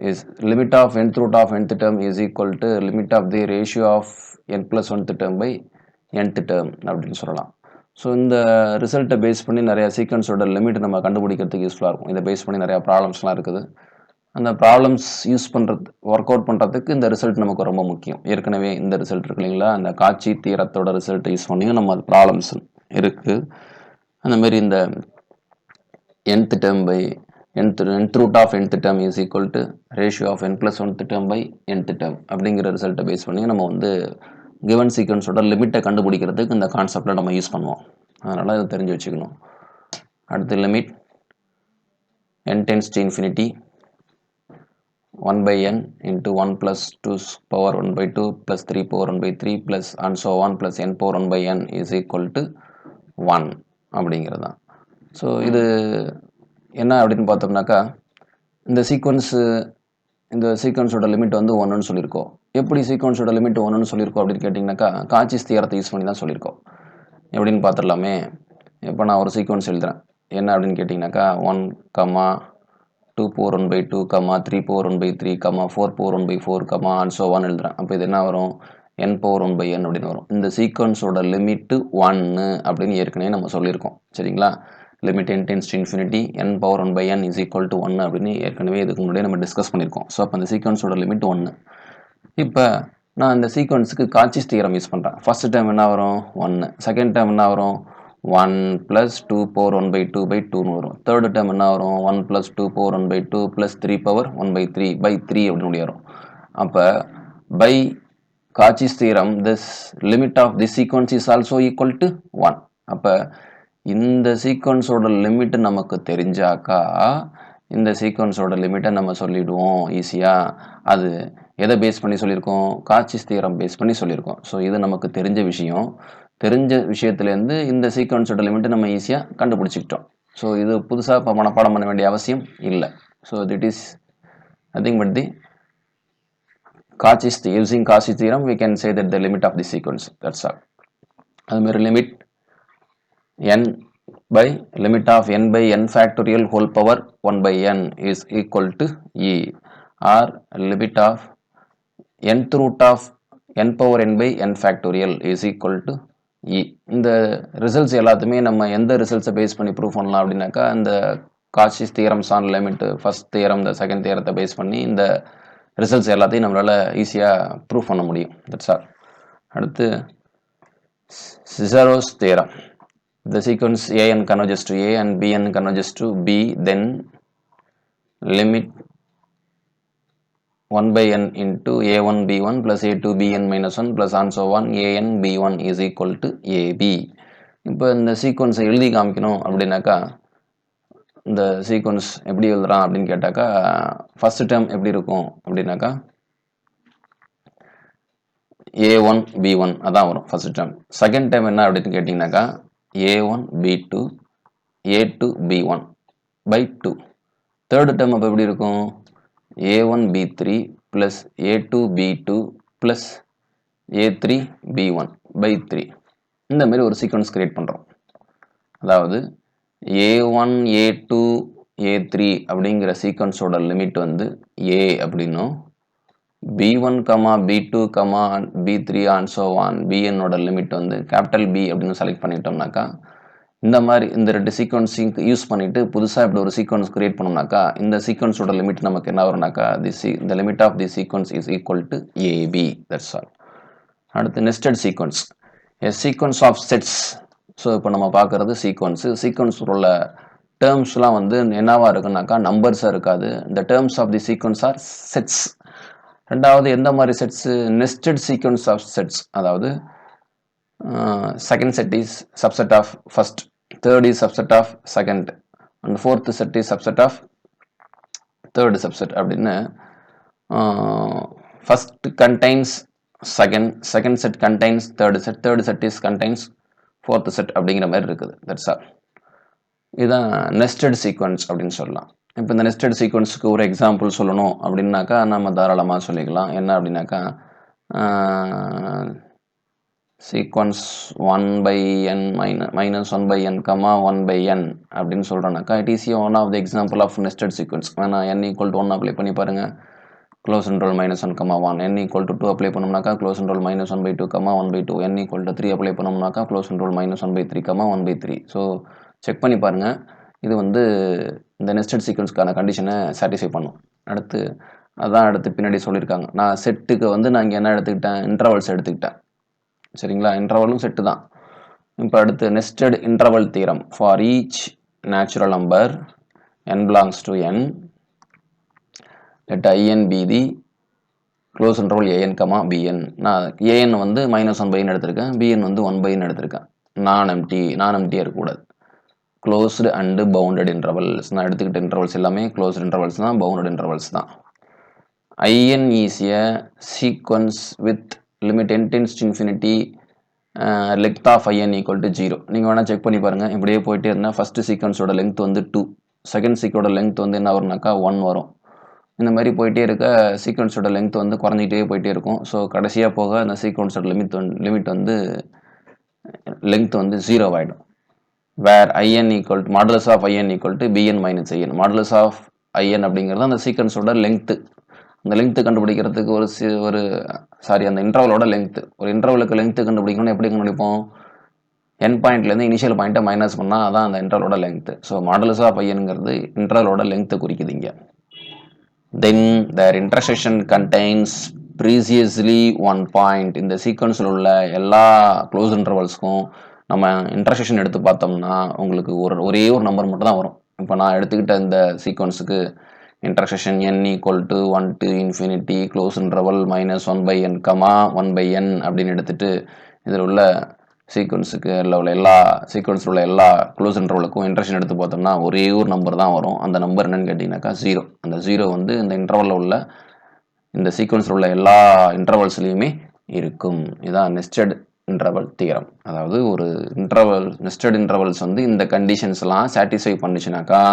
is limit of nth root of nth term is equal to limit of the ratio of n plus 1th term by nth term அப்படின்னு சொல்லலாம். So இந்த ரிசல்ட்டை base பண்ணி நிறைய சீக்வன்ஸோட limit நம்ம கண்டுபிடிக்கிறதுக்கு யூஸ்ஃபுல்லாக இருக்கும். இதை பேஸ் பண்ணி நிறையா ப்ராப்ளம்ஸ்லாம் இருக்குது. அந்த ப்ராப்ளம்ஸ் யூஸ் பண்ணுறது ஒர்க் அவுட் பண்ணுறதுக்கு இந்த ரிசல்ட் நமக்கு ரொம்ப முக்கியம். ஏற்கனவே இந்த ரிசல்ட் இருக்கு இல்லைங்களா, அந்த காட்சி தீரத்தோட ரிசல்ட்டை யூஸ் பண்ணியும் நம்ம ப்ராப்ளம்ஸ் இருக்குது. அந்தமாரி இந்த nth term by nth root of nth term is equal to ratio of n plus 1th term by nth term அப்படிங்கிற ரிசல்ட்டை பேஸ் பண்ணி நம்ம வந்து கிவன் சீக்வன்ஸோட லிமிட்டை கண்டுபிடிக்கிறதுக்கு இந்த கான்செப்டில் நம்ம யூஸ் பண்ணுவோம். அதனால் இதை தெரிஞ்சு வச்சுக்கணும். அடுத்து limit n tends to infinity 1 by n into 1 plus 2 power 1 by 2 plus 3 power 1 by 3 plus and so on plus n power 1 by n is equal to 1 அப்படிங்கிறது தான். ஸோ இது என்ன அப்படின்னு பார்த்தோம்னாக்கா இந்த சீக்வன்ஸோட லிமிட் வந்து 1ன்னு சொல்லியிருக்கோம். எப்படி சீக்வன்ஸோட லிமிட் 1ன்னு சொல்லியிருக்கோம் அப்படின்னு கேட்டிங்கனாக்கா காட்சிஸ் தியரத்தை யூஸ் பண்ணி தான் சொல்லியிருக்கோம். எப்படின்னு பார்த்துடலாமே. இப்போ நான் ஒரு சீக்வன்ஸ் எழுதுறேன். என்ன அப்படின்னு கேட்டிங்கனாக்கா 1, 2 power 1 by 2, 3 power 1 by 3, 4 power 1 by 4, and so on எழுதுறேன். அப்போ இது என்ன வரும், n power 1 by n அப்படின்னு வரும். இந்த சீக்வன்ஸோட லிமிட்டு 1 அப்படின்னு ஏற்கனவே நம்ம சொல்லியிருக்கோம். சரிங்களா, limit n tends to infinity n power 1 by n is equal to 1 அப்படின்னு ஏற்கனவே இதுக்கு முன்னாடியே நம்ம டிஸ்கஸ் பண்ணியிருக்கோம். ஸோ அப்போ அந்த சீக்வன்ஸோட லிமிட் 1. இப்போ நான் இந்த சீக்வன்ஸுக்கு காட்சிஸ் தியரம் யூஸ் பண்ணுறேன். ஃபர்ஸ்ட் டைம் என்ன வரும் 1, செகண்ட் டைம் என்ன வரும் 1 plus 2 power 1 by 2 by 2ன்னு வரும். தேர்டு டைம் என்ன வரும் 1 plus 2 power 1 by 2 plus 3 power 1 by 3 by 3 அப்படின்னு வரும். அப்போ by Cauchy's theorem this limit of this sequence is also equal to 1. அப்போ இந்த சீக்வன்ஸோட லிமிட் நமக்கு தெரிஞ்சாக்கா இந்த சீக்வன்ஸோட லிமிட்டை நம்ம சொல்லிடுவோம் ஈஸியாக. அது எதை பேஸ் பண்ணி சொல்லியிருக்கோம், காட்சிஸ் தியரம் பேஸ் பண்ணி சொல்லியிருக்கோம். ஸோ இது நமக்கு தெரிஞ்ச விஷயம். தெரிஞ்ச விஷயத்துலேருந்து இந்த சீக்வன்ஸோட லிமிட்டை நம்ம ஈஸியாக கண்டுபிடிச்சிக்கிட்டோம். ஸோ இது புதுசாக இப்போ மனப்பாடம் பண்ண வேண்டிய அவசியம் இல்லை. So this is nothing but the Cauchy's using Cauchy's theorem we can say that the limit of the sequence, that's all. அதுமாதிரி limit n by limit of n by n factorial whole power 1 by n is equal to e, or limit of nth root of n power n by n factorial is equal to e. இந்த results எல்லாத்துமே நம்ம எந்த ரிசல்ட்ஸை base பண்ணி prove பண்ணலாம் அப்படின்னாக்கா இந்த Cauchy's theorems on limit first theorem இந்த second தியரத்தை பேஸ் பண்ணி இந்த ரிசல்ட்ஸ் எல்லாத்தையும் நம்மளால் ஈஸியாக ப்ரூவ் பண்ண முடியும். That's all. அடுத்து Cicero's theorem. The sequence an converges to a and bn converges to b, then limit 1 by n into a1 b1 plus a2 bn minus 1 plus and so on an b1 is equal to ab. இப்போ இந்த சீக்வன்ஸை எழுதி காமிக்கணும் அப்படின்னாக்கா இந்த sequence எப்படி எழுதுறான் அப்படின்னு கேட்டாக்கா ஃபர்ஸ்ட் டேர்ம் எப்படி இருக்கும் அப்படின்னாக்கா a1 b1 அதான் வரும் ஃபர்ஸ்ட் டேர்ம். செகண்ட் டேர்ம் என்ன அப்படின்னு கேட்டிங்கனாக்கா a1 b2 a2 b1 by 2. Third term அப்போ எப்படி இருக்கும் a1 b3 plus a2 b2 plus a3 b1 by 3. இந்த மாதிரி ஒரு சீக்வன்ஸ் கிரியேட் பண்ணுறோம். அதாவது a1 a2 a3 அப்படிங்கிற சீக்வன்ஸோட லிமிட் வந்து a அப்படின்னும் b1 b2 b3 and so on bnோட லிமிட் வந்து கேபிட்டல் B அப்படின்னு செலக்ட் பண்ணிட்டோம்னாக்கா இந்த மாதிரி இந்த ரெண்டு சீக்வன்ஸிங் யூஸ் பண்ணிட்டு புதுசாக இப்படி ஒரு சீக்வன்ஸ் கிரியேட் பண்ணோம்னாக்கா இந்த சீக்வன்ஸோட லிமிட் நமக்கு என்ன வரும்னாக்கா the limit of this sequence is equal to ab. that's all. அடுத்து nested sequence, a sequence of sets. So இப்போ நம்ம பார்க்குறது சீக்வன்ஸ் உள்ள டேர்ம்ஸ்லாம் வந்து என்னவா இருக்குன்னாக்கா நம்பர்ஸாக இருக்காது. இந்த terms of the sequence are sets. ரெண்டாவது எந்த மாதிரி sets, nested sequence of sets. அதாவது second set is subset of first, third is subset of second, and fourth set is subset of third subset அப்படின்னு first contains second set contains third set is contains fourth set அப்படிங்கிற மாதிரி இருக்குது. That's all. இதுதான் nested sequence அப்படின்னு சொல்லலாம். இப்போ இந்த nested சீக்வன்ஸுக்கு ஒரு எக்ஸாம்பிள் சொல்லணும் அப்படின்னாக்கா நம்ம தாராளமாக சொல்லிக்கலாம். என்ன அப்படின்னாக்கா sequence 1/n minus 1/n, 1/n அப்படின்னு சொல்கிறோன்னாக்கா it is one of the example of nested sequence. வேணா n = 1 அப்ளை பண்ணி பாருங்கள், க்ளோஸ் இன்டர்வல் -1, 1. n = 2 அப்ளை பண்ணோம்னாக்கா க்ளோஸ் இன்டர்வல் -1/2, 1/2. n = 3 அப்ளை பண்ணோம்னாக்கா க்ளோஸ் இன்டர்வல் -1/3, 1/3. ஸோ செக் பண்ணி பாருங்கள். இது வந்து இந்த நெஸ்டட் சீக்வன்ஸ்க்கான கண்டிஷனை சாட்டிஸ்ஃபை பண்ணும். அடுத்து பின்னாடி சொல்லியிருக்காங்க. நான் செட்டுக்கு வந்து நான் இங்கே என்ன எடுத்துக்கிட்டேன், இன்டர்வல்ஸ் எடுத்துக்கிட்டேன். சரிங்களா, இன்டர்வலும் செட்டு தான். இப்போ அடுத்து nested interval theorem for each natural number n belongs to n, let in be the close interval an, bn. நான் an வந்து -1/n எடுத்திருக்கேன், bn வந்து 1/n எடுத்திருக்கேன். நான் எம்டி இருக்கக்கூடாது. Closed and bounded intervals. நான் எடுத்துக்கிட்ட இன்டர்வல்ஸ் எல்லாமே க்ளோஸ்டு இன்டர்வல்ஸ் தான், பவுண்டட் இன்டர்வல்ஸ் தான். in is a sequence with limit n tends to infinity, length of in equal to 0. நீங்கள் வேணால் செக் பண்ணி பாருங்கள். இப்படியே போயிட்டே இருந்தால் ஃபஸ்ட்டு சீக்வன்ஸோட லெங்த் வந்து 2, செகண்ட் சீக்கோட லெங்த் வந்து என்ன வரும்னாக்கா 1 வரும். இந்த மாதிரி போயிட்டே இருக்க சீக்வன்ஸோட லெங்த் வந்து குறைஞ்சிட்டே போயிட்டே இருக்கும். ஸோ கடைசியாக போக அந்த சீக்வன்ஸோட லிமிட் வந்து லெங்த் வந்து 0 ஆகிடும். வேர் in equal to modulus of in equal to bn minus in. modulus of in அப்படிங்கிறது அந்த சீக்வன்ஸோட லெங்க்த்து. அந்த லெங்க்த்து கண்டுபிடிக்கிறதுக்கு அந்த இன்டர்வலோட லெங்க்த்து. ஒரு இன்டர்வலுக்கு லெங்க்த்து கண்டுபிடிக்கணும்னு எப்படி கண்டுபிடிப்போம், என் பாயிண்ட்லேருந்து இனிஷியல் பாயிண்ட்டை மைனஸ் பண்ணால் அதான் அந்த இன்டர்வலோட லெங்க்த்து. ஸோ மாடுலஸ் ஆஃப் ஐங்கிறது இன்டர்வலோட லெங்க்த்தை குறிக்குதுங்க. Then their intersection contains previously one point. இந்த சீக்வன்ஸில் உள்ள எல்லா க்ளோஸ் இன்டர்வல்ஸ்க்கும் நம்ம இன்டர்செக்ஷன் எடுத்து பார்த்தோம்னா உங்களுக்கு ஒரே ஒரு நம்பர் மட்டும் தான் வரும். இப்போ நான் எடுத்துக்கிட்ட இந்த சீக்வன்ஸுக்கு intersection n = 1 to infinity close interval -1/n, 1/n அப்படின்னு எடுத்துட்டு இதில் உள்ள சீக்வன்ஸுக்கு உள்ள எல்லா சீக்வன்ஸில் உள்ள எல்லா க்ளோஸ் இன்டர்வலுக்கும் இன்டர்செக்ஷன் எடுத்து பார்த்தோம்னா ஒரே ஒரு நம்பர் தான் வரும். அந்த நம்பர் என்னன்னு கேட்டிங்கனாக்கா 0. அந்த 0 வந்து இந்த இன்டர்வலில் உள்ள இந்த சீக்வன்ஸில் உள்ள எல்லா இன்டர்வல்ஸ்லேயுமே இருக்கும். இதுதான் நெஸ்டட் இன்டர்வல் தியரம். அதாவது ஒரு நெஸ்டட் இன்டர்வல்ஸ் வந்து இந்த கண்டிஷன்ஸ்லாம் சாட்டிஸ்ஃபை பண்ணிச்சுனாக்கா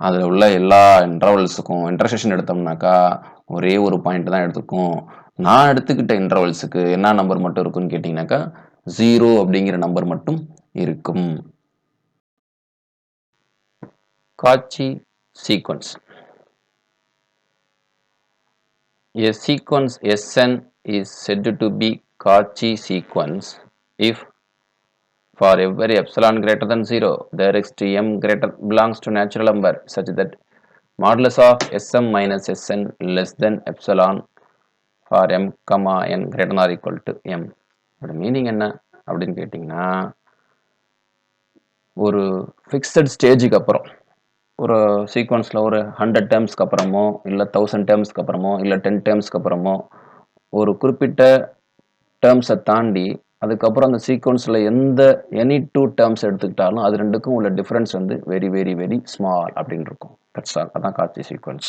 அதில் உள்ள எல்லா இன்டர்வல்ஸுக்கும் இன்டர்செக்ஷன் எடுத்தோம்னாக்கா ஒரே ஒரு பாயிண்ட் தான் எடுத்துக்கும். நான் எடுத்துக்கிட்ட இன்டர்வல்ஸுக்கு என்ன நம்பர் மட்டும் இருக்குன்னு கேட்டிங்கனாக்கா 0 அப்படிங்கிற நம்பர் மட்டும் இருக்கும். காச்சி sequence. A sequence Sn is said to be Cauchy sequence if for every epsilon greater than 0 there exists m belongs to natural number such that modulus of Sm minus Sn less than epsilon for m, n greater than or equal to m. அதோட meaning என்ன அப்படின்னு கேட்டிங்கன்னா, ஒரு fixed ஸ்டேஜுக்கு அப்புறம் ஒரு சீக்வன்ஸில் ஒரு 100 டேர்ம்ஸ்க்கு அப்புறமோ இல்லை 1000 டேர்ம்ஸ்க்கு அப்புறமோ இல்லை 10 டேர்ம்ஸ்க்கு அப்புறமோ ஒரு குறிப்பிட்ட டேர்ம்ஸை தாண்டி அதுக்கப்புறம் அந்த சீக்வன்ஸில் எனி 2 டேர்ம்ஸ் எடுத்துக்கிட்டாலும் அது ரெண்டுக்கும் உள்ள டிஃப்ரென்ஸ் வந்து வெரி வெரி வெரி ஸ்மால் அப்படின்னு இருக்கும். That's all. அதான் காச்சி சீக்வன்ஸ்.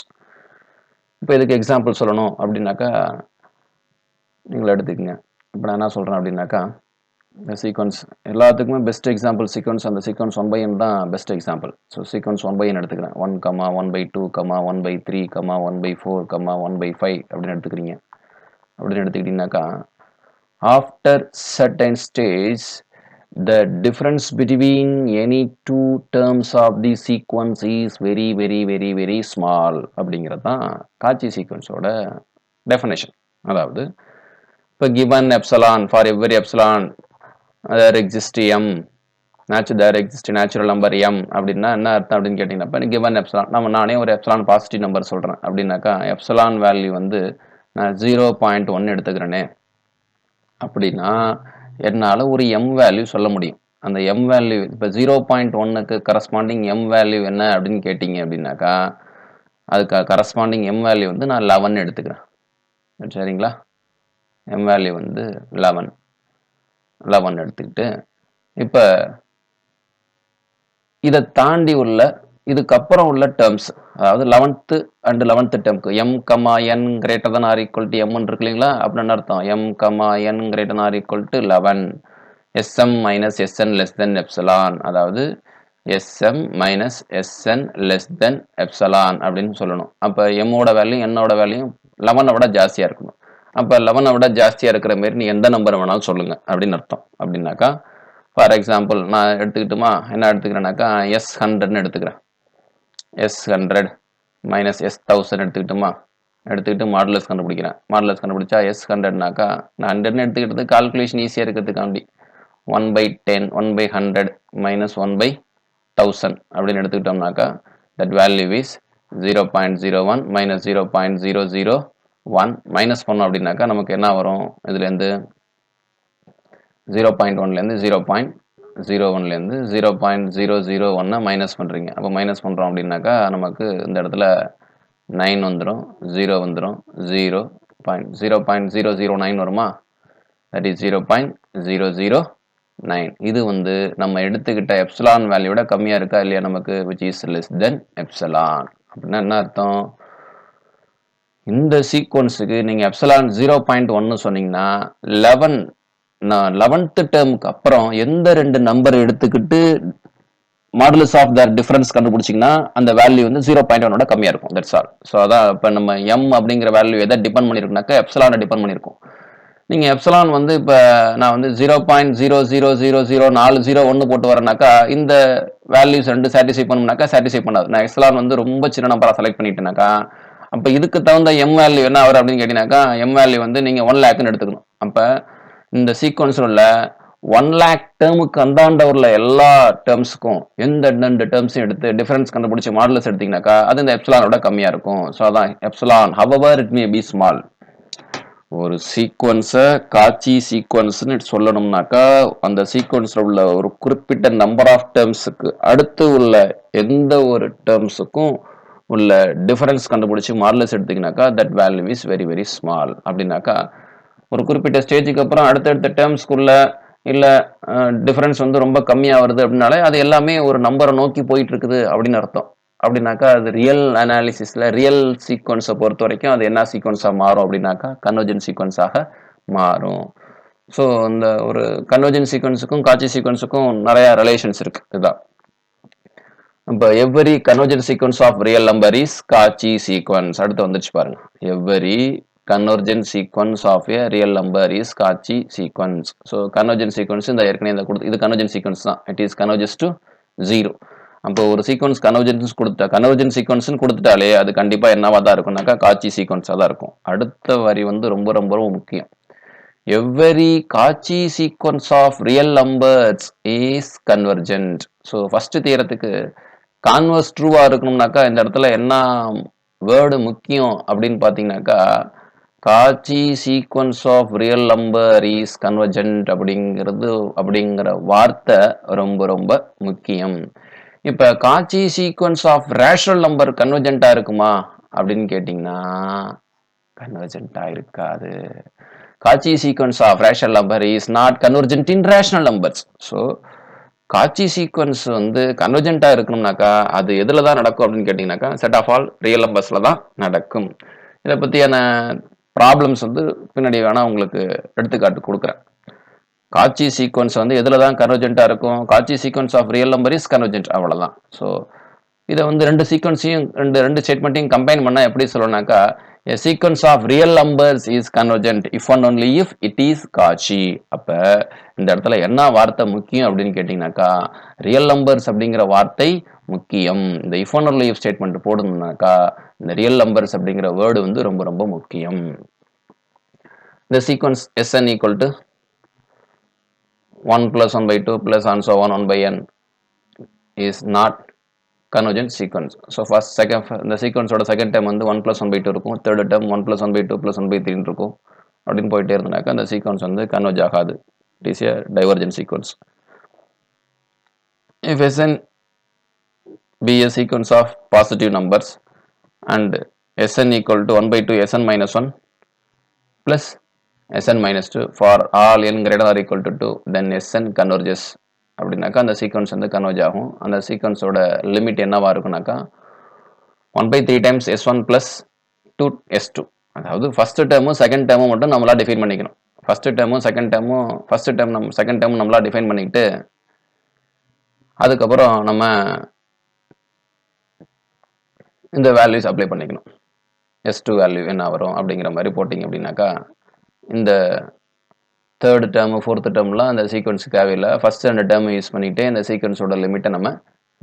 இப்போ இதுக்கு எக்ஸாம்பிள் சொல்லணும் அப்படின்னாக்கா நீங்களே எடுத்துக்கங்க. இப்போ நான் என்ன சொல்கிறேன் அப்படின்னாக்கா, இந்த சீக்வன்ஸ் எல்லாத்துக்குமே பெஸ்ட் எக்ஸாம்பிள் சீக்வன்ஸ் அந்த சீக்வன்ஸ் 1/n தான் best example. So sequence 1/n எடுத்துக்கிறேன். 1, 1/2, 1/3, 1/4, 1/5 அப்படின்னு எடுத்துக்கிறீங்க. அப்படின்னு எடுத்துக்கிட்டிங்கனாக்கா after certain stage the difference between any 2 terms of the sequence is very very very very small அப்படிங்கிறது தான் காச்சி சீக்வன்ஸோட டெஃபினேஷன். அதாவது இப்போ given epsilon for every epsilon there exists m, there exists natural number m அப்படின்னா என்ன அர்த்தம் அப்படின்னு கேட்டிங்கன்னா, இப்போ given epsilon நானே ஒரு epsilon பாசிட்டிவ் நம்பர் சொல்கிறேன் அப்படின்னாக்கா epsilon வேல்யூ வந்து நான் 0.1 எடுத்துக்கிறேனே அப்படின்னா என்னால் ஒரு எம் வேல்யூ சொல்ல முடியும். அந்த எம் வேல்யூ இப்போ 0.1க்கு கரஸ்பாண்டிங் எம் வேல்யூ என்ன அப்படின்னு கேட்டிங்க அப்படின்னாக்கா அதுக்கு கரஸ்பாண்டிங் எம் வேல்யூ வந்து நான் 11 எடுத்துக்கிறேன். சரிங்களா, எம் வேல்யூ வந்து 11. 11 எடுத்துக்கிட்டு இப்போ இதை தாண்டி உள்ள இதுக்கப்புறம் உள்ள டேர்ம்ஸ், அதாவது 11th and 11th டேர்முக்கு m, n greater than or equal to m இருக்கு இல்லைங்களா? அப்படின்னு அர்த்தம் m, n greater than or equal to 11 sm minus sn less than epsilon, அதாவது sm minus sn less than epsilon அப்படின்னு சொல்லணும். அப்போ m ஓட value n ஓட வேல்யூ 11 விட ஜாஸ்தியாக இருக்கணும். அப்போ 11 விட ஜாஸ்தியாக இருக்கிற மாரி நீ எந்த நம்பர் வேணாலும் சொல்லுங்க அப்படின்னு அர்த்தம். அப்படின்னாக்கா ஃபார் எக்ஸாம்பிள் நான் எடுத்துக்கிட்டுமா, என்ன எடுத்துக்கிறேன்னாக்கா S100ன்னு எடுத்துக்கிறேன். S100 மைனஸ் S1000 எடுத்துக்கிட்டுமா, எடுத்துக்கிட்டு மாடுலஸ் கண்டுபிடிக்கிறேன். மாடுலஸ் கண்டுபிடிச்சா S100னாக்கா நான் 100ன்னு எடுத்துக்கிட்டது கால்குலேஷன் ஈஸியாக இருக்கிறதுக்காண்டி 1/10 1/100 மைனஸ் 1/1000 அப்படின்னு எடுத்துக்கிட்டோம்னாக்கா that value is 0.01 minus 0.001 minus பண்ணோம் அப்படின்னாக்கா நமக்கு என்ன வரும்? இதுலேருந்து 0.1லேருந்து 0.01லேருந்து 0.001 மைனஸ் பண்ணுறீங்க. அப்போ மைனஸ் பண்ணுறோம் அப்படின்னாக்கா நமக்கு இந்த இடத்துல 9 வந்துடும், 0 வந்துடும், 0.009 வருமா? That is 0.009. இது வந்து நம்ம எடுத்துக்கிட்ட எப்சிலான் வேல்யூட கம்மியாக இருக்கா இல்லையா நமக்கு, which is less than epsilon. அப்படின்னா என்ன அர்த்தம்? இந்த சீக்வன்ஸுக்கு நீங்கள் எப்சிலான் 0.1 சொன்னீங்கன்னா 11th டேர்முக்கு அப்புறம் எந்த ரெண்டு நம்பர் எடுத்துக்கிட்டு மாடுலஸ் ஆஃப் தர் டிஃபரன்ஸ் கண்டுபிடிச்சிங்கன்னா அந்த வேல்யூ வந்து 0.1ஓட கம்மியாக இருக்கும். That's all. ஸோ அதான் இப்போ நம்ம m அப்படிங்கிற வேல்யூ எதை டிபெண்ட் பண்ணியிருக்குனாக்கா எப்சிலானை டிபெண்ட் பண்ணியிருக்கும். நீங்கள் எப்சிலான் வந்து இப்போ நான் வந்து 0.0000401 போட்டு வரேனாக்கா இந்த வேல்யூஸ் ரெண்டு சாட்டிஸ்ஃபை பண்ணோம்னாக்கா சாட்டிஸ்ஃபை பண்ணாது. நான் எப்சிலான் வந்து ரொம்ப சின்ன நம்பராக செலக்ட் பண்ணிட்டேனாக்கா அப்போ இதுக்கு தகுந்த m வேல்யூ என்ன வரும் அப்படின்னு கேட்டீங்கன்னாக்கா m வேல்யூ வந்து நீங்கள் 1 லேக்னு எடுத்துக்கணும். அப்போ இந்த சீக்வன்ஸில் உள்ள 1 லேக் டேர்முக்கு அந்தாண்ட உள்ள எல்லா டேர்ம்ஸுக்கும் எந்த ரெண்டு டேர்ம்ஸையும் எடுத்து டிஃபரன்ஸ் கண்டுபிடிச்சி மாடுலஸ் எடுத்தீங்கன்னாக்கா அது இந்த எப்சிலானோட கம்மியாக இருக்கும். ஸோ அதான் epsilon however it may be small. ஒரு சீக்வன்ஸை காட்சி சீக்வன்ஸ்னு சொல்லணும்னாக்கா அந்த சீக்வன்ஸில் உள்ள ஒரு குறிப்பிட்ட நம்பர் ஆஃப் டேர்ம்ஸுக்கு அடுத்து உள்ள எந்த ஒரு டேர்ம்ஸுக்கும் உள்ள டிஃபரன்ஸ் கண்டுபிடிச்சி மாடுலஸ் எடுத்தீங்கன்னாக்கா that value is very very small. அப்படின்னாக்கா ஒரு குறிப்பிட்ட ஸ்டேஜுக்கு அப்புறம் அடுத்தடுத்த டேர்ம்ஸ்க்குள்ள இல்லை டிஃபரன்ஸ் வந்து ரொம்ப கம்மியாக வருது அப்படின்னாலே அது எல்லாமே ஒரு நம்பரை நோக்கி போயிட்டு இருக்குது அப்படின்னு அர்த்தம். அப்படின்னாக்கா அது ரியல் அனாலிசிஸில் ரியல் சீக்வன்ஸை பொறுத்த வரைக்கும் அது என்ன சீக்வன்ஸாக மாறும் அப்படின்னாக்கா கன்வர்ஜென்ட் சீக்வன்ஸாக மாறும். ஸோ இந்த ஒரு கன்வர்ஜென்ட் சீக்வன்ஸுக்கும் காட்சி சீக்வன்ஸுக்கும் நிறையா ரிலேஷன்ஸ் இருக்குது. இதுதான் இப்போ every convergent sequence of real number is Cauchy sequence. அடுத்து வந்துச்சு பாருங்க, every convergent sequence of a real number is Kachi sequence. So convergent sequence இந்த ஏற்கனவே இந்த கொடுத்து இது convergent sequence தான். It is converges to 0. அப்போ ஒரு சீக்வன்ஸ் கன்வர்ஜென்ஸ் கொடுத்தா கன்வர்ஜென்ட் சீக்வன்ஸ்னு கொடுத்துட்டாலே அது கண்டிப்பாக என்னவா தான் இருக்கும்னாக்கா காட்சி சீக்வன்ஸாக தான் இருக்கும். அடுத்த வரி வந்து ரொம்ப ரொம்ப ரொம்ப முக்கியம். Every Cauchy sequence of real numbers is convergent. So first தீரத்துக்கு கான்வர்ஸ் ட்ரூவாக இருக்கணும்னாக்கா இந்த இடத்துல என்ன வேர்டு முக்கியம் அப்படின்னு பார்த்தீங்கன்னாக்கா Cauchy sequence of real number is convergent அப்படிங்கிற வார்த்தை ரொம்ப ரொம்ப முக்கியம். இப்போ Cauchy sequence of rational number கன்வர்ஜென்ட்டாக இருக்குமா அப்படின்னு கேட்டிங்கன்னா கன்வர்ஜென்ட்டாக இருக்காது. Cauchy sequence of rational number is not convergent in rational numbers. So Cauchy sequence வந்து கன்வர்ஜென்ட்டாக இருக்கணும்னாக்கா அது எதில் தான் நடக்கும் அப்படின்னு கேட்டிங்கனாக்கா செட் ஆஃப் ஆல் ரியல் நம்பர்ஸில் தான் நடக்கும். இதை பற்றியான ப்ராப்ளம்ஸ் வந்து பின்னாடி வேணால் உங்களுக்கு எடுத்துக்காட்டு கொடுக்குறேன். காட்சி சீக்வன்ஸ் வந்து எதில் தான் கன்வர்ஜென்ட்டாக இருக்கும்? Cauchy sequence of real number is convergent, அவ்வளோதான். ஸோ இதை வந்து ரெண்டு சீக்வன்ஸையும் ரெண்டு ஸ்டேட்மெண்ட்டையும் கம்பைன் பண்ணால் எப்படி சொல்லணும்னாக்கா a sequence of real numbers is convergent if and only if it is Cauchy. அப்போ இந்த இடத்துல என்ன வார்த்தை முக்கியம் அப்படின்னு கேட்டிங்கனாக்கா ரியல் நம்பர்ஸ் அப்படிங்கிற வார்த்தை முக்கியம். இந்த if and only if statement போடணும்னாக்கா இந்த ரியல் நம்பர்ஸ் அப்படிங்கிற வேர்டு வந்து ரொம்ப ரொம்ப முக்கியம். இந்த sequence Sn equal to 1 plus 1 by 2 plus and so on 1 by n is not convergent sequence. So first second இந்த சீக்வன்ஸோட செகண்ட் டைம் வந்து 1 plus 1 by 2 இருக்கும், third time 1 plus 1 by 2 plus 1 by 3 இருக்கும். அப்படின்னு போயிட்டே இருந்தாக்கா அந்த சீக்வன்ஸ் வந்து கன்வர்ஜ் ஆகாது. It is a divergent sequence. If Sn be a sequence of positive numbers and Sn equal to 1 by 2 Sn minus 1 plus Sn minus 2 for all n greater than or equal to 2, then Sn converges அப்படின்னாக்கா அந்த sequence வந்து converge ஆகும். அந்த சீக்வன்ஸோட limit என்னவா இருக்குனாக்கா 1/3 times S1 plus 2 S2. அதாவது first டேர்மும் second டேர்மும் மட்டும் நம்மளா டிஃபைன் பண்ணிக்கணும். ஃபர்ஸ்ட் டேர்மும் செகண்ட் டேர்மும் நம்மளா டிஃபைன் பண்ணிக்கிட்டு அதுக்கப்புறம் நம்ம இந்த வேல்யூஸ் அப்ளை பண்ணிக்கணும். S2 வேல்யூ என்ன வரும் அப்படிங்கிற மாதிரி போட்டிங்க அப்படின்னாக்கா இந்த தேர்ட் டேர்ம் ஃபோர்த் டேர்ம்லாம் அந்த சீக்வன்ஸ் தேவையில்லை. ஃபர்ஸ்ட் அந்த டேர்மை யூஸ் பண்ணிக்கிட்டே இந்த சீக்வன்ஸோட லிமிட்டை நம்ம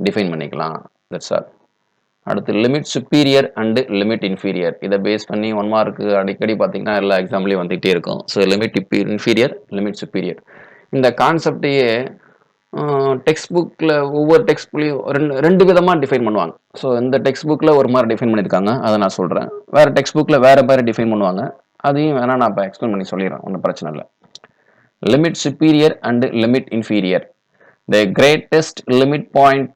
டிஃபைன் பண்ணிக்கலாம். That's all. அடுத்து limit superior and limit inferior. இதை பேஸ் பண்ணி 1 மார்க்கு அடிக்கடி பார்த்தீங்கன்னா எல்லா எக்ஸாம்லேயும் வந்துகிட்டே இருக்கும். So limit inferior, limit superior. இந்த கான்செப்டையே டெக்ஸ்ட் புக்கில் ஒவ்வொரு டெக்ஸ்ட் புக்லையும் ரெண்டு விதமாக டிஃபைன் பண்ணுவாங்க. ஸோ இந்த டெக்ஸ்ட் புக்கில் ஒரு மாதிரி டிஃபைன் பண்ணியிருக்காங்க, அதை நான் சொல்கிறேன். வேறு டெக்ஸ்ட் புக்கில் வேறு மாதிரி டிஃபைன் பண்ணுவாங்க, அதையும் வேணால் நான் இப்போ எக்ஸ்பிளைன் பண்ணி சொல்லிடுறேன், ஒன்றும் பிரச்சனை இல்லை. Limit superior and limit inferior. The greatest limit point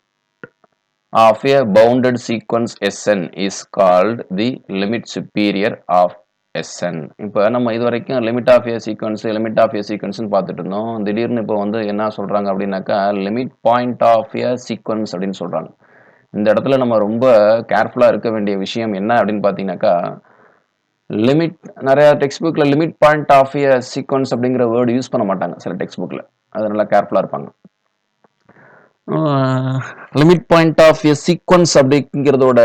of a bounded sequence Sn is called the limit superior of Sn. இப்போ நம்ம இது வரைக்கும் லிமிட் ஆஃப் ஏ சீக்வன்ஸ் பார்த்துட்டு இருந்தோம். திடீர்னு இப்போ வந்து என்ன சொல்றாங்க அப்படின்னாக்கா limit point of a sequence அப்படின்னு சொல்றாங்க. இந்த இடத்துல நம்ம ரொம்ப கேர்ஃபுல்லாக இருக்க வேண்டிய விஷயம் என்ன அப்படின்னு பார்த்தீங்கன்னாக்கா லிமிட் நிறைய டெக்ஸ்ட் புக்கில் limit point of a sequence அப்படிங்கிற வேர்டு யூஸ் பண்ண மாட்டாங்க சில டெக்ஸ்ட் புக்கில். அதனால கேர்ஃபுல்லாக இருப்பாங்க. Limit point of a sequence அப்படிங்கிறதோட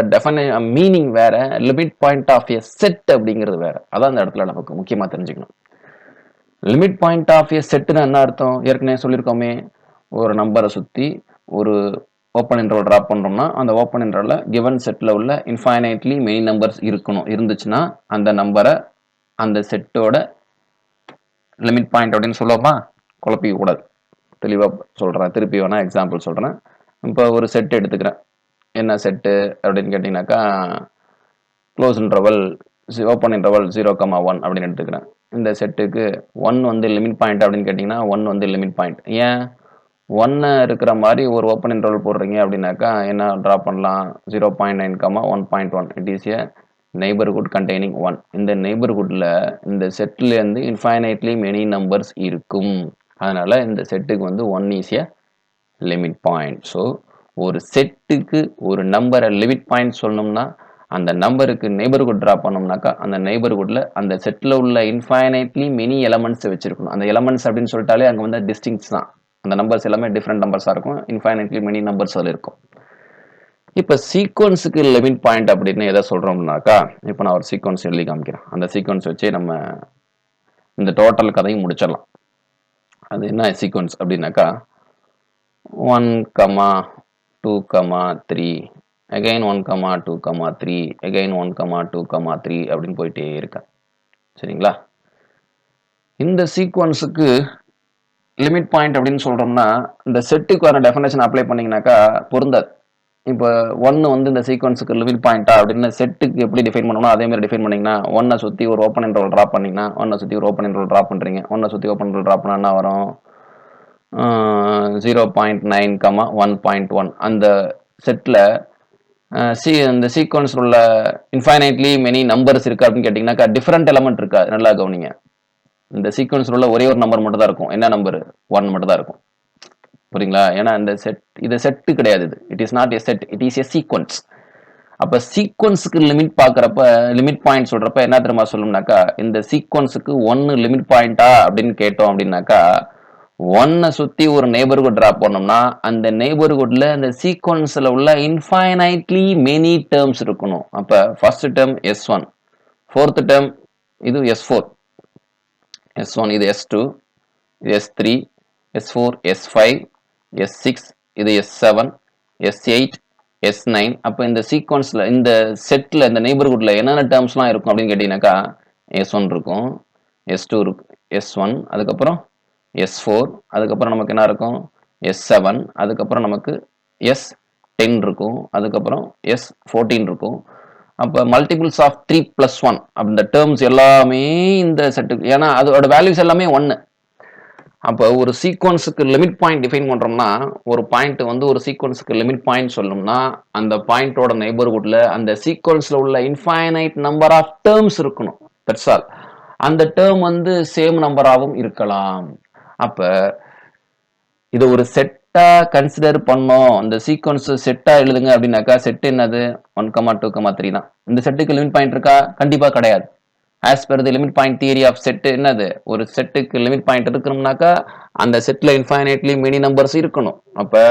மீனிங் வேற, limit point of a set அப்படிங்கிறது வேற. அதான் அந்த இடத்துல நமக்கு முக்கியமாக தெரிஞ்சுக்கணும். லிமிட் பாயிண்ட் ஆஃப் ஏ செட்டுன்னு என்ன அர்த்தம்? ஏற்கனவே சொல்லியிருக்கோமே, ஒரு நம்பரை சுற்றி ஒரு ஓப்பன் இன்டர்வல் ட்ராப் பண்ணுறோம்னா அந்த ஓப்பன் இன்டர்வலில் கிவன் செட்டில் உள்ள இன்ஃபைனைட்லி மெனி நம்பர்ஸ் இருந்துச்சுன்னா அந்த நம்பரை அந்த செட்டோட லிமிட் பாயிண்ட் அப்படின்னு சொல்லுவோமா? குழப்பிக்க கூடாது, தெளிவாக சொல்கிறேன். திருப்பி வேணால் எக்ஸாம்பிள் சொல்கிறேன். இப்போ ஒரு செட் எடுத்துக்கிறேன். என்ன செட்டு அப்படின்னு கேட்டிங்கனாக்கா க்ளோஸ் இன்டர்வல் ஓப்பன் இன்டர்வல் 0,1 அப்படின்னு எடுத்துக்கிறேன். இந்த செட்டுக்கு 1 வந்து லிமிட் பாயிண்ட் அப்படின்னு கேட்டிங்கன்னா 1 வந்து லிமிட் பாயிண்ட். ஏன் 1 இருக்கிற மாதிரி ஒரு ஓப்பன் இன்டர்வல் போடுறீங்க அப்படின்னாக்கா என்ன ட்ரா பண்ணலாம்? 0.9, 1.1. It is A neighbourhood containing 1. இந்த நெய்பர்ஹுட்டில் இந்த செட்லேருந்து இன்ஃபைனைட்லி மெனி நம்பர்ஸ் இருக்கும். அதனால இந்த செட்டுக்கு வந்து 1 is a limit point. So ஒரு செட்டுக்கு ஒரு நம்பரை லிமிட் பாயிண்ட் சொல்லணும்னா அந்த நம்பருக்கு நெய்பர்ஹுட் ட்ரா பண்ணோம்னாக்கா அந்த நெய்பர்ஹுட்டில் அந்த செட்டில் உள்ள இன்ஃபைனைட்லி மெனி எலமெண்ட்ஸ் வச்சிருக்கணும். அந்த எலமெண்ட்ஸ் அப்படின்னு சொல்லிட்டாலே அங்கே வந்து டிஸ்டிங்ஸ் தான். அந்த நம்பர்ஸ் எல்லாமே டிஃப்ரெண்ட் நம்பர்ஸாக இருக்கும், இன்ஃபைனைட்லி மெனி நம்பர்ஸ் அதில் இருக்கும். இப்போ சீக்வன்ஸுக்கு லிமிட் பாயிண்ட் அப்படின்னு எதை சொல்கிறோம்னாக்கா, இப்போ நான் ஒரு சீக்வன்ஸ் எழுதி காமிக்கிறேன். அந்த சீக்வன்ஸ் வச்சே நம்ம இந்த டோட்டல் கதையும் முடிச்சிடலாம். அது என்ன சீக்வன்ஸ் அப்படின்னாக்கா 1, 2, 3, again 1, 2, 3, again 1, 2, 3 அப்படின்னு போயிட்டே இருக்கேன். சரிங்களா? இந்த சீக்வன்ஸுக்கு லிமிட் பாயிண்ட் அப்படின்னு சொல்கிறோம்னா இந்த செட்டுக்கான டெஃபினேஷன் அப்ளை பண்ணிங்கனாக்கா பொருந்தாது. இப்போ 1 வந்து இந்த சீக்வன்ஸுக்கு லிமிட் பாயிண்டா அப்படின்னு செட்டுக்கு எப்படி டிஃபைன் பண்ணணும் அதே மாதிரி டிஃபைன் பண்ணிங்கன்னா 1 சுற்றி ஒரு ஓப்பன் இன்டர்வல் ட்ராப் பண்ணிங்கன்னா 1 சுற்றி ஒரு ஓப்பன் இன்டர்வல் ட்ராப் பண்ணுறீங்க. 1 சுற்றி ஓப்பன் இன்டர்வல் ட்ராப் பண்ணால் என்ன வரும்? 0.9, 1.1. அந்த செட்டில் இந்த சீக்வன்ஸில் உள்ள இன்ஃபைனைட்லி மெனி நம்பர்ஸ் இருக்கா அப்படின்னு கேட்டிங்கனாக்கா டிஃப்ரெண்ட் எலமெண்ட் இருக்காது. நல்லா கவனிங்க. இந்த சீக்வன்ஸில் உள்ள ஒரே ஒரு நம்பர் மட்டும் தான் இருக்கும். என்ன நம்பர்? 1 மட்டும் தான் இருக்கும். புரியுங்களா? ஏன்னா இந்த இது செட்டு கிடையாது. இது it is not a set, it is a sequence. அப்போ சீக்வன்ஸுக்கு லிமிட் பார்க்குறப்ப லிமிட் பாயிண்ட் சொல்கிறப்ப என்ன தெரியுமா சொல்லணும்னாக்கா இந்த சீக்வன்ஸுக்கு 1 லிமிட் பாயிண்டா அப்படின்னு கேட்டோம் அப்படின்னாக்கா 1 சுற்றி ஒரு நெய்பர்ஹுட் ட்ராப் பண்ணோம்னா அந்த நெய்பர்ஹுட்டில் அந்த சீக்வன்ஸில் உள்ள இன்ஃபைனைட்லி மெனி டேர்ம்ஸ் இருக்கணும். அப்போ first term S1, fourth term இது S4, S1 இது S2, இது S3, S4, S5, S6, இது S7, S8, S9. அப்போ இந்த சீக்வன்ஸில் இந்த செட்டில் இந்த நெய்பர்ஹுட்டில் என்னென்ன டேர்ம்ஸ்லாம் இருக்கும் அப்படின்னு கேட்டிங்கனாக்கா S1 இருக்கும், S2 இருக்கும், S1, அதுக்கப்புறம் S4, அதுக்கப்புறம் நமக்கு என்ன இருக்கும்? S7, அதுக்கப்புறம் நமக்கு S10 இருக்கும், அதுக்கப்புறம் S14 இருக்கும். அப்போ மல்டிபிள்ஸ் ஆஃப் 3 + 1 அந்த டேர்ம்ஸ் எல்லாமே இந்த செட்டுக்கு, ஏன்னா அதோட வேல்யூஸ் எல்லாமே 1. அப்போ ஒரு சீக்வன்ஸுக்கு லிமிட் பாயிண்ட் டிஃபைன் பண்ணுறோம்னா ஒரு பாயிண்ட் வந்து ஒரு சீக்வன்ஸுக்கு லிமிட் பாயிண்ட் சொல்லணும்னா அந்த பாயிண்டோட நெய்பர்ஹுட்டில் அந்த சீக்வன்ஸில் உள்ள இன்ஃபைனைட் நம்பர் ஆஃப் டேர்ம்ஸ் இருக்கணும். That's all. அந்த டேர்ம் வந்து சேம் நம்பராகவும் இருக்கலாம். அப்ப இது ஒரு செட்டா கன்சிடர் பண்ணோம். இந்த சீக்வன்ஸ் செட்டா எழுதுங்க அப்படின்னாக்கா செட் என்னது 1, 2, 3 தான். இந்த செட்டுக்கு லிமிட் பாயிண்ட் இருக்கா? கண்டிப்பா கிடையாது. As per the limit point theory of set என்னது? ஒரு செட்டுக்கு லிமிட் பாயிண்ட் இருக்கணும்னாக்கா அந்த செட்ல இன்ஃபைனைட்லி மெனி நம்பர்ஸ் இருக்கணும். அப்ப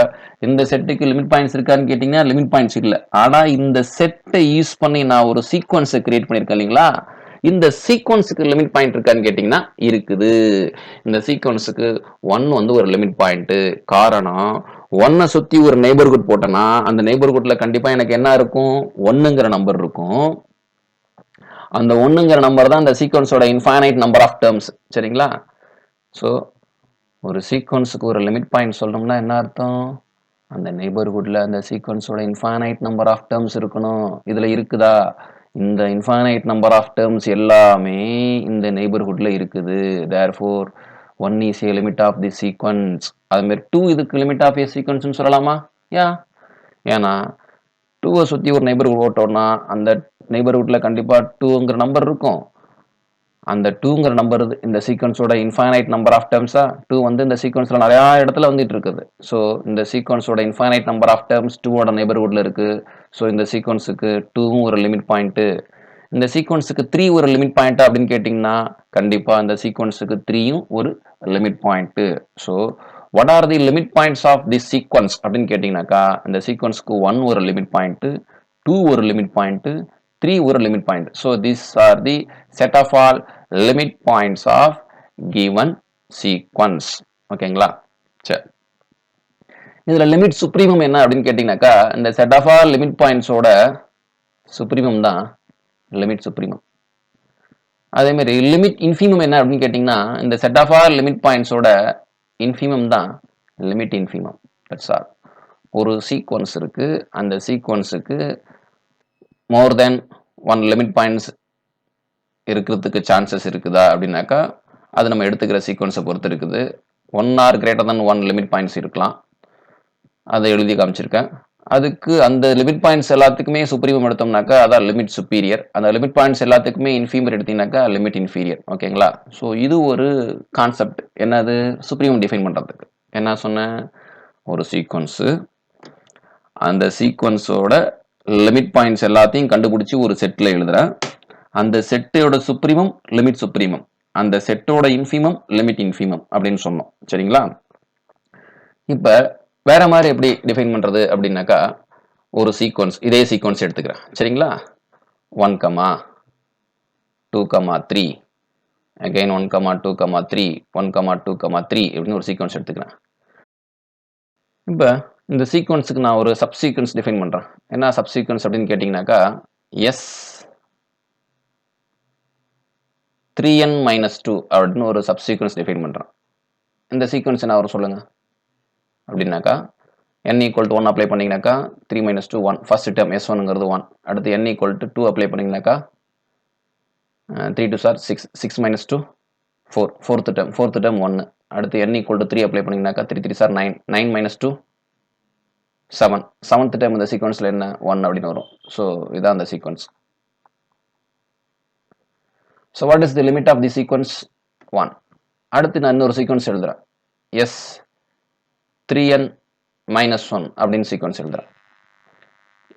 இந்த செட்டுக்கு லிமிட் பாயிண்ட்ஸ் இருக்கான்னு கேட்டீங்கன்னா லிமிட் பாயிண்ட்ஸ் இல்ல. ஆனா இந்த செட்டை யூஸ் பண்ணி நான் ஒரு சீக்வன்ஸை கிரியேட் பண்ணிருக்கேன் இல்லைங்களா? இந்த சீக்வன்ஸுக்கு லிமிட் பாயிண்ட் இருக்கான்னு கேட்டீங்கன்னா இருக்குது. இந்த சீக்வன்ஸுக்கு 1 வந்து ஒரு லிமிட் பாயிண்ட். காரணம் 1 சுத்தி ஒரு நெய்பர்ஹுட் போட்டேன்னா அந்த நெய்பர்ஹுட்ல கண்டிப்பா எனக்கு என்ன இருக்கும்? 1ங்கிற நம்பர் இருக்கும். அந்த 1ங்கிற நம்பர் தான் இந்த சீக்வன்ஸோட இன்ஃபைனைட் நம்பர் ஆஃப் டேர்ம்ஸ். சரிங்களா? ஸோ ஒரு சீக்வன்ஸுக்கு ஒரு லிமிட் பாயிண்ட் சொல்லணும்னா என்ன அர்த்தம்? அந்த நெய்பர்ஹுட்ல அந்த சீக்வன்ஸோட இன்ஃபைனைட் நம்பர் ஆஃப் டேர்ம்ஸ் இருக்கணும். இதுல இருக்குதா? இந்த இன்ஃபைனைட் நம்பர் ஆஃப் டேர்ம்ஸ் எல்லாமே இந்த நெய்பர்ஹுட்ல இருக்குது. Therefore 1 is a limit of the sequence. அது மாதிரி 2 இதுக்கு லிமிட் ஆஃப் ஏ சீக்வன்ஸ்னு சொல்லலாமா? ஏன்னா 2 சுத்தி ஒரு நெய்பர்ஹுட் போட்டோம்னா அந்த நெய்பர்ஹுட்ல கண்டிப்பா 2ங்கிற நம்பர் இருக்கும். அந்த 2ங்கிற நம்பர் இந்த சீக்வன்ஸோட இன்ஃபைனைட் நம்பர் ஆஃப் டேர்ம்ஸா 2 வந்து இந்த சீக்வன்ஸ்ல நிறைய இடத்துல வந்துட்டு இருக்குது. ஸோ இந்த சீக்வன்ஸோட இன்ஃபைனைட் நம்பர் ஆஃப் டேர்ம்ஸ் 2ஓட நெய்பர்ஹுட்ல இருக்கு. ஸோ இந்த சீக்வன்ஸுக்கு 2வும் ஒரு லிமிட் பாயிண்ட். இந்த சீக்வன்ஸுக்கு 3 ஒரு லிமிட் பாயிண்ட் அப்படின்னு கேட்டிங்கன்னா கண்டிப்பா இந்த சீக்வன்ஸுக்கு 3யும் ஒரு limit point. So what are the limit points of the sequence அப்படின்னு கேட்டிங்கனாக்கா இந்த சீக்வன்ஸ்க்கு 1 ஒரு லிமிட் பாயிண்ட், 2 ஒரு லிமிட் பாயிண்ட், 3 ஒரு limit point. So this are the set of all limit points of given sequence. ஓகேங்களா? சரி, இதுல லிமிட் சுப்ரீமம் என்ன அப்படின்னு கேட்டீங்கன்னாக்கா இந்த செட் ஆஃப் ஆல் லிமிட் பாயிண்ட்ஸோட சுப்ரீமம் தான் லிமிட் சுப்ரீமம். அதே மாதிரி லிமிட் இன்ஃபீமம் என்ன அப்படின்னு கேட்டீங்கன்னா இந்த செட் ஆஃப் ஆல் லிமிட் பாயிண்ட்ஸோட இன்ஃபீமம் தான் லிமிட் இன்ஃபீமம். That's all. ஒரு சீக்வன்ஸ் இருக்கு, அந்த சீக்வன்ஸுக்கு மோர் தென் 1 லிமிட் பாயிண்ட்ஸ் இருக்கிறதுக்கு சான்சஸ் இருக்குதா அப்படின்னாக்கா அது நம்ம எடுத்துக்கிற சீக்வன்ஸை பொறுத்து இருக்குது. 1 or greater than 1 limit points இருக்கலாம். அதை எழுதி காமிச்சிருக்கேன். அதுக்கு அந்த லிமிட் பாயிண்ட்ஸ் எல்லாத்துக்குமே சுப்ரீமம் எடுத்தோம்னாக்கா அதான் லிமிட் சுப்பீரியர். அந்த லிமிட் பாயிண்ட்ஸ் எல்லாத்துக்குமே இன்ஃபீமர் எடுத்தீங்கன்னாக்கா லிமிட் இன்ஃபீரியர். ஓகேங்களா? ஸோ இது ஒரு கான்செப்ட். என்னது? சுப்ரீமம் டிஃபைன் பண்றதுக்கு. என்ன சொன்னேன்? ஒரு சீக்வன்ஸு, அந்த சீக்வன்ஸோட லிமிட் பாயிண்ட்ஸ் எல்லாத்தையும் கண்டுபிடிச்சி ஒரு செட்ல எழுதுறேன். அந்த செட்டோட சுப்ரீமம் லிமிட் சுப்ரீமம், அந்த செட்டோட இன்ஃபீமம் லிமிட் இன்ஃபீமம் அப்படின்னு சொன்னோம். சரிங்களா? இப்ப வேற மாதிரி எப்படி டிஃபைன் பண்றது அப்படின்னாக்கா ஒரு சீக்வன்ஸ், இதே சீக்வன்ஸ் எடுத்துக்கிறேன். சரிங்களா? 1, 2, 3 again 1, 2, 3 1, 2, 3 அப்படின்னு ஒரு சீக்வன்ஸ் எடுத்துக்கிறேன். இப்ப இந்த சீக்வன்ஸுக்கு நான் ஒரு சப் சீக்வன்ஸ் டிஃபைன் பண்றேன். என்ன சப் சீக்வன்ஸ் அப்படின்னு கேட்டீங்கன்னாக்கா எஸ் 3n-2 அப்படின்னு ஒரு சப் சீக்வன்ஸ் டிஃபைன் பண்றேன். இந்த சீக்வன்ஸ் என்ன வரும் சொல்லுங்க அப்படின்னாக்கா n = 1 அப்ளை பண்ணீங்கன்னாக்கா 3 - 2 1. ஃபர்ஸ்ட் டேர்ம் s1ங்கிறது 1. அடுத்து n = 2 அப்ளை பண்ணீங்கன்னாக்கா 3 2 are 6, 6 - 2 4. Fourth term 1. அடுத்து n = 3 அப்ளை பண்ணீங்கன்னாக்கா 3 3 are 9, 9 - 2 7. செவன்த் டேர்ம் இந்த சீக்வன்ஸ்ல என்ன 1 அப்படின்னு வரும். ஸோ இதான் அந்த sequence. So what is the limit of the sequence? 1. அடுத்து நான் இன்னொரு சீக்வன்ஸ் எழுதுறேன். S 3n-1 அப்படின்னு சீக்வன்ஸ் எழுதுறேன்.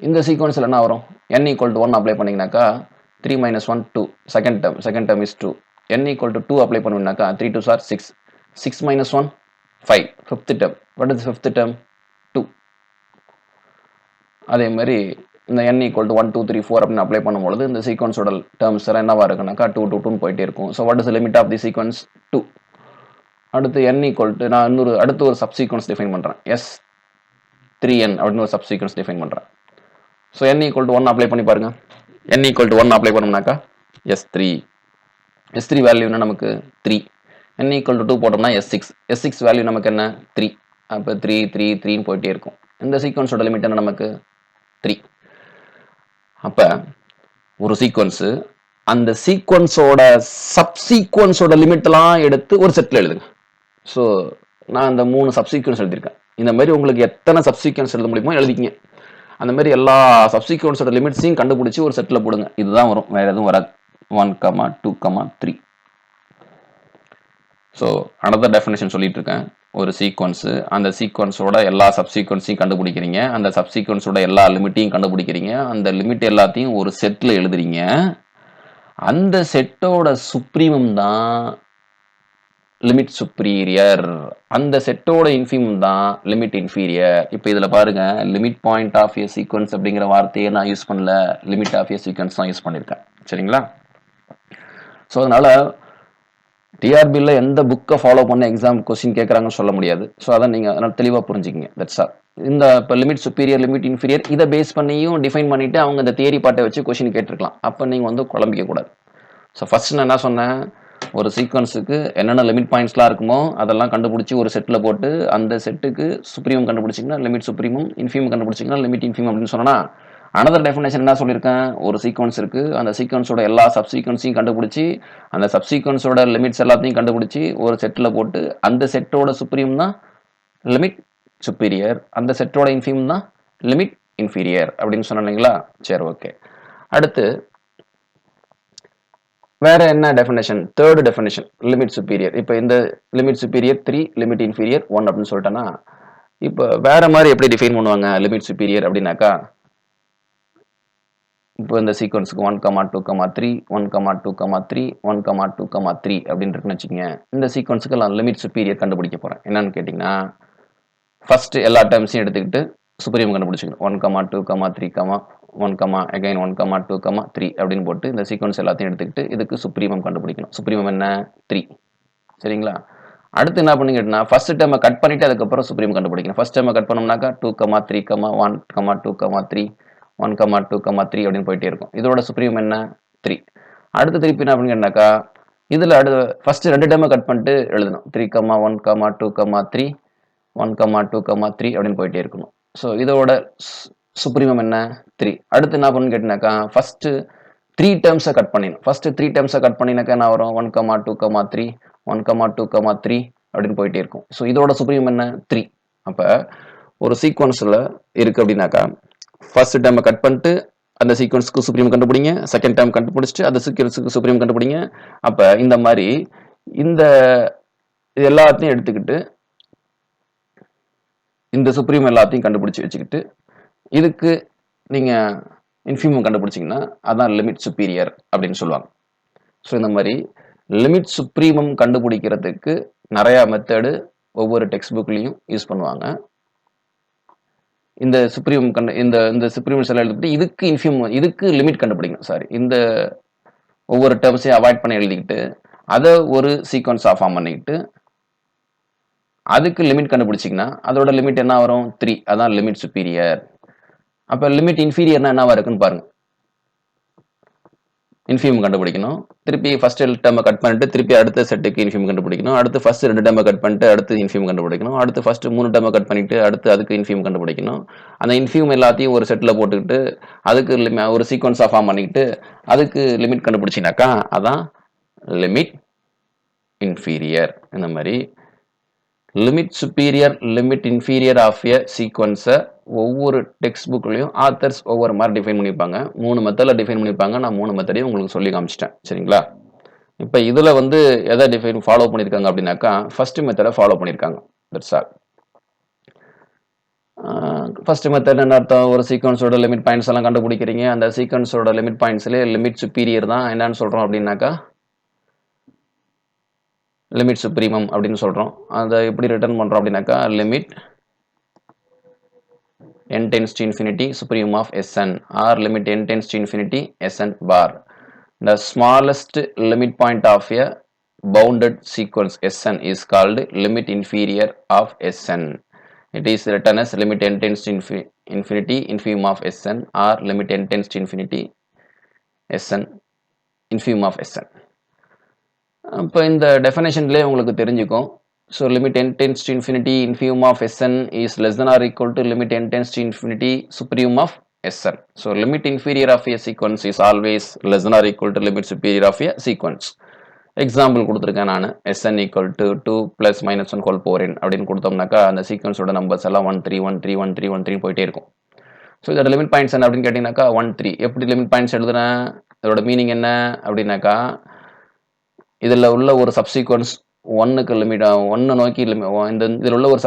இந்த சீக்வன்ஸ்ல என்ன வரும்? n = 1 அப்ளை பண்ணீங்கன்னாக்கா 3 - 1 2. Second term is 2. n = 2 apply பண்ணுவீங்கன்னாக்கா 3 2 are 6, 6 - 1 5. Fifth term. What is fifth term? 2. அதே மாதிரி இந்த n = 1 2 3 4 அப்படின்னு அப்ளை பண்ணும்போது இந்த சீக்வன்ஸோட டேர்ம்ஸ் எல்லாம் என்னவா இருக்குனாக்கா 2 2 2 போயிட்டே இருக்கும். So what is limit of the sequence? 2. அடுத்து n = நான் அடுத்து ஒரு சப் சீக்வன்ஸ் டிஃபைன் பண்றேன். s 3n அப்படின்னு ஒரு சப் சீக்வன்ஸ் டிஃபைன் பண்றேன். ஸோ n = 1 அப்ளை பண்ணி பாருங்க. n = 1 அப்ளை பண்ணோம்னாக்கா s3 வேல்யூ என்ன நமக்கு 3. n = 2 போட்டோம்னா s6 வேல்யூ நமக்கு என்ன 3. அப்போ 3 3 3 போயிட்டே இருக்கும். இந்த சீக்வன்ஸோட லிமிட் என்ன நமக்கு 3. அப்ப ஒரு சீக்வன்ஸ், அந்த சீக்வன்ஸோட சப் சீக்வன்ஸோட லிமிட் எல்லாம் எடுத்து ஒரு செட்ல எழுதுங்க. ஸோ நான் இந்த 3 சப் சீக்வன்ஸ் எழுதியிருக்கேன். இந்த மாதிரி உங்களுக்கு எத்தனை சப் சீக்வன்ஸ் எழுத முடியுமோ எழுதிக்கிங்க. அந்த மாதிரி எல்லா சப் சீக்வன்ஸோட லிமிட்ஸையும் கண்டுபிடிச்சி ஒரு செட்ல போடுங்க. இதுதான் வரும், வேற எதுவும் வராது. 1, 2, 3. ஸோ another definition சொல்லிட்டு இருக்கேன். ஒரு சீக்வன்ஸு, அந்த சீக்வன்ஸோட எல்லா சப்சீக்வன்ஸையும் கண்டுபிடிக்கிறீங்க, அந்த சப்சீக்வன்ஸோட எல்லா லிமிட்டையும் கண்டுபிடிக்கிறீங்க, அந்த லிமிட் எல்லாத்தையும் ஒரு செட்டில் எழுதுறீங்க. அந்த செட்டோட சுப்ரீமம் தான் லிமிட் சுப்ரீரியர், அந்த செட்டோட இன்ஃபீமம் தான் லிமிட் இன்ஃபீரியர். இப்போ இதில் பாருங்க, limit point of a sequence அப்படிங்கிற வார்த்தையை நான் யூஸ் பண்ணல, லிமிட் ஆஃப் ஏ சீக்வன்ஸ் தான் யூஸ் பண்ணியிருக்கேன். சரிங்களா? ஸோ அதனால டிஆர்பியில் எந்த புக்கை ஃபாலோ பண்ண எக்ஸாம் கொஸ்டின் கேட்குறாங்கன்னு சொல்ல முடியாது. ஸோ அதை நீங்கள் அதனால் தெளிவாக புரிஞ்சுக்கிங்க. That's all. இந்த இப்போ லிமிட் சுப்பீரியர், லிமிட் இன்ஃபீரியர் இதை பேஸ் பண்ணியும் டிஃபைன் பண்ணிவிட்டு அவங்க இந்த தியரி பாட்டை வச்சு கொஸ்டின் கேட்டிருக்கலாம். அப்போ நீங்கள் வந்து குழம்பிக்க கூடாது. ஸோ ஃபர்ஸ்ட் நான் என்ன சொன்னேன், ஒரு சீக்வன்ஸுக்கு என்னென்ன லிமிட் பாயிண்ட்ஸ்லாம் இருக்குமோ அதெல்லாம் கண்டுபிடிச்சி ஒரு செட்டில் போட்டு அந்த செட்டுக்கு சுப்ரீமம் கண்டுபிடிச்சிங்கன்னா லிமிட் சுப்ரீமம், இன்ஃபீமம் கண்டுபிடிச்சிங்கன்னா லிமிட் இன்ஃபீமம் அப்படின்னு சொன்னால், அனதர் டெஃபினேஷன் என்ன சொல்லியிருக்கேன், ஒரு சீக்வன்ஸ் இருக்குது, அந்த சீக்வன்ஸோட எல்லா சப்சீக்வன்ஸையும் கண்டுபிடிச்சி அந்த சப்சீக்வன்ஸோட லிமிட்ஸ் எல்லாத்தையும் கண்டுபிடிச்சி ஒரு செட்டில் போட்டு அந்த செட்டோட சுப்ரீம் தான் லிமிட் சுப்பீரியர், அந்த செட்டோட இன்ஃபீமம் தான் லிமிட் இன்ஃபீரியர் அப்படின்னு சொன்னீங்களா? சரி, ஓகே. அடுத்து வேற என்ன definition? Third definition limit superior. இப்போ இந்த லிமிட் சுப்பீரியர் 3, லிமிட் இன்ஃபீரியர் 1 அப்படின்னு சொல்லிட்டேன்னா, இப்போ வேற மாதிரி எப்படி டிஃபைன் பண்ணுவாங்க லிமிட் சுப்பீரியர் அப்படின்னாக்கா, இப்போ இந்த சீக்வன்ஸுக்கு 1, 2, 3, 1, 2, 3, 1, 2, 3 அப்படின்னு இருக்குன்னு வச்சுக்கோங்க. இந்த சீக்வன்ஸுக்கு நான் லிமிட் சுப்பீரியர் கண்டுபிடிக்க போறேன். என்னன்னு கேட்டிங்கன்னா, ஃபர்ஸ்ட் எல்லா டேர்ம்ஸையும் எடுத்துக்கிட்டு சுப்ரீம் கண்டுபிடிச்சிக்கணும். 1, 2, 3, 1, again 1, 2, 3 அப்படின்னு போட்டு இந்த சீக்வன்ஸ் எல்லாத்தையும் எடுத்துக்கிட்டு இதுக்கு சுப்ரீமம் கண்டுபிடிக்கணும். சுப்ரீமம் என்ன? 3. சரிங்களா? அடுத்து என்ன பண்ணி கேட்டினா, ஃபர்ஸ்ட் டேர்மை கட் பண்ணிட்டு அதுக்கப்புறம் சுப்ரீம் கண்டுபிடிக்கணும். ஃபர்ஸ்ட் டேர்மை கட் பண்ணோம்னாக்கா 2, 3, 1, 2, 3, 1, 2, 3 அப்படின்னு போயிட்டே இருக்கும். இதோட சுப்ரீம் என்ன? 3. அடுத்து திருப்பி என்ன பண்ணி கேட்டினாக்கா, இதில் அடுத்து ஃபர்ஸ்ட் 2 டேர்மை கட் பண்ணிட்டு எழுதணும். 3, 1, 2, 3, 1, 2, 3 அப்படின்னு போயிட்டே இருக்கணும். ஸோ இதோட சுப்ரீமம் என்ன? 3. அடுத்து என்ன பண்ணு கேட்டினாக்கா, ஃபர்ஸ்ட் 3 டேர்ம்ஸை கட் பண்ணிடணும். ஃபர்ஸ்ட் 3 டேர்ம்ஸை கட் பண்ணினாக்கா என்ன வரும்? 1, 2, 3, 1, 2, 3 அப்படின்னு போயிட்டே இருக்கும். ஸோ இதோட சுப்ரீமம் என்ன? 3. அப்போ ஒரு சீக்வன்ஸில் இருக்கு அப்படின்னாக்கா, ஃபர்ஸ்ட் டேர்மை கட் பண்ணிட்டு அந்த சீக்வன்ஸுக்கு சுப்ரீம் கண்டுபிடிங்க, செகண்ட் டேர்ம் கண்டுபிடிச்சிட்டு அந்த சீக்வன்ஸுக்கு சுப்ரீம் கண்டுபிடிங்க. அப்போ இந்த மாதிரி இந்த எல்லாத்தையும் எடுத்துக்கிட்டு இந்த சுப்ரீம் எல்லாத்தையும் கண்டுபிடிச்சி வச்சுக்கிட்டு இதுக்கு நீங்கள் இன்ஃபீமம் கண்டுபிடிச்சிங்கன்னா அதான் லிமிட் சுப்பீரியர் அப்படின்னு சொல்லுவாங்க. ஸோ இந்த மாதிரி லிமிட் சுப்ரீமம் கண்டுபிடிக்கிறதுக்கு நிறையா மெத்தடு ஒவ்வொரு டெக்ஸ்ட் புக்லேயும் யூஸ் பண்ணுவாங்க. இந்த சுப்ரீமம் இந்த சுப்ரீமம்ஸ் எல்லாம் எழுதிட்டு இதுக்கு இன்ஃபீமம், இதுக்கு லிமிட் கண்டுபிடிக்கணும். சாரி, இந்த ஒவ்வொரு டேர்ம்ஸையும் அவாய்ட் பண்ணி எழுதிக்கிட்டு அதை ஒரு சீக்வன்ஸாக ஃபார்ம் பண்ணிக்கிட்டு அதுக்கு லிமிட் கண்டுபிடிச்சிங்கன்னா அதோட லிமிட் என்ன வரும்? 3. அதான் லிமிட் சுப்பீரியர். அப்போ லிமிட் இன்ஃபீரியர்னா என்னவா இருக்குன்னு பாருங்க. இன்ஃபீமம் கண்டுபிடிக்கணும், திருப்பி ஃபர்ஸ்ட் டேர்மை கட் பண்ணிட்டு திருப்பி அடுத்த செட்டுக்கு இன்ஃபீமம் கண்டுபிடிக்கணும், அடுத்து ஃபர்ஸ்ட் 2 டேர்மை கட் பண்ணிட்டு அடுத்து இன்ஃபீமம் கண்டுபிடிக்கணும், அடுத்து ஃபர்ஸ்ட் 3 டேர்மை கட் பண்ணிட்டு அடுத்து அதுக்கு இன்ஃபீமம் கண்டுபிடிக்கணும். அந்த இன்ஃபீமம் எல்லாத்தையும் ஒரு செட்டில் போட்டுக்கிட்டு அதுக்கு ஒரு சீக்வன்ஸாக ஃபார்ம் பண்ணிக்கிட்டு அதுக்கு லிமிட் கண்டுபிடிச்சினாக்கா அதான் லிமிட் இன்ஃபீரியர். இந்த மாதிரி limit superior, limit inferior of a சீக்வன்ஸை ஒவ்வொரு டெக்ஸ்ட் புக்லையும் ஆத்தர்ஸ் ஒவ்வொரு மாதிரி டிஃபைன் பண்ணியிருப்பாங்க. 3 மெத்தடில் டிஃபைன் பண்ணியிருப்பாங்க. நான் 3 மெத்தடையும் உங்களுக்கு சொல்லி காமிச்சிட்டேன். சரிங்களா? இப்போ இதில் வந்து எதை ஃபாலோ பண்ணியிருக்காங்க அப்படின்னாக்கா, ஃபர்ஸ்ட் மெத்தடை ஃபாலோ பண்ணியிருக்காங்க. That's all. ஃபர்ஸ்ட் மெத்தட் என்ன அர்த்தம்? ஒரு சீக்வன்ஸோட லிமிட் பாயிண்ட்ஸ் எல்லாம் கண்டுபிடிக்கிறீங்க, அந்த சீக்வன்ஸோட லிமிட் பாயிண்ட்ஸ்லேயே லிமிட் சுப்பீரியர் தான் என்னன்னு சொல்கிறோம் அப்படின்னாக்கா லிமிட் சுப்ரீமம் அப்படின்னு சொல்கிறோம். அதை எப்படி ரிட்டர்ன் பண்ணுறோம் அப்படின்னாக்கா, limit n tends to infinity supremum of Sn or limit n tends to infinity Sn bar. The smallest limit point of a bounded sequence Sn is called limit inferior of Sn. It is written as limit n tends to infinity infimum of Sn or limit n tends to infinity Sn infimum of Sn. இப்போ இந்த டெஃபினேஷன்லேயே உங்களுக்கு தெரிஞ்சுக்கும். So limit n tends to infinity infimum of Sn is less than or equal to limit n tends to infinity supremum of Sn. So limit inferior of a sequence is always less than or equal to limit superior of a sequence. Example கொடுத்துருக்கேன் நான். Sn equal to 2 plus minus 1 whole power n அப்படின்னு கொடுத்தோம்னாக்கா அந்த சீக்வன்ஸோட numbers எல்லாம் 1 3 1 3 1 3 1 3 போயிட்டே இருக்கும். So இதோட limit points என்ன அப்படின்னு கேட்டிங்கனாக்கா 1 3. எப்படி லிமிட் பாயிண்ட்ஸ் எழுதுறேன்? இதோட மீனிங் என்ன அப்படின்னாக்கா, இதில் உள்ள ஒரு சப்சீக்வன்ஸ் 1க்கு லிமிட் 1 நோக்கி இந்த இதில் உள்ள ஒரு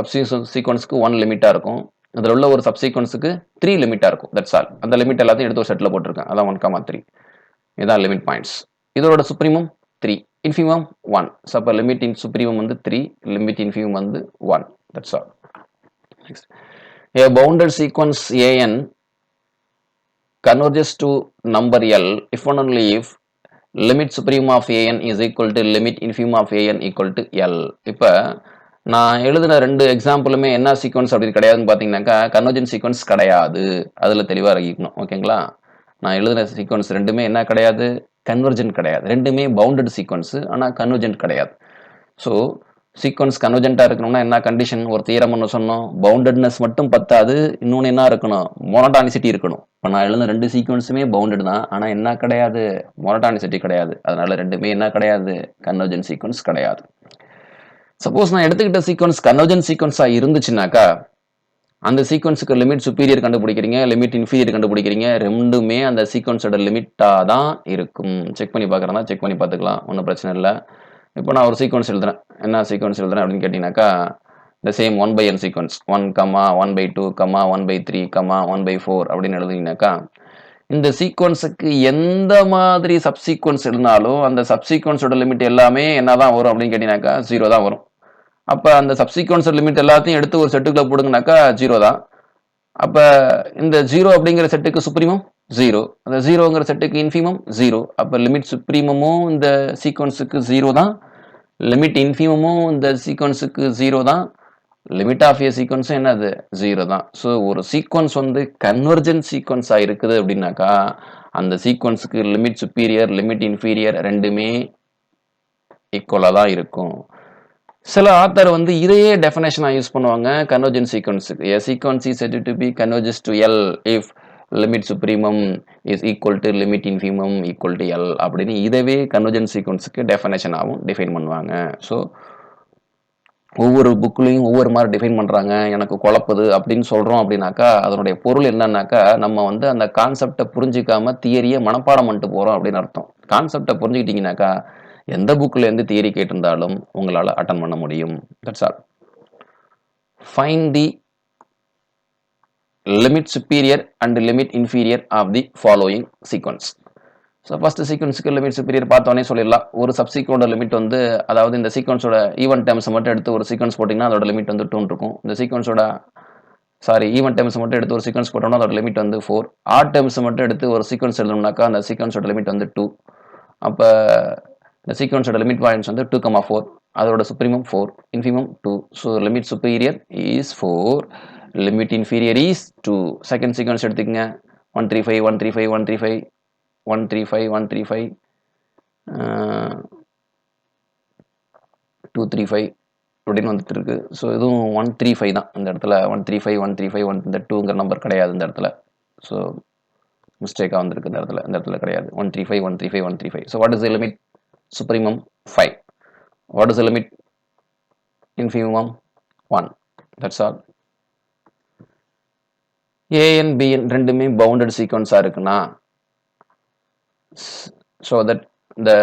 சீக்வன்ஸ்க்கு 1 லிமிட்டாக இருக்கும். இதில் உள்ள ஒரு சப்சீக்வன்ஸுக்கு 3 லிமிட்டாக இருக்கும். That's all. அந்த லிமிட் எல்லாத்தையும் எடுத்து ஒரு செட்டில் போட்டிருக்கேன். அதான் 1,3. இதுதான் லிமிட் பாயிண்ட்ஸ். இதோட சுப்ரீமம் 3, இன்ஃபிமம் 1. ஸோ அப்போ லிமிட் இன் சுப்ரீமம் வந்து 3, லிமிட் இன்ஃபிமம் வந்து 1. That's all. Next. A bounded sequence AN converges to number L if and only if limit supreme of AN is equal to limit infimum of AN equal to L. இப்போ நான் எழுதின 2 எக்ஸாம்பிளுமே என்ன sequence அப்படி கிடையாதுன்னு பார்த்தீங்கன்னாக்கா convergent sequence கிடையாது. அதில் தெளிவாக இருக்கணும். ஓகேங்களா? நான் எழுதின சீக்வன்ஸ் 2மே என்ன கிடையாது? கன்வர்ஜென்ட் கிடையாது. 2மே பவுண்டட் சீக்வன்ஸ், ஆனால் கன்வர்ஜென்ட் கிடையாது. ஸோ சீக்வன்ஸ் கன்வர்ஜென்ட்டாக இருக்கணும்னா என்ன கண்டிஷன்? ஒரு தியரம் ஒன்று சொன்னோம். பவுண்டட்னஸ் மட்டும் பத்தாது, இன்னொன்று என்ன இருக்கணும்? மோனோடானிசிட்டி இருக்கணும். இப்போ நான் எழுதின 2 சீக்வன்ஸுமே பவுண்டட் தான், ஆனால் என்ன கிடையாது? மோனோடானிசிட்டி கிடையாது. அதனால 2மே என்ன கிடையாது? கன்வர்ஜென்ட் சீக்வன்ஸ் கிடையாது. சப்போஸ் நான் எடுத்துக்கிட்ட சீக்வன்ஸ் கன்வர்ஜென்ட் சீக்வன்ஸாக இருந்துச்சுனாக்கா அந்த சீக்வன்ஸுக்கு லிமிட் சுப்பீரியர் கண்டுபிடிக்கிறீங்க, லிமிட் இன்ஃபீரியர் கண்டுபிடிக்கிறீங்க, 2மே அந்த சீக்வன்ஸோட லிமிட்டாக தான் இருக்கும். செக் பண்ணி பார்க்குறேன்னா செக் பண்ணி பார்த்துக்கலாம், ஒன்றும் பிரச்சனை இல்லை. இப்போ நான் ஒரு சீக்வன்ஸ் எழுதுறேன். என்ன சீக்வன்ஸ் எழுதுறேன் அப்படின்னு கேட்டிங்கனாக்கா இந்த சேம் 1/n சீக்வன்ஸ் 1, 1/2, 1/3, 1/4 அப்படின்னு எழுதுனீங்கனாக்கா இந்த சீக்வன்ஸுக்கு எந்த மாதிரி சப்சீக்வன்ஸ் இருந்தாலும் அந்த சப்சீக்வன்ஸோட லிமிட் எல்லாமே என்ன தான் வரும் அப்படின்னு கேட்டிங்கனாக்கா 0 தான் வரும். அப்போ அந்த சப்சீக்வன்ஸ் லிமிட் எல்லாத்தையும் எடுத்து ஒரு செட்டுக்குள்ள போடுங்கனாக்கா 0 தான். அப்போ இந்த 0 அப்படிங்கிற செட்டுக்கு சுப்ரீமம் 0, அந்த 0ங்கிற செட்டுக்கு இன்ஃபிமம் 0. அப்போ லிமிட் சுப்ரீமமும் இந்த சீக்வன்ஸுக்கு 0 தான், லிமிட் இன்ஃபிமமும் இந்த சீக்வன்ஸுக்கு 0 தான், லிமிட் ஆஃப் ஏ சீக்வன்ஸும் என்னது 0 தான். ஸோ ஒரு சீக்வன்ஸ் வந்து கன்வர்ஜென்ட் சீக்வன்ஸாக இருக்குது அப்படின்னாக்கா அந்த சீக்வன்ஸுக்கு லிமிட் சுப்பீரியர், லிமிட் இன்ஃபீரியர் 2மே ஈக்குவலாக தான் இருக்கும். சில ஆத்தர் வந்து இதையே டெஃபினேஷனாக யூஸ் பண்ணுவாங்க கன்வர்ஜென்ட் சீக்வன்ஸுக்கு. A sequence is said to be converges to L if limit supremum is equal to limit infimum equal to L அப்படின்னு இதவே கன்வர்ஜென்ட் சீக்வன்ஸுக்கு டெஃபினேஷனாகவும் டிஃபைன் பண்ணுவாங்க. ஸோ ஒவ்வொரு புக்லையும் ஒவ்வொரு மாதிரி டிஃபைன் பண்ணுறாங்க, எனக்கு குழப்புது அப்படின்னு சொல்கிறோம் அப்படின்னாக்கா அதனுடைய பொருள் என்னன்னாக்கா நம்ம வந்து அந்த கான்செப்டை புரிஞ்சிக்காம தியரியை மனப்பாடம் பண்ணிட்டு போகிறோம் அப்படின்னு அர்த்தம். கான்செப்டை புரிஞ்சுக்கிட்டீங்கன்னாக்கா எந்த புக்லேருந்து தியரி கேட்டிருந்தாலும் உங்களால் அட்டன் பண்ண முடியும். That's all. Find the limit superior and limit inferior of the following sequence. So first சீக்வன்ஸுக்கு லிமிட் சுப்பீரியர் பார்த்தோன்னே சொல்லிடலாம். ஒரு சப்சீக்வனோட லிமிட் வந்து அதாவது இந்த சீக்வன்ஸோட ஈவன் டேர்ம்ஸ் மட்டும் எடுத்து ஒரு சீக்வன்ஸ் போட்டிங்கன்னா அதோட லிமிட் வந்து 2 இருக்கும். இந்த சீக்வன்ஸோட ஈவன் டேர்ம்ஸ் மட்டும் எடுத்து ஒரு சீக்வன்ஸ் போட்டோம்னா அதோட லிமிட் வந்து 4. ஆட் டேர்ம்ஸ் மட்டும் எடுத்து ஒரு சீக்வன்ஸ் எழுதணும்னாக்கா அந்த சீக்வன்ஸோட லிமிட் வந்து 2. அப்போ இந்த சீக்வன்ஸோட லிமிட் பாயிண்ட்ஸ் வந்து 2,4, அதோட supremum 4, infimum 2. So limit superior is 4, limit inferior is 2. Second sequence எடுத்துக்கங்க. 135, 135, 135, 135, 135, 235 அப்படின்னு வந்துட்டு இருக்கு. ஸோ இதுவும் 135 தான் இந்த இடத்துல. 135, 135, இந்த 2ங்கிற நம்பர் கிடையாது இந்த இடத்துல. ஸோ மிஸ்டேக்காக வந்திருக்கு இந்த இடத்துல. இந்த இடத்துல கிடையாது. 135, 135, 135. So what is the limit supremum 5? What is the limit infimum? 1. That's all. A and B ரெண்டுமே bounded sequence இருக்குன்னா so that the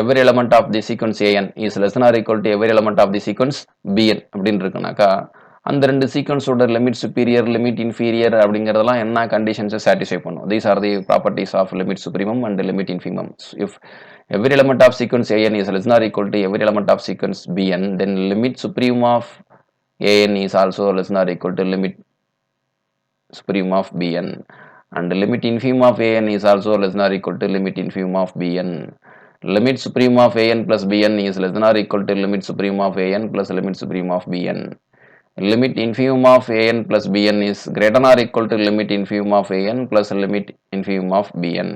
every element of the sequence AN is less than or equal to every element of the sequence BN அப்படின்னு இருக்குனாக்கா அந்த 2 சீக்வன்ஸோட limit superior, limit inferior அப்படிங்கிறதெல்லாம் என்ன கண்டிஷன்ஸை satisfy பண்ணும். These are the properties of limit supremum and limit infimum. If every element of sequence AN is less than or equal to every element of sequence BN, then limit supreme of AN is also less than or equal to limit supreme of BN, and limit infimum of AN is also less than or equal to limit infimum of BN. Limit supreme of AN plus BN is less than or equal to limit supreme of AN plus limit supreme of BN. Limit infimum of AN plus BN is greater than or equal to limit infimum of AN plus limit infimum of BN.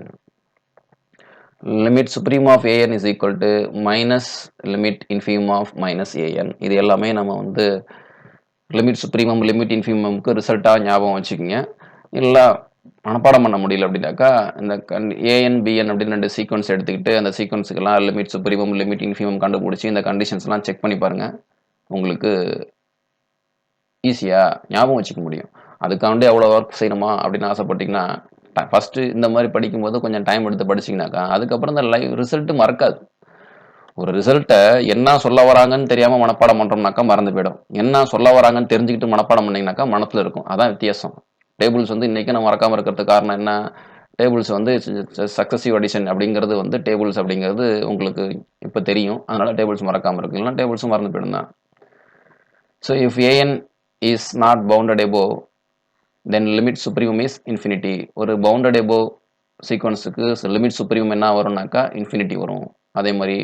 Limit supreme of AN is equal to minus limit infimum of minus AN. இது எல்லாமே நம்ம வந்து limit supremum, limit இன்ஃபிமம்க்கு ரிசல்ட்டாக ஞாபகம் வச்சுக்கோங்க. இல்லை மனப்பாடம் பண்ண முடியல அப்படின்னாக்கா இந்த ஏஎன் பிஎன் அப்படின்னு 2 சீக்வன்ஸ் எடுத்துக்கிட்டு அந்த சீக்வன்ஸுக்கெல்லாம் லிமிட் சுப்ரீமம், லிமிட் இன்ஃபிமம் கண்டுபிடிச்சி இந்த கண்டிஷன்ஸ்லாம் செக் பண்ணி பாருங்கள். உங்களுக்கு ஈஸியாக ஞாபகம் வச்சுக்க முடியும். அதுக்காண்டி அவ்வளோ ஒர்க் செய்யணுமா அப்படின்னு ஆசைப்பட்டீங்கன்னா ஃபஸ்ட்டு இந்த மாதிரி படிக்கும்போது கொஞ்சம் டைம் எடுத்து படிச்சிங்கனாக்கா அதுக்கப்புறம் இந்த ரிசல்ட்டு மறக்காது. ஒரு ரிசல்ட்டை என்ன சொல்ல வராங்கன்னு தெரியாமல் மனப்பாடம் பண்ணுறோம்னாக்கா மறந்து போயிடும். என்ன சொல்ல வராங்கன்னு தெரிஞ்சுக்கிட்டு மனப்பாடம் பண்ணிங்கனாக்கா மனத்தில் இருக்கும். அதான் வித்தியாசம். டேபிள்ஸ் வந்து இன்றைக்கி நம்ம மறக்காமல் இருக்கிறதுக்கு காரணம் என்ன? டேபிள்ஸ் வந்து சக்ஸஸிவ் அடிஷன் அப்படிங்கிறது வந்து டேபிள்ஸ் அப்படிங்கிறது உங்களுக்கு இப்போ தெரியும். அதனால டேபிள்ஸ் மறக்காமல் இருக்கு. இல்லைன்னா டேபிள்ஸும் மறந்து போயிடும் தான். So if a n is not bounded above then limit supremum is infinity. ஒரு பவுண்டட் எபோவ் சீக்வன்ஸுக்கு லிமிட் சுப்ரீமம் என்ன வரும்னாக்கா இன்ஃபினிட்டி வரும். அதே மாதிரி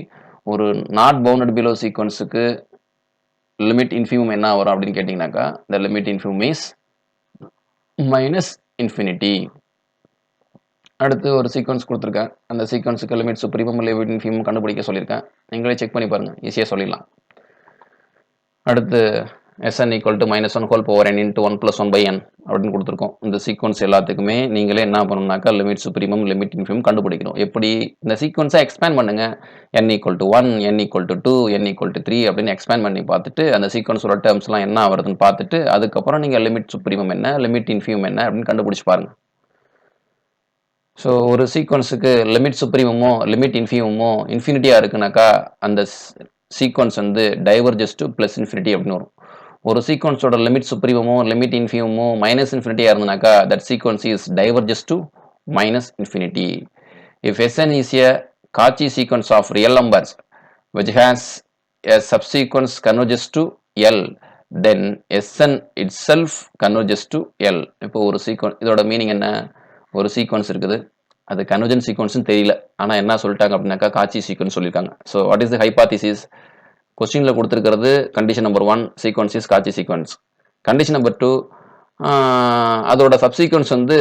ஒரு நாட் பவுண்டட் பிலோ சீக்வன்ஸுக்கு லிமிட் இன்ஃபினிமம் என்ன வரும் அப்படின்னு கேட்டிங்கனாக்கா the limit infimum is minus infinity. அடுத்து ஒரு சீக்வன்ஸ் கொடுத்துருக்கேன். அந்த சீக்வன்ஸுக்கு லிமிட் சுப்ரீமம் லிமிட் இன்ஃபினிமம் கண்டுபிடிக்க சொல்லியிருக்கேன். நீங்களே செக் பண்ணி பாருங்கள், ஈஸியாக சொல்லிடலாம். அடுத்து Sn equal to minus 1 whole power n into 1 plus 1 by n அப்படின்னு கொடுத்துருக்கோம். இந்த சீக்வன்ஸ் எல்லாத்துக்குமே நீங்களே என்ன பண்ணணும்னாக்கா லிமிட் சுப்ரீமம் லிமிட் இன்ஃபினிமம் கண்டுபிடிக்கணும். எப்படி இந்த சீக்வன்ஸை எக்ஸ்பேண்ட் பண்ணுங்க. n equal to 1, n equal to 2, n equal to 3 அப்படின்னு எக்ஸ்பேண்ட் பண்ணி பார்த்துட்டு அந்த சீக்வன்ஸோட டேர்ம்ஸ்லாம் என்ன வருதுன்னு பார்த்துட்டு அதுக்கப்புறம் நீங்கள் லிமிட் சுப்ரீமம் என்ன லிமிட் இன்ஃபினிமம் என்ன அப்படின்னு கண்டுபிடிச்சு பாருங்க. ஸோ ஒரு சீக்வன்ஸுக்கு லிமிட் சுப்ரீமமோ லிமிட் இன்ஃபினிமமோ இன்ஃபினிட்டியாக இருக்குனாக்கா அந்த சீக்வன்ஸ் வந்து டைவர்ஜஸ் டு ப்ளஸ் இன்ஃபினிட்டி அப்படின்னு வரும். ஒரு சீக்வன்ஸோட லிமிட் சுப்ரீமமோ லிமிட் இன்ஃபினிமமோ மைனஸ் இன்ஃபினிட்டியாக இருந்தனாக்கா that sequence is diverges to minus infinity. If Sn is a Cauchy sequence of real numbers which has a subsequence converges to L, then Sn itself converges to L. இப்போ ஒரு sequence, இதோட meaning என்ன? ஒரு sequence இருக்குது, அது convergent சீக்வன்ஸ்னு தெரியல, ஆனால் என்ன சொல்லிட்டாங்க அப்படின்னாக்கா காச்சி சீக்வன்ஸ் சொல்லியிருக்காங்க. So what is the hypothesis? கொஸ்டினில் கொடுத்துருக்கிறது condition number 1 sequence is Cauchy sequence. Condition number 2 அதோட சப்சீக்வன்ஸ் வந்து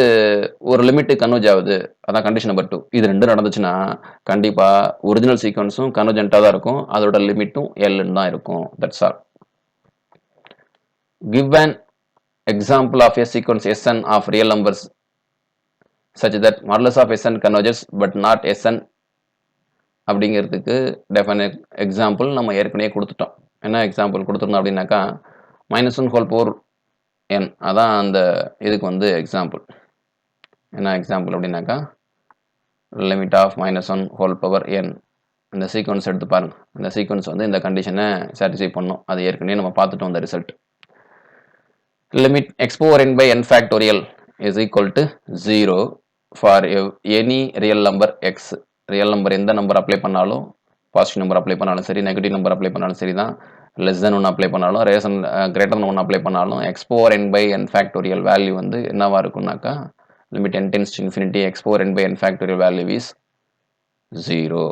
ஒரு லிமிட்டு கன்வர்ஜ் ஆகுது, அதான் கண்டிஷன் நம்பர் 2. இது ரெண்டும் நடந்துச்சுன்னா கண்டிப்பாக ஒரிஜினல் சீக்வன்ஸும் கன்வர்ஜென்ட்டாக தான் இருக்கும், அதோட லிமிட்டும் எல்லுன்னு தான் இருக்கும். That's all. Give an example of a sequence Sn of real numbers such that modulus of Sn converges but not Sn அப்படிங்கிறதுக்கு டெஃபினட் எக்ஸாம்பிள் நம்ம ஏற்கனவே கொடுத்துட்டோம். என்ன எக்ஸாம்பிள் கொடுத்துருந்தோம் அப்படின்னாக்கா -1 whole power n, அதான் அந்த இதுக்கு வந்து எக்ஸாம்பிள். என்ன எக்ஸாம்பிள் அப்படின்னாக்கா limit of -1 whole power n. இந்த சீக்வன்ஸ் எடுத்து பாருங்கள். இந்த சீக்வன்ஸ் வந்து இந்த கண்டிஷனை சாட்டிஸ்ஃபை பண்ணோம், அது ஏற்கனவே நம்ம பார்த்துட்டோம் அந்த result. Limit x power n by n factorial is equal to 0 for any real number x. Real number எந்த நம்பர் அப்ளை பண்ணாலும், பாசிட்டிவ் நம்பர் அப்ளை பண்ணாலும் சரி, நெகட்டிவ் நம்பர் அப்ளை பண்ணாலும் சரி தான், லெஸ் தென் 1 அப்ளை பண்ணாலும், கிரேட்டர் தென் 1 அப்ளை பண்ணாலும் x power n by n factorial value வந்து என்னவா இருக்கும்னாக்கா limit n tends to infinity x power n by n factorial value is 0.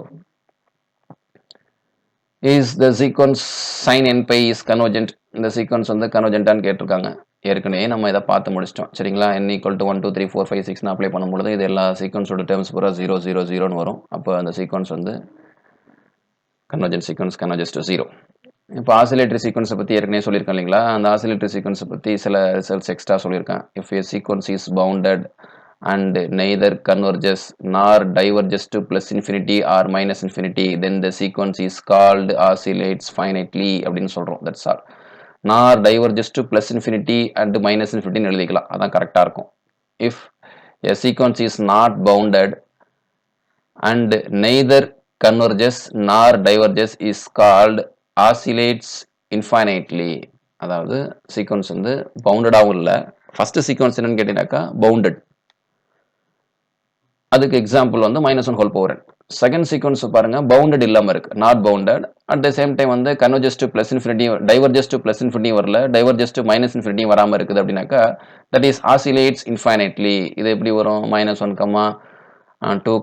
Is the sequence sin n pi is convergent? இந்த sequence வந்து கன்வர்ஜென்ட்டான்னு கேட்டிருக்காங்க. ஏற்கனவே நம்ம இதை பார்த்து முடிச்சிட்டோம் சரிங்களா. n equal to 1 2 3 4 5 6 அப்ளை பண்ணும்பொழுது இது எல்லா சீக்வன்ஸோட டேர்ம்ஸ் பூரா 0 0 0ன்னு வரும். அப்போ அந்த சீக்வன்ஸ் வந்து கன்வர்ஜென்ட் சீக்வன்ஸ் கன்வர்ஜஸ் டு 0. இப்போ ஆசிலேட்டரி சீக்வன்ஸை பற்றி ஏற்கனவே சொல்லியிருக்கேன் இல்லைங்களா. அந்த ஆசிலேட்டரி சீக்வன்ஸை பற்றி சில ரிசல்ட்ஸ் எக்ஸ்ட்ரா சொல்லியிருக்கேன். If a sequence is bounded and neither converges nor diverges to plus infinity or minus infinity, then the sequence is called oscillates finitely அப்படின்னு சொல்கிறோம். That's all. nor diverges to plus infinity and minus infinity எழுதிக்கலாம், அதான் கரெக்டாக இருக்கும். if a sequence is not bounded and neither converges nor diverges is called oscillates infinitely. அதாவது sequence வந்து பவுண்டடாகவும் இல்லை. First sequence என்னன்னு கேட்டீங்கன்னாக்கா பவுண்டட், அதுக்கு எக்ஸாம்பிள் வந்து -1 whole power n. Second sequence பாருங்க பவுண்டட் இல்லாமல் இருக்கு, not bounded. At the same time வந்து converges to plus infinity, diverges to plus infinity வரல, டைவர்ஜஸ் டு மைனஸ் இன்ஃபினிட்டி வராமல் இருக்குது அப்படின்னாக்கா தட் இஸ் ஆசிலேட்ஸ் இன்ஃபைனைட்லி. இது எப்படி வரும்? -1, -2,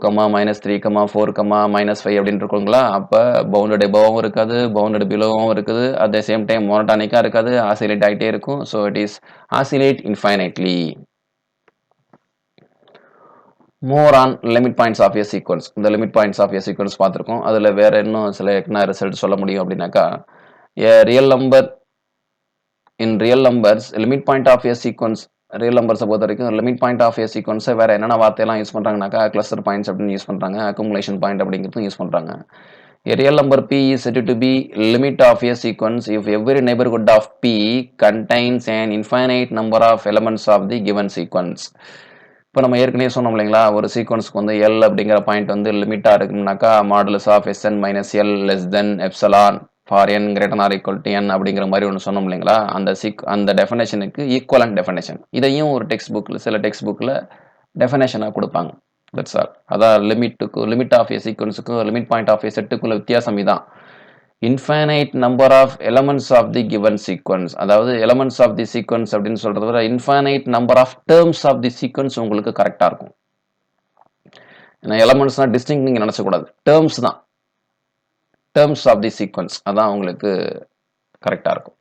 -3, -4, -5 அப்படின்னு இருக்குங்களா. அப்போ பவுண்டட் எபோவும் இருக்காது, பவுண்டட் பிலோவும் இருக்குது, அட் த சேம் டைம் மோனோடானிக்காக இருக்காது, ஆசிலேட் ஆகிட்டே இருக்கும். So it is oscillate infinitely. More on limit points of a sequence. இந்த limit points of a sequence பார்த்துருக்கோம். அதில் வேறு இன்னும் சில என்ன ரிசல்ட் சொல்ல முடியும் அப்படின்னாக்கா a real number in real numbers limit point of a sequence. Real நம்பர்ஸை பொறுத்த வரைக்கும் லிமிட் பாயிண்ட் ஆஃப் ஏ சீக்வன்ஸை வேறு என்னென்ன வார்த்தையெல்லாம் யூஸ் பண்ணுறாங்கனாக்கா கிளஸ்டர் பாயிண்ட்ஸ் அப்படின்னு யூஸ் பண்ணுறாங்க, அக்குமுலேஷன் பாயிண்ட் அப்படிங்கிறதும் யூஸ் பண்ணுறாங்க. A real number p is said to be limit of a sequence if every neighborhood of p contains an infinite number of elements of the given sequence. இப்போ நம்ம ஏற்கனவே சொன்னோம் இல்லைங்களா, ஒரு சீக்வன்ஸ்க்கு வந்து எல் அப்படிங்கிற பாயிண்ட் வந்து லிமிட்டாக இருக்குனாக்கா modulus of s n minus L less than epsilon for N greater or equal to N அப்படிங்கிற மாதிரி ஒன்று சொன்னோம் இல்லைங்களா, அந்த டெஃபினேஷனுக்கு ஈக்குவலன்ட் டெஃபினேஷன். இதையும் ஒரு டெக்ஸ்ட் புக்கில் சில டெக்ஸ்ட் புக்கில் டெஃபினேஷனாக கொடுப்பாங்க. That's all. அதான் லிமிட் ஆஃப் ஏ சீக்வன்ஸுக்கும் லிமிட் பாயிண்ட் ஆஃப் ஏ செட்டுக்குள்ள வித்தியாசம் இதான். Infinite number of elements of the given sequence, அதாவது எலமெண்ட்ஸ் ஆஃப் தி சீக்வன்ஸ் அப்படின்னு சொல்றத விட infinite number of terms of the sequence உங்களுக்கு கரெக்டாக இருக்கும். ஏன்னா எலமெண்ட்ஸ்னா டிஸ்டிங் நீங்கள் நினச்சக்கூடாது, டேர்ம்ஸ் தான், டேர்ம்ஸ் ஆஃப் தி சீக்வன்ஸ் அதான் உங்களுக்கு கரெக்டாக இருக்கும்.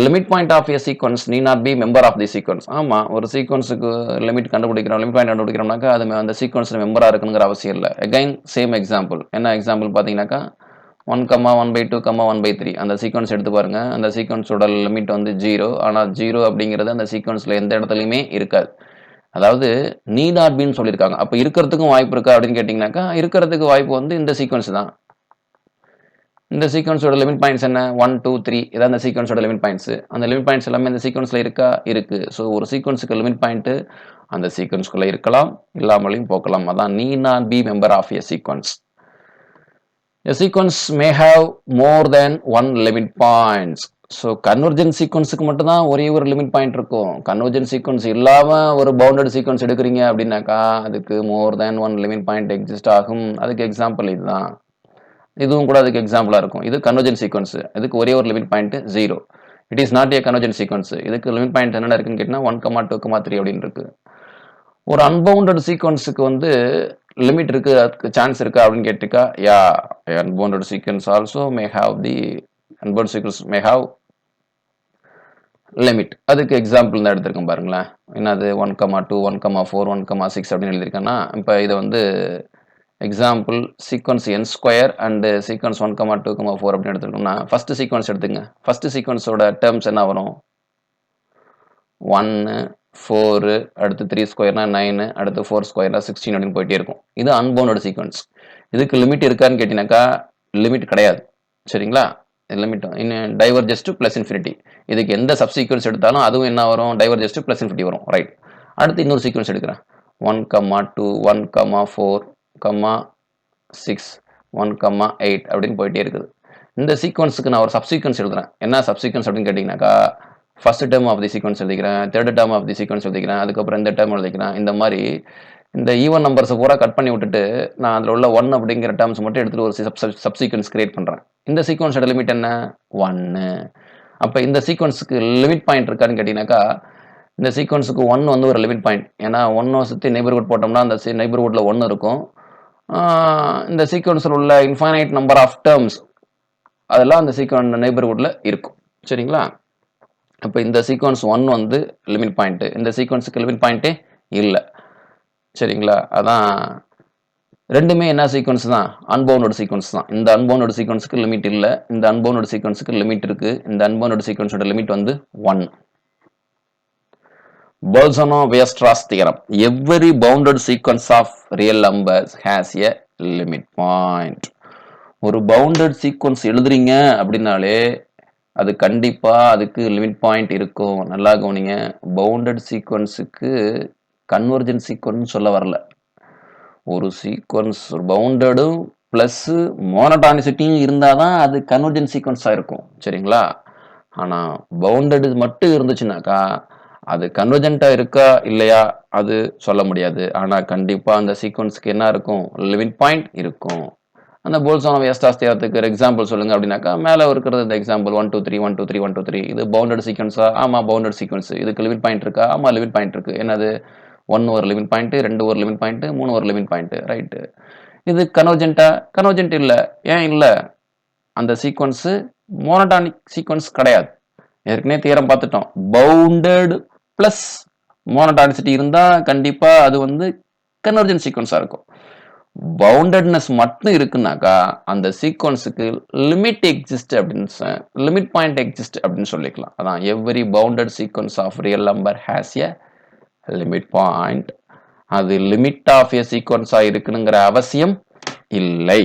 Limit point of a sequence need not be member of the sequence. ஆமாம், ஒரு சீக்வன்ஸுக்கு லிமிட் கண்டுபிடிக்கிறோம், லிமிட் பாயிண்ட் கண்டுபிடிக்கிறோம்னாக்கா அது அந்த சீக்வன்ஸில் மெம்பராக இருக்குங்கிற அவசியம் இல்லை. Again same example. என்ன எக்ஸாம்பிள் பார்த்தீங்கன்னாக்கா 1,1/2, 1/3 அந்த சீக்வன்ஸ் எடுத்து பாருங்க. அந்த சீக்வன்ஸோட லிமிட் வந்து 0. ஆனால் 0 அப்படிங்கிறது அந்த சீக்வன்ஸில் எந்த இடத்துலையுமே இருக்காது. அதாவது நீ நாட் பின்னு சொல்லியிருக்காங்க. அப்போ இருக்கிறதுக்கும் வாய்ப்பு இருக்கா அப்படின்னு கேட்டிங்கனாக்கா இருக்கிறதுக்கு வாய்ப்பு வந்து இந்த சீக்வன்ஸ் தான். இந்த சீக்வன்ஸோட லிமிட் பாயிண்ட்ஸ் என்ன? 1, 2, 3 இதான் அந்த சீக்வன்ஸோட லிமிட் பாயிண்ட்ஸ். அந்த லிமிட் பாயிண்ட்ஸ் எல்லாமே இந்த சீக்வன்ஸில் இருக்கா? இருக்கு. ஸோ ஒரு சீக்வன்ஸுக்கு லிமிட் பாயிண்ட் அந்த சீக்வன்ஸ்குள்ளே இருக்கலாம், இல்லாமலையும் போகலாம். அதான் need not be member of a sequence. A sequence may have more than one limit points. So convergent சீக்வன்ஸுக்கு மட்டும்தான் ஒரே ஒரு லிமிட் பாயிண்ட் இருக்கும். கன்வர்ஜென்ட் சீக்வன்ஸ் இல்லாமல் ஒரு பவுண்டட் சீக்வன்ஸ் எடுக்கிறீங்க அப்படின்னாக்கா அதுக்கு more than one limit point exist ஆகும். அதுக்கு எக்ஸாம்பிள் இதுதான். இதுவும் கூட அதுக்கு எக்ஸாம்பிளாக இருக்கும். இது கன்வர்ஜென்ட் சீக்வன்ஸ், இதுக்கு ஒரே ஒரு limit point 0. It is not A convergent sequence. இதுக்கு லிமிட் பாயிண்ட் என்னென்ன இருக்குன்னு கேட்டிங்கன்னா 1,2,3 அப்படின்னு இருக்கு. ஒரு அன்பவுண்டட் சீக்வன்ஸுக்கு வந்து லிமிட் இருக்கு, அதுக்கு சான்ஸ் இருக்கா அப்படின்னு கேட்டுக்கா, yeah, unbounded sequence also may have the unbounded sequence may have limit. அதுக்கு எக்ஸாம்பிள் தான் எடுத்திருக்கேன் பாருங்களேன். என்னது 1,2, 1,4, 1,6 அப்படின்னு எழுதியிருக்கேன்னா, இப்போ இதை வந்து example sequence n² and sequence 1,2,4 அப்படின்னு எடுத்துருக்கோம்னா ஃபர்ஸ்ட் சீக்வன்ஸ் எடுத்துங்க. ஃபர்ஸ்ட் சீக்வன்ஸோட டேர்ம்ஸ் என்ன வரும்? 1, 4, அடுத்து 3² 9, அடுத்து 4² 16 அப்படின்னு போயிட்டே இருக்கும். இது அன்பவுண்டட் சீக்வன்ஸ். இதுக்கு லிமிட் இருக்கான்னு கேட்டீங்கன்னாக்கா லிமிட் கிடையாது. சரிங்களா? Limit diverges to plus infinity. இதுக்கு எந்த சப்சீக்வன்ஸ் எடுத்தாலும் அதுவும் என்ன வரும்? டைவர்ஜஸ் டு ப்ளஸ் இன்ஃபினிட்டி வரும். ரைட். அடுத்து இன்னொரு சீக்வன்ஸ் எடுக்கிறேன். 1,2, 1,4, 6, 1,8 அப்படின்னு போயிட்டே இருக்குது. இந்த சீக்வன்ஸுக்கு நான் ஒரு சப்சீக்வன்ஸ் எழுதுறேன். என்ன சப்சீக்வன்ஸ் அப்படின்னு கேட்டிங்கனாக்கா first term of the sequence எழுதிக்கிறேன், third term of the sequence எழுதிக்கிறேன், அதுக்கப்புறம் இந்த டேர்ம் எழுதிக்கிறேன். இந்த மாதிரி இந்த ஈவன் நம்பர்ஸை பூரா கட் பண்ணி விட்டுட்டு நான் அதில் உள்ள 1 அப்படிங்கிற டேர்ம்ஸ் மட்டும் எடுத்துகிட்டு ஒரு சப்சீக்வன்ஸ் கிரியேட் பண்ணுறேன். இந்த சீக்வன்ஸோட லிமிட் என்ன? 1. அப்போ இந்த சீக்வன்ஸுக்கு லிமிட் பாயிண்ட் இருக்கான்னு கேட்டிங்கனாக்கா இந்த சீக்வன்ஸுக்கு 1 வந்து ஒரு லிமிட் பாயிண்ட். ஏன்னா 1 சுற்றி நெய்பர்ஹுட் போட்டோம்னா அந்த நெய்பர்ஹுட்டில் 1 இருக்கும். இந்த சீக்வன்ஸில் உள்ள இன்ஃபைனைட் நம்பர் ஆஃப் டேர்ம்ஸ் அதெல்லாம் அந்த சீக்வன்ஸ் நெய்பர்ஹுட்டில் இருக்கும். சரிங்களா? அப்போ இந்த சீக்வன்ஸ் 1 வந்து லிமிட் பாயிண்ட்டு, இந்த சீக்வன்ஸுக்கு லிமிட் பாயிண்ட்டே இல்லை. சரிங்களா? அதான் ரெண்டுமே என்ன சீக்வன்ஸ் தான்? அன்பவுண்டட் சீக்வன்ஸ் தான். இந்த அன்பவுண்டட் சீக்வன்ஸுக்கு லிமிட் இல்லை, இந்த அன்பவுண்டட் சீக்வன்ஸுக்கு லிமிட் இருக்கு. இந்த அன்பவுண்டட் சீக்வன்ஸோட லிமிட் வந்து 1. Bolzano-Weierstrass theorem. Every bounded sequence of real numbers has a limit point. ஒரு பவுண்டட் சீக்வன்ஸ் எழுதுறீங்க அப்படின்னாலே அது கண்டிப்பா அதுக்கு லிமிட் பாயிண்ட் இருக்கும். நல்லா கவனிங்க. பவுண்டட் சீக்வன்ஸுக்கு கன்வர்ஜென்ட் சீக்வன்ஸ் சொல்ல வரல. ஒரு சீக்வன்ஸ் பவுண்டடும் பிளஸ் மோனோடானிசிட்டியும் இருந்தாதான் அது கன்வர்ஜென்ட் சீக்வன்ஸா இருக்கும். சரிங்களா? ஆனா பவுண்டட் மட்டும் இருந்துச்சுனாக்கா அது கன்வர்ஜென்ட்டா இருக்கா இல்லையா அது சொல்ல முடியாது. ஆனா கண்டிப்பா அந்த சீக்வன்ஸ்க்கு என்ன இருக்கும்? லிமிட் பாயிண்ட் இருக்கும். அந்த போல்சானோ-வியர்ஸ்ட்ராஸ் தியரத்துக்கு எக்ஸாம்பிள் சொல்லுங்க அப்படின்னாக்கா மேலே இருக்கிறது இந்த எக்ஸாம்பிள் 1, 2, 3, 1, 2, 3, 1, 2, 3. இது பவுண்டட் சீக்வன்ஸா? ஆமா பவுண்டட் சீக்வன்ஸ். இதுக்கு லிமிட் பாயிண்ட் இருக்கா? ஆமா லிமிட் பாயிண்ட் இருக்கு. என்னது? 1 ஒரு லிமிட் பாயிண்ட், 2 ஒரு லிமிட் பாயிண்ட், 3 ஒரு லிமிட் பாயிண்ட். ரைட்டு. இது கன்வர்ஜென்ட்டா? கன்வர்ஜென்ட் இல்லை. ஏன் இல்லை? அந்த சீக்வன்ஸ் மோனோடானிக் சீக்வன்ஸ் கிடையாது. ஏற்கனவே தியரம் பார்த்துட்டோம். பவுண்டட் பிளஸ் மோனோடானிசிட்டி இருந்தா கண்டிப்பா அது வந்து கன்வர்ஜென்ட் சீக்வன்ஸா இருக்கும். பவுண்டட்னஸ் மட்டும் இருக்குனாக்கா அந்த சீக்வன்ஸுக்கு லிமிட் எக்ஸிஸ்ட் அப்படின்னு லிமிட் பாயிண்ட் எக்ஸிஸ்ட் அப்படின்னு சொல்லிக்கலாம். அதான் every bounded sequence of real number has a limit point. அது லிமிட் ஆஃப் எ சீக்வன்ஸா இருக்கணுங்கிற அவசியம் இல்லை.